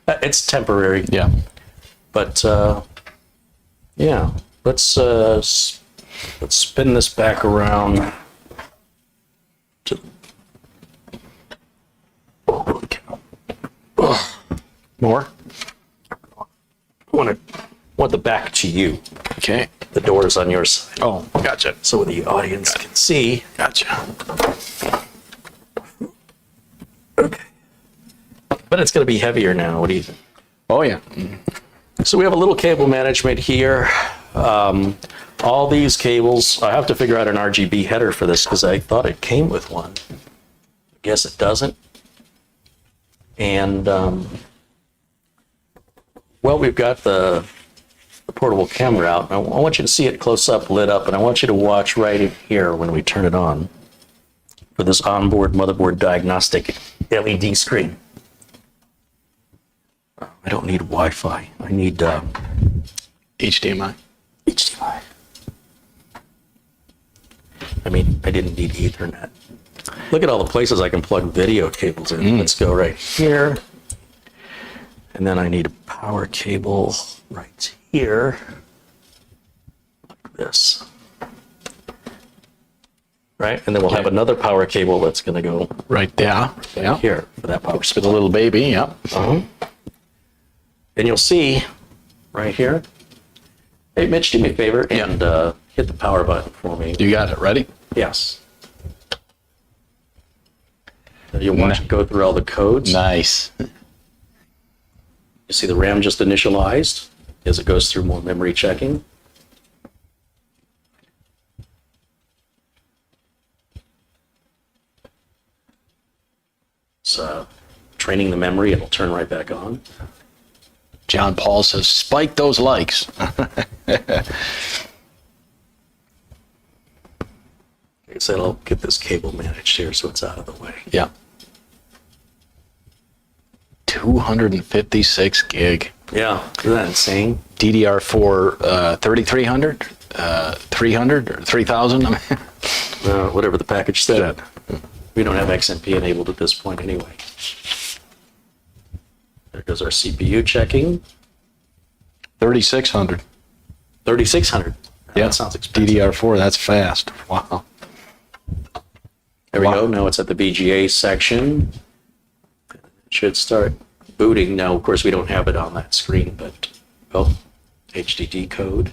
B: It's temporary.
C: Yeah.
B: But yeah, let's spin this back around to more. Want the back to you.
C: Okay.
B: The door is on your side.
C: Oh, gotcha.
B: So the audience can see.
C: Gotcha.
B: Okay. But it's going to be heavier now. What do you think?
C: Oh, yeah.
B: So we have a little cable management here. All these cables, I have to figure out an RGB header for this because I thought it came with one. I guess it doesn't. And, well, we've got the portable camera out. I want you to see it close up, lit up, and I want you to watch right in here when we turn it on for this onboard motherboard diagnostic LED screen. I don't need Wi-Fi. I need
C: HDMI.
B: HDMI. I mean, I didn't need Ethernet. Look at all the places I can plug video cables in. Let's go right here. And then I need a power cable right here. Like this. Right? And then we'll have another power cable that's going to go
C: Right there. Yeah.
B: here for that power
C: With
B: supply.
C: a little baby, yeah.
B: And you'll see right here. Hey, Mitch, do me a favor and hit the power button for me.
C: You got it. Ready?
B: Yes. You'll watch it go through all the codes.
C: Nice.
B: You see the RAM just initialized as it goes through more memory checking. it's training the memory. It'll turn right back on.
C: John Paul says, spike those likes.
B: Okay, so I'll get this cable managed here so it's out of the way.
C: Yeah. 256 gig.
B: Yeah, isn't that insane?
C: DDR4 3300, 300, or 3000. I mean,
B: Whatever the package said. We don't have XMP enabled at this point anyway. There goes our CPU checking.
C: 3600.
B: 3600.
C: Yeah,
B: That sounds expensive.
C: DDR4, that's fast. Wow.
B: There we go. Now it's at the VGA section. It should start booting. Now, of course, we don't have it on that screen, but, oh, HDD code.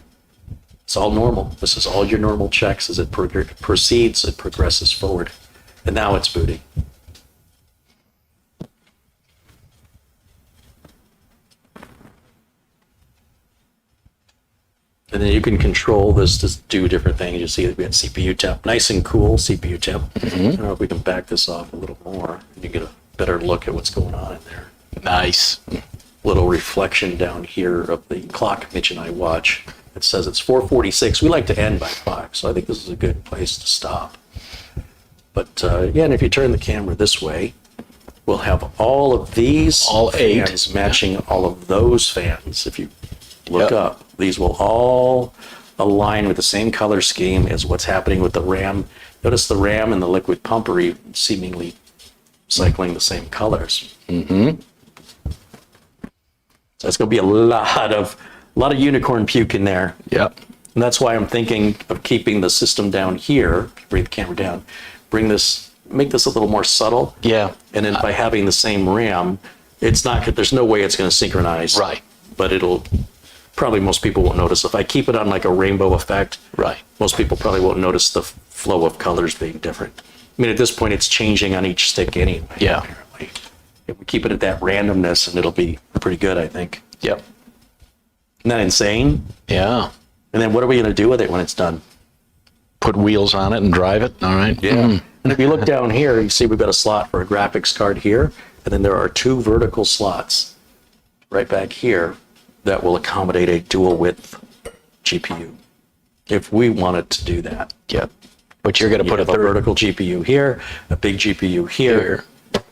B: It's all normal. This is all your normal checks. As it proceeds, it progresses forward. And now it's booting. And then you can control this to do different things. You see that we got CPU temp, nice and cool CPU temp. I don't know if we can back this off a little more. You get a better look at what's going on in there.
C: Nice.
B: Little reflection down here of the clock Mitch and I watch. It says it's 4:46. We like to end by 5, so I think this is a good place to stop. But yeah, and if you turn the camera this way, we'll have all of these
C: All 8
B: fans matching all of those fans. If you look
C: Yep.
B: up, these will all align with the same color scheme as what's happening with the RAM. Notice the RAM and the liquid pump are seemingly cycling the same colors. So it's going to be a lot of unicorn puke in there.
C: Yep.
B: And that's why I'm thinking of keeping the system down here. Bring the camera down. Make this a little more subtle.
C: Yeah.
B: And then by having the same RAM, it's not. There's no way it's going to synchronize.
C: Right.
B: But probably most people won't notice. If I keep it on like a rainbow effect,
C: Right.
B: most people probably won't notice the flow of colors being different. I mean, at this point, it's changing on each stick anyway.
C: Yeah.
B: Apparently. If we keep it at that randomness, and it'll be pretty good, I think.
C: Yep.
B: Isn't that insane?
C: Yeah.
B: And then what are we going to do with it when it's done?
C: Put wheels on it and drive it. All right.
B: And if you look down here, you see we've got a slot for a graphics card here, and then there are 2 vertical slots right back here that will accommodate a dual width GPU if we wanted to do that.
C: Yep. But you're going to
B: You
C: put a
B: have a vertical GPU here, a big GPU here.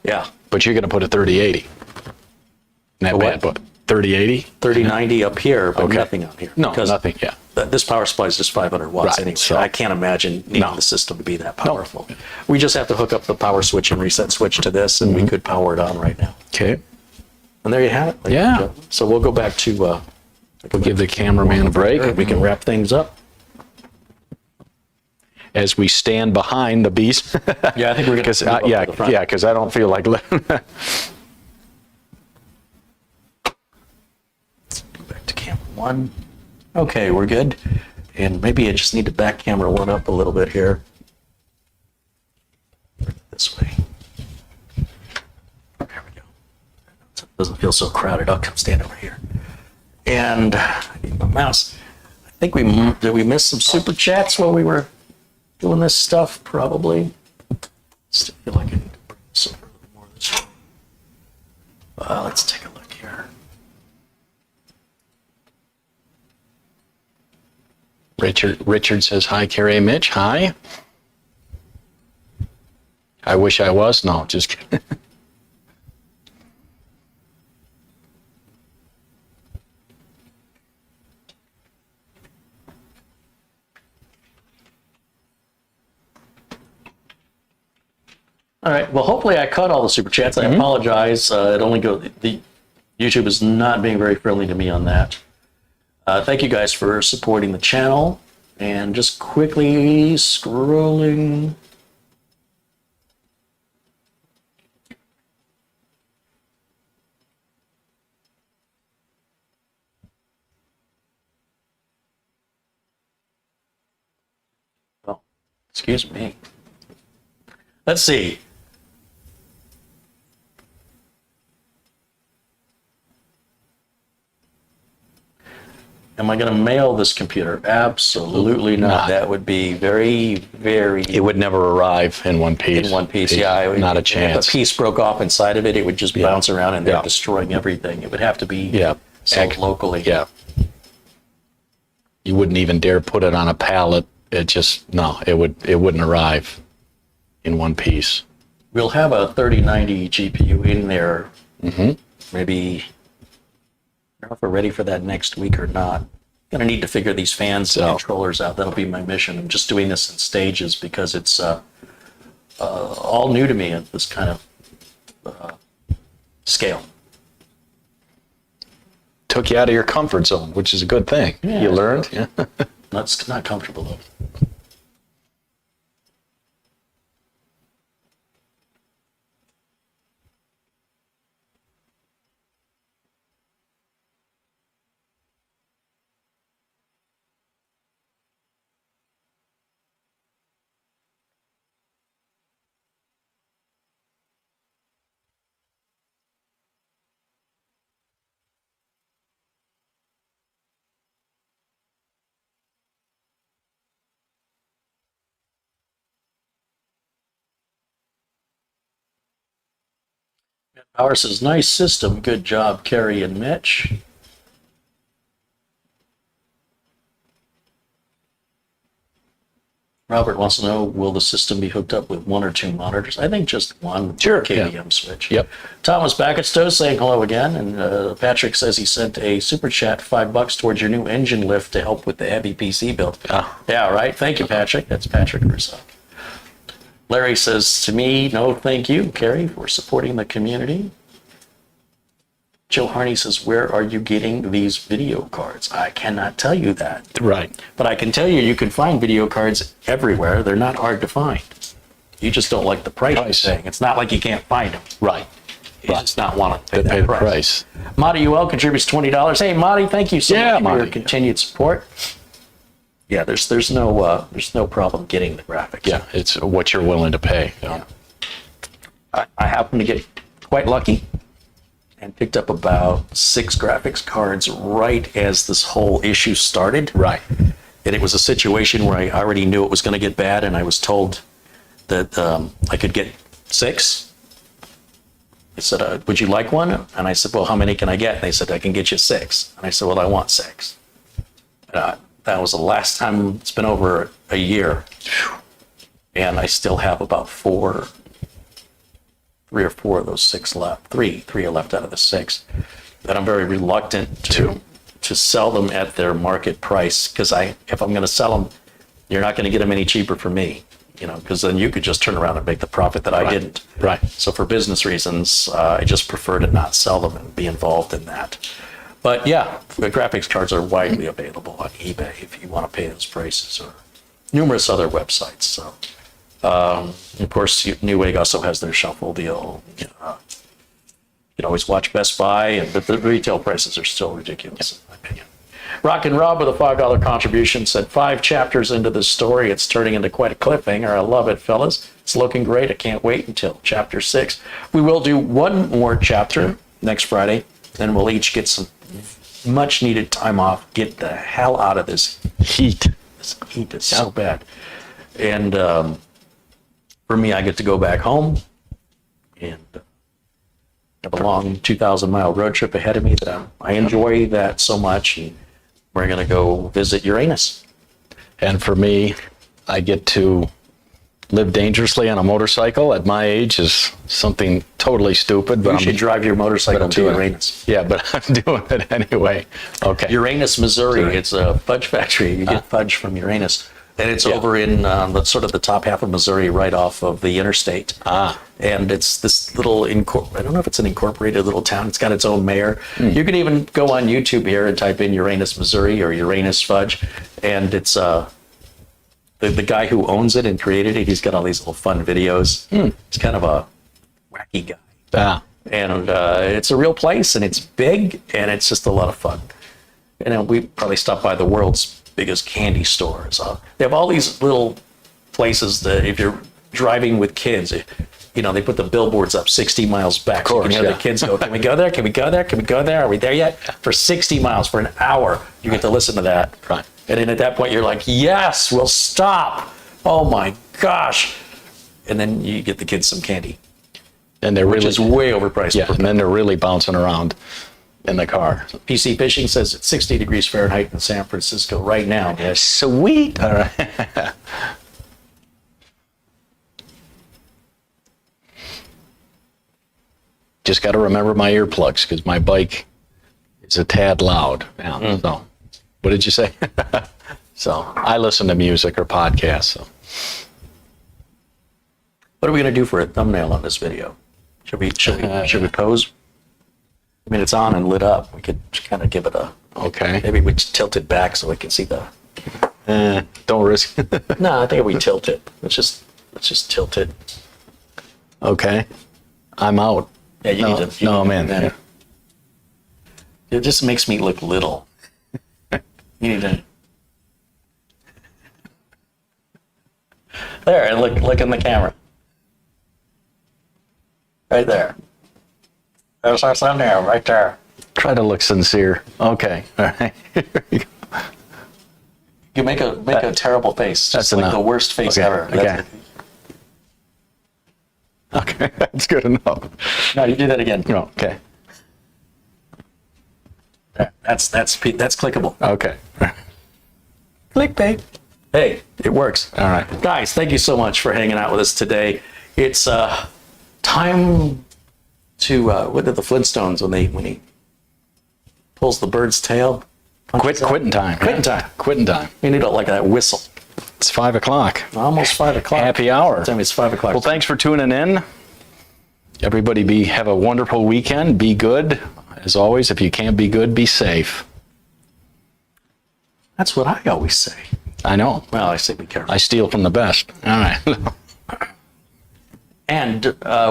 B: Yeah,
C: But you're going to put a 3080. In that
B: A what?
C: bad book. 3080?
B: 3090 up here, but
C: Okay.
B: nothing on here.
C: No,
B: because
C: nothing. Yeah.
B: This power supply is just 500 watts
C: Right,
B: anyway.
C: so-
B: I can't imagine needing
C: No.
B: the system to be that powerful. We just have to hook up the power switch and reset switch to this, and we could power it on right now.
C: Okay.
B: And there you have it. ladies and
C: Yeah.
B: gentlemen. So we'll go back to.
C: We'll give the cameraman a break
B: We can wrap things up.
C: as we stand behind the beast.
B: Yeah, I think we're going to.
C: Yeah, because I don't feel like.
B: Go back to camera 1. Okay, we're good. And maybe I just need to back camera 1 up a little bit here. This way. There we go. So it doesn't feel so crowded. I'll come stand over here. And I need my mouse. I think did we miss some super chats while we were doing this stuff? Probably. Still feel like I need to bring this over a little more this way. Let's take a look here.
C: Richard says, hi, Carrie and Mitch. Hi. I wish I was. No, just kidding.
B: All right. Well, hopefully I caught all the super chats. I apologize. It only the YouTube is not being very friendly to me on that. Thank you guys for supporting the channel. And just quickly scrolling. Oh, excuse me. Let's see. Am I going to mail this computer? Absolutely not. That would be very, very...
C: It would never arrive in one piece.
B: In one piece, yeah.
C: Not a chance.
B: If a piece broke off inside of it, it would just bounce around and they're destroying everything. It would have to be sold locally.
C: Yeah. You wouldn't even dare put it on a pallet. It just, no, it wouldn't arrive in one piece.
B: We'll have a 3090 GPU in there. Maybe, I don't know if we're ready for that next week or not. Gonna need to figure these fans and controllers out. That'll be my mission. I'm just doing this in stages because it's all new to me at this kind of scale.
C: Took you out of your comfort zone, which is a good thing.
B: Yeah,
C: you learned. Yeah.
B: That's not comfortable though. Power says, nice system. Good job, Kerry and Mitch. Robert wants to know, will the system be hooked up with one or two monitors? I think just one KVM switch.
C: Yep.
B: Thomas Backetstow saying hello again. And Patrick says he sent a super chat, $5 towards your new engine lift to help with the heavy PC build. Yeah, right. Thank you, Patrick. That's Patrick Rousseau. Larry says to me, no, thank you, Kerry, for supporting the community. Joe Harney says, where are you getting these video cards? I cannot tell you that.
C: Right.
B: But I can tell you, you can find video cards everywhere. They're not hard to find. You just don't like the price you're saying. It's not like you can't find them.
C: Right.
B: You just not want to pay
C: Pay
B: that
C: the
B: price. Marty UL contributes $20. Hey, Marty, thank you so much for your continued support. Yeah, there's no problem getting the graphics.
C: Yeah, it's what you're willing to pay.
B: Yeah. I happen to get quite lucky and picked up about 6 graphics cards right as this whole issue started.
C: Right.
B: And it was a situation where I already knew it was going to get bad, and I was told that I could get 6. They said, would you like one? And I said, well, how many can I get? And they said, I can get you 6. And I said, well, I want 6. That was the last time. It's been over a year. And I still have about 3 or 4 of those 6 left. 3 are left out of the 6. That I'm very reluctant to sell them at their market price, because if I'm going to sell them, you're not going to get them any cheaper for me, because then you could just turn around and make the profit that I didn't.
C: Right.
B: So for business reasons, I just prefer to not sell them and be involved in that. But yeah, the graphics cards are widely available on eBay if you want to pay those prices, or numerous other websites. So. Of course, Newegg also has their shuffle deal. You can always watch Best Buy, but the retail prices are still ridiculous, in my opinion. Rock and Rob with a $5 contribution said, 5 chapters into this story, it's turning into quite a cliffhanger. I love it, fellas. It's looking great. I can't wait until chapter 6. We will do one more chapter next Friday, then we'll each get some much needed time off, get the hell out of this heat. This heat is so bad. And for me, I get to go back home and have a long 2,000-mile road trip ahead of me that I enjoy that so much. And we're going to go visit Uranus.
C: And for me, I get to live dangerously on a motorcycle at my age is something totally stupid. But
B: you should drive your motorcycle to Uranus.
C: Yeah, but I'm doing it anyway. Okay.
B: Uranus, Missouri. It's a fudge factory. You get fudge from Uranus. And it's over in the sort of the top half of Missouri, right off of the interstate. And it's this little, I don't know if it's an incorporated little town. It's got its own mayor. You can even go on YouTube here and type in Uranus, Missouri, or Uranus Fudge. And it's the guy who owns it and created it. He's got all these little fun videos. He's kind of a wacky guy. And it's a real place, and it's big, and it's just a lot of fun. And we probably stopped by the world's biggest candy stores. They have all these little places that if you're driving with kids, you know, they put the billboards up 60 miles back. So you can
C: course,
B: hear
C: yeah.
B: the kids go, can we go there? Can we go there? Can we go there? Are we there yet? For 60 miles, for an hour, you get to listen to that.
C: Right.
B: And then at that point, you're like, yes, we'll stop. Oh my gosh. And then you get the kids some candy,
C: And they're
B: which
C: really,
B: is way overpriced.
C: yeah, and then they're really bouncing around in the car.
B: PC Fishing says it's 60 degrees Fahrenheit in San Francisco right now.
C: Yeah, sweet. All right. Just got to remember my earplugs because my bike is a tad loud. Yeah, so, what did you say? So I listen to music or podcasts. So.
B: What are we going to do for a thumbnail on this video? Should we pose? I mean, it's on and lit up. We could kind of give it a,
C: Okay.
B: maybe we tilt it back so we can see the,
C: Don't risk.
B: no, I think we tilt it. Let's just tilt it.
C: Okay. I'm out.
B: Yeah, you
C: No,
B: need to.
C: no, man.
B: Yeah. It just makes me look little. You need to. There, and look in the camera. Right there. There's our thumbnail right there.
C: Try to look sincere. Okay. All right. Here we go.
B: You make a terrible face.
C: That's
B: Just like
C: enough.
B: the worst face
C: Okay,
B: ever.
C: okay. Okay. That's good enough.
B: No, you do that again.
C: No. Okay.
B: That's clickable.
C: Okay.
B: Clickbait. Hey, it works.
C: All right.
B: Guys, thank you so much for hanging out with us today. It's time to what did the Flintstones when he pulls the bird's tail?
C: Quitting time.
B: Quitting time.
C: Quitting time.
B: You need like that whistle.
C: It's 5 o'clock.
B: Almost 5 o'clock.
C: Happy hour.
B: Time it's 5 o'clock.
C: Well, thanks for tuning in. Everybody have a wonderful weekend. Be good. As always, if you can't be good, be safe.
B: That's what I always say.
C: I know.
B: Well, I say be careful.
C: I steal from the best. All right.
B: And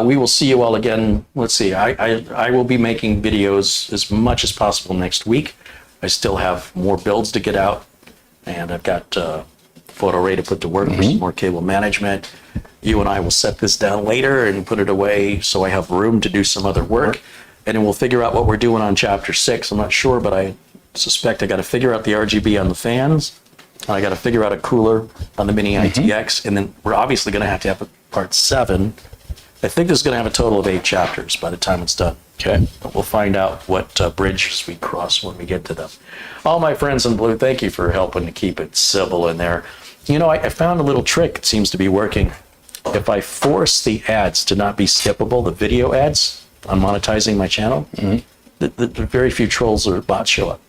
B: we will see you all again. Let's see. I will be making videos as much as possible next week. I still have more builds to get out, and I've got photo array to put to work for some more cable management. You and I will set this down later and put it away so I have room to do some other work. And then we'll figure out what we're doing on Chapter 6. I'm not sure, but I suspect I got to figure out the RGB on the fans. I got to figure out a cooler on the Mini-ITX. And then we're obviously going to have a part 7. I think this is going to have a total of 8 chapters by the time it's done.
C: Okay.
B: But we'll find out what bridges we cross when we get to them. All my friends in blue, thank you for helping to keep it civil in there. You know, I found a little trick that seems to be working. If I force the ads to not be skippable, the video ads on monetizing my channel, the very few trolls or bots show up.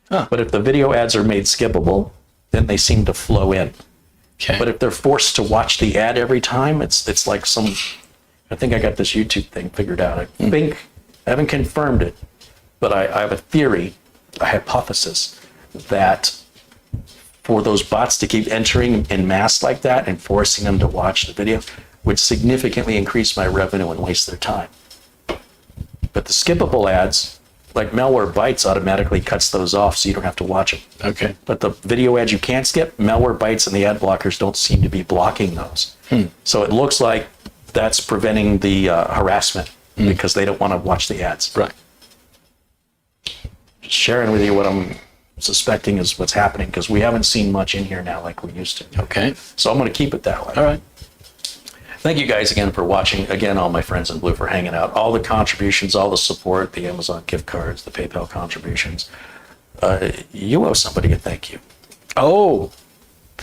C: Huh.
B: But if the video ads are made skippable, then they seem to flow in.
C: Okay.
B: But if they're forced to watch the ad every time, it's like some, I think I got this YouTube thing figured out. I think, I haven't confirmed it, but I have a theory, a hypothesis, that for those bots to keep entering in mass like that and forcing them to watch the video would significantly increase my revenue and waste their time. But the skippable ads, like Malware Bytes automatically cuts those off so you don't have to watch them.
C: Okay.
B: But the video ads you can't skip, Malware Bytes and the ad blockers don't seem to be blocking those. So it looks like that's preventing the harassment because they don't want to watch the ads.
C: Right.
B: Just sharing with you what I'm suspecting is what's happening because we haven't seen much in here now like we used to.
C: Okay.
B: So I'm going to keep it that way.
C: All right.
B: Thank you guys again for watching. Again, all my friends in blue for hanging out. All the contributions, all the support, the Amazon gift cards, the PayPal contributions. You owe somebody a thank you.
C: Oh,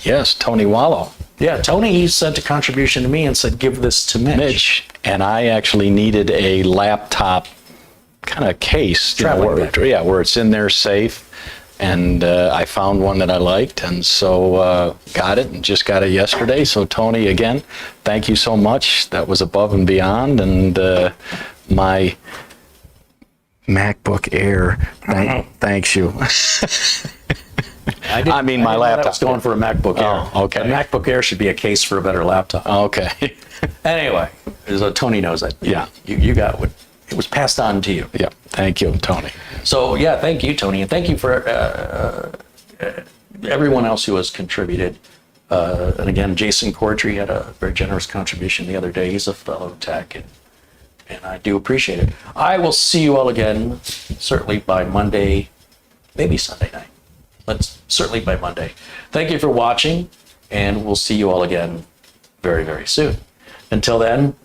C: yes, Tony Wallow.
B: Yeah, Tony, he sent a contribution to me and said, give this to Mitch.
C: Mitch, and I actually needed a laptop kind of case,
B: Traveling bag.
C: where it's in there safe. And I found one that I liked, and so got it, and just got it yesterday. So Tony, again, thank you so much. That was above and beyond. And my MacBook Air, thanks you. I mean, my
B: I
C: laptop.
B: was going for a MacBook Air.
C: Oh, okay.
B: A MacBook Air should be a case for a better laptop.
C: Okay.
B: Anyway, so Tony knows that.
C: Yeah.
B: You got what it was passed on to you.
C: Yeah, thank you, Tony.
B: So yeah, thank you, Tony, and thank you for everyone else who has contributed. And again, Jason Cordry had a very generous contribution the other day. He's a fellow tech, and I do appreciate it. I will see you all again, certainly by Monday, maybe Sunday night. Certainly by Monday. Thank you for watching, and we'll see you all again very, very soon. Until then,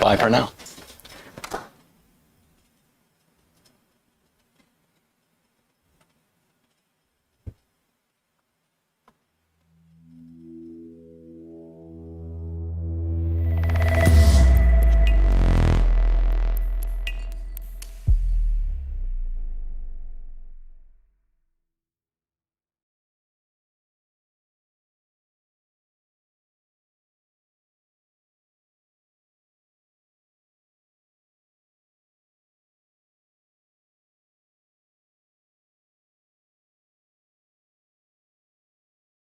C: Bye for now.